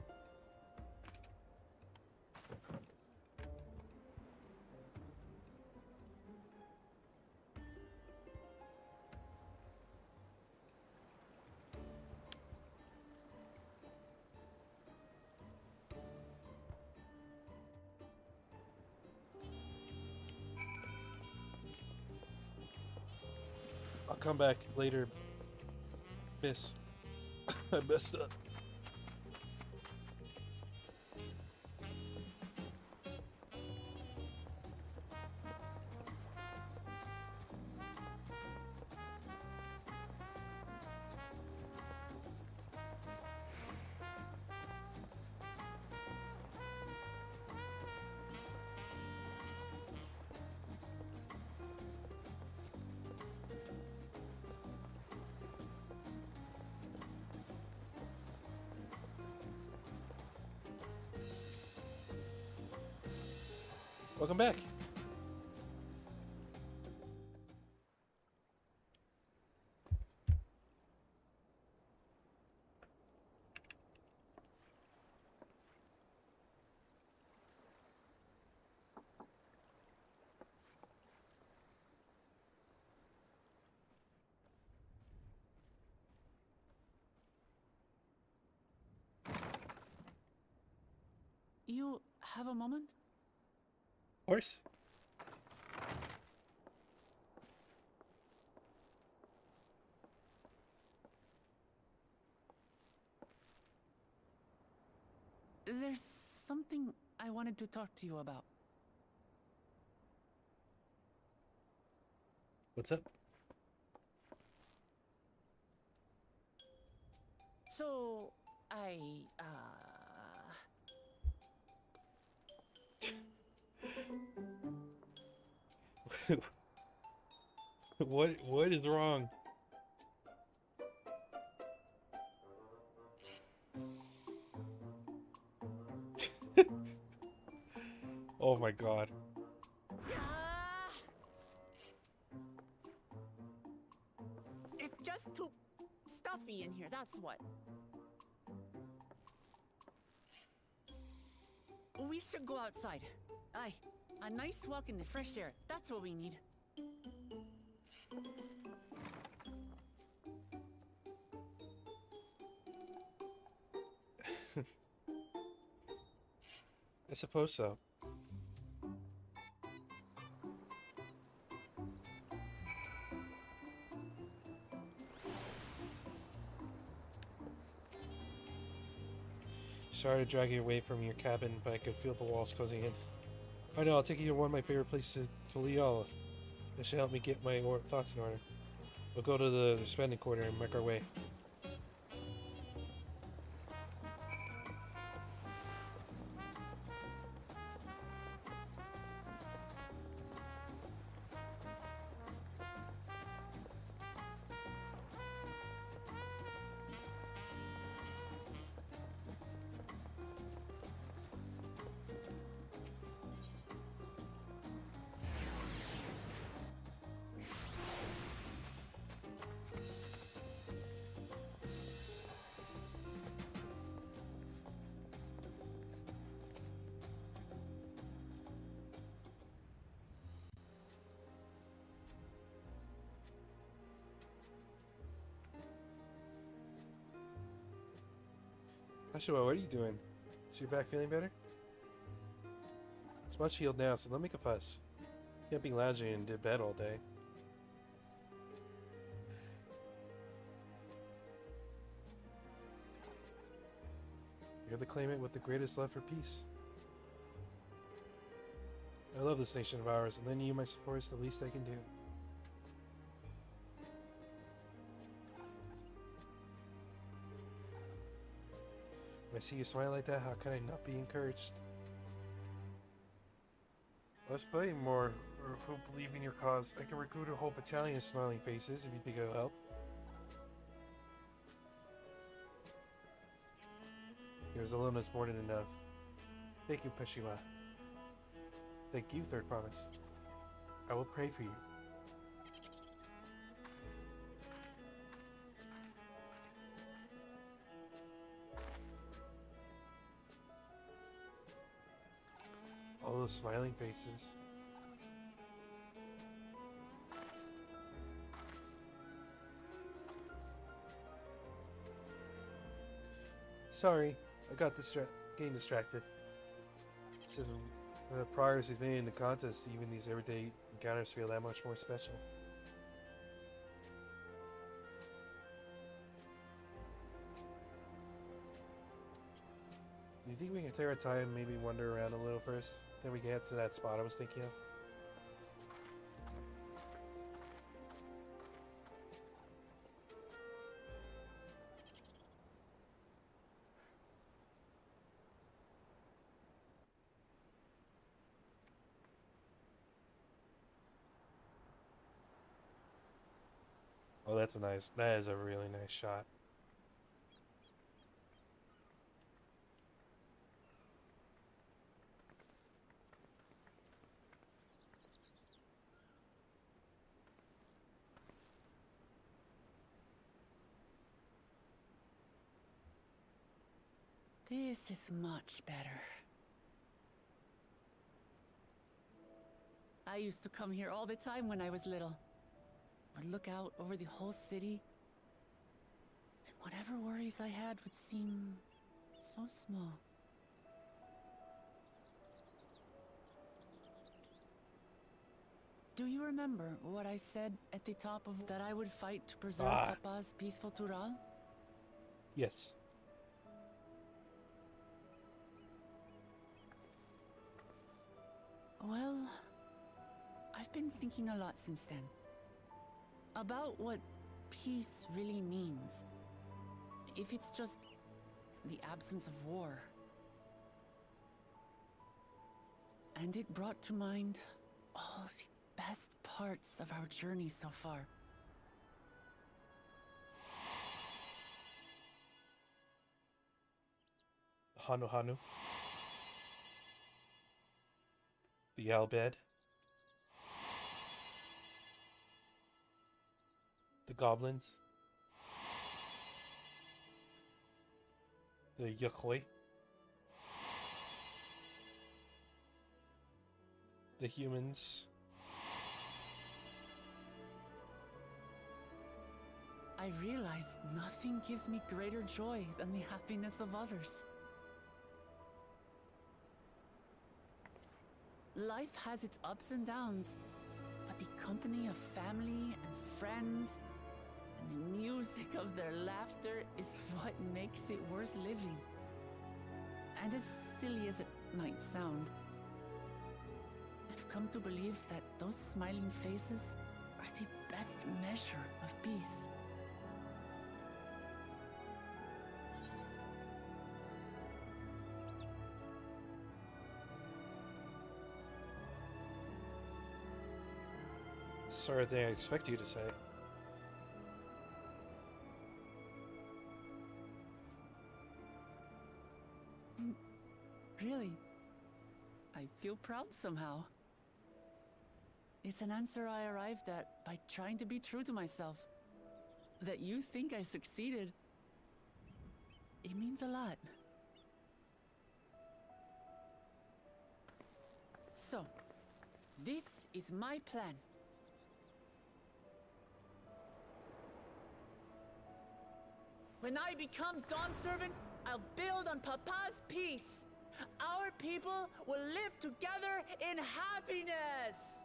I'll come back later, miss. I messed up. Welcome back. You have a moment? Of course. There's something I wanted to talk to you about. What's up? So, What is wrong? Oh my god. It's just too stuffy in here, that's what. We should go outside. Aye, a nice walk in the fresh air. That's what we need. I suppose so. Sorry to drag you away from your cabin, but I could feel the walls closing in. I know, I'll take you to one of my favorite places to Liala. This should help me get my thoughts in order. We'll go to the spending quarter and make our way. Joshua, what are you doing? Is your back feeling better? It's much healed now, so don't make a fuss. Can't be lounging in bed all day. You're the claimant with the greatest love for peace. I love this nation of ours, and lending you my support is the least I can do. When I see you smile like that, how can I not be encouraged? Let's play more, or who believe in your cause. I can recruit a whole battalion of smiling faces if you think it'll help. Yours alone is more than enough. Thank you, Peshiwa. Thank you, Third Promise. I will pray for you. All those smiling faces. Sorry, I got getting distracted. Since the progress he's made in the contest, even these everyday encounters feel that much more special. Do you think we can take our time and maybe wander around a little first? Then we can head to that spot I was thinking of? Oh, that is a really nice shot. This is much better. I used to come here all the time when I was little. Would look out over the whole city, and whatever worries I had would seem so small. Do you remember what I said at the top of that I would fight to preserve Papa's peaceful Tural? Yes. Well, I've been thinking a lot since then. About what peace really means. If it's just the absence of war. And it brought to mind all the best parts of our journey so far. Hanu Hanu. The Albed. The goblins. The Yokoi. The humans. I realize nothing gives me greater joy than the happiness of others. Life has its ups and downs, but the company of family and friends and the music of their laughter is what makes it worth living. And as silly as it might sound, I've come to believe that those smiling faces are the best measure of peace. Sort of thing I expect you to say. Really? I feel proud somehow. It's an answer I arrived at by trying to be true to myself. That you think I succeeded, it means a lot. So, this is my plan. When I become Dawn Servant, I'll build on Papa's peace. Our people will live together in happiness.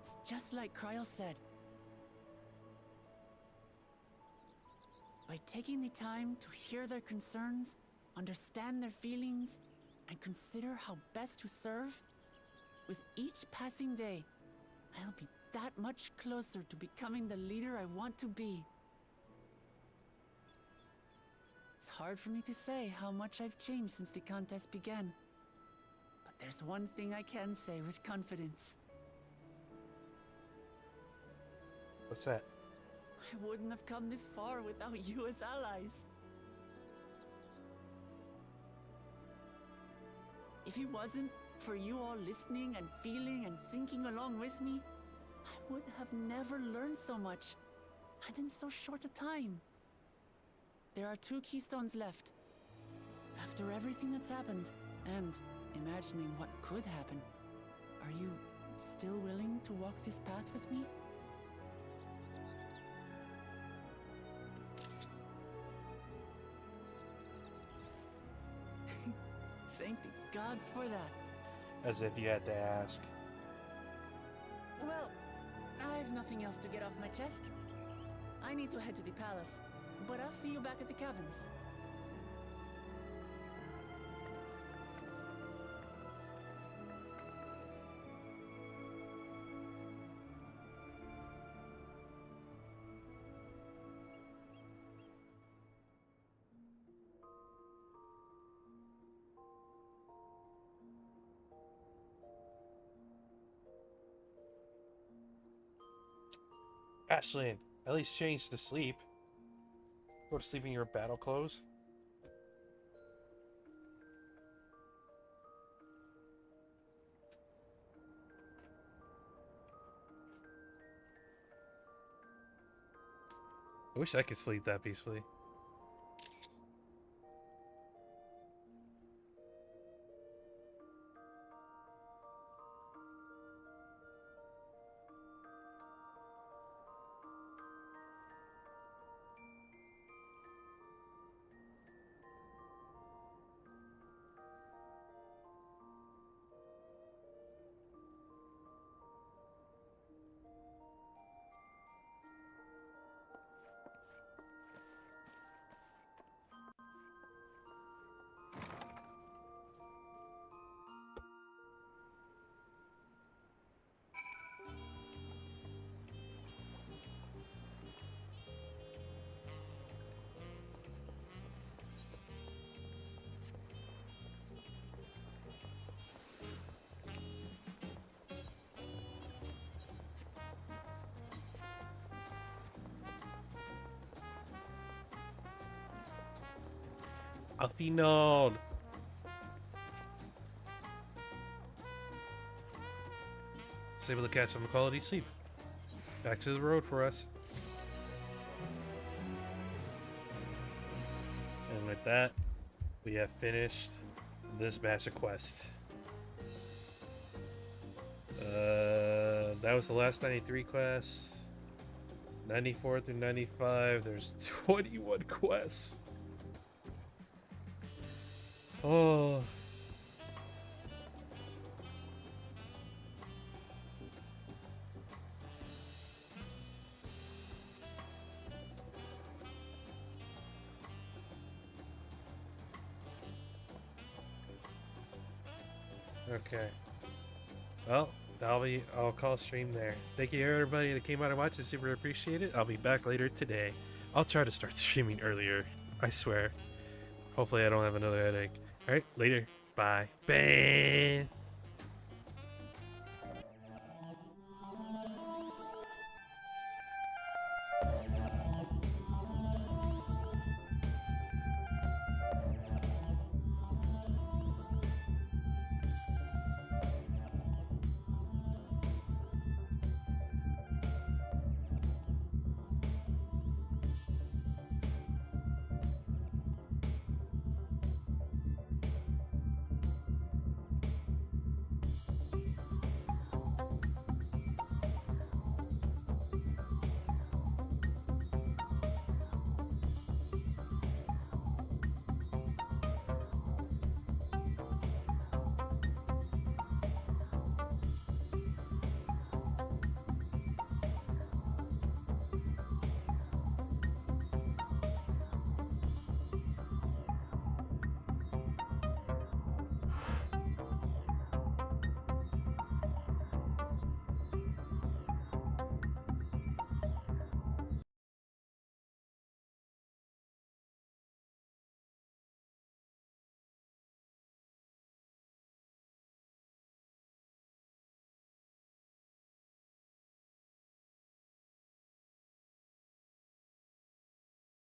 It's just like Kryl said. By taking the time to hear their concerns, understand their feelings, and consider how best to serve, with each passing day, I'll be that much closer to becoming the leader I want to be. It's hard for me to say how much I've changed since the contest began. But there's one thing I can say with confidence. What's that? I wouldn't have come this far without you as allies. If it wasn't for you all listening and feeling and thinking along with me, I would have never learned so much, and in so short a time. There are 2 keystones left. After everything that's happened, and imagining what could happen, are you still willing to walk this path with me? Thank the gods for that. As if you had to ask. Well, I have nothing else to get off my chest. I need to head to the palace, but I'll see you back at the caverns. Ashlyn, at least change to sleep. Go to sleep in your battle clothes. I wish I could sleep that peacefully. Afinon. It's able to catch some quality sleep. Back to the road for us. And with that, we have finished this batch of quests. That was the last 93 quests. 94 through 95, there's 21 quests. Oh. Okay. Well, I'll call stream there. Thank you everybody that came out and watched. I super appreciate it. I'll be back later today. I'll try to start streaming earlier. I swear. Hopefully I don't have another headache. Alright, later. Bye. Bang!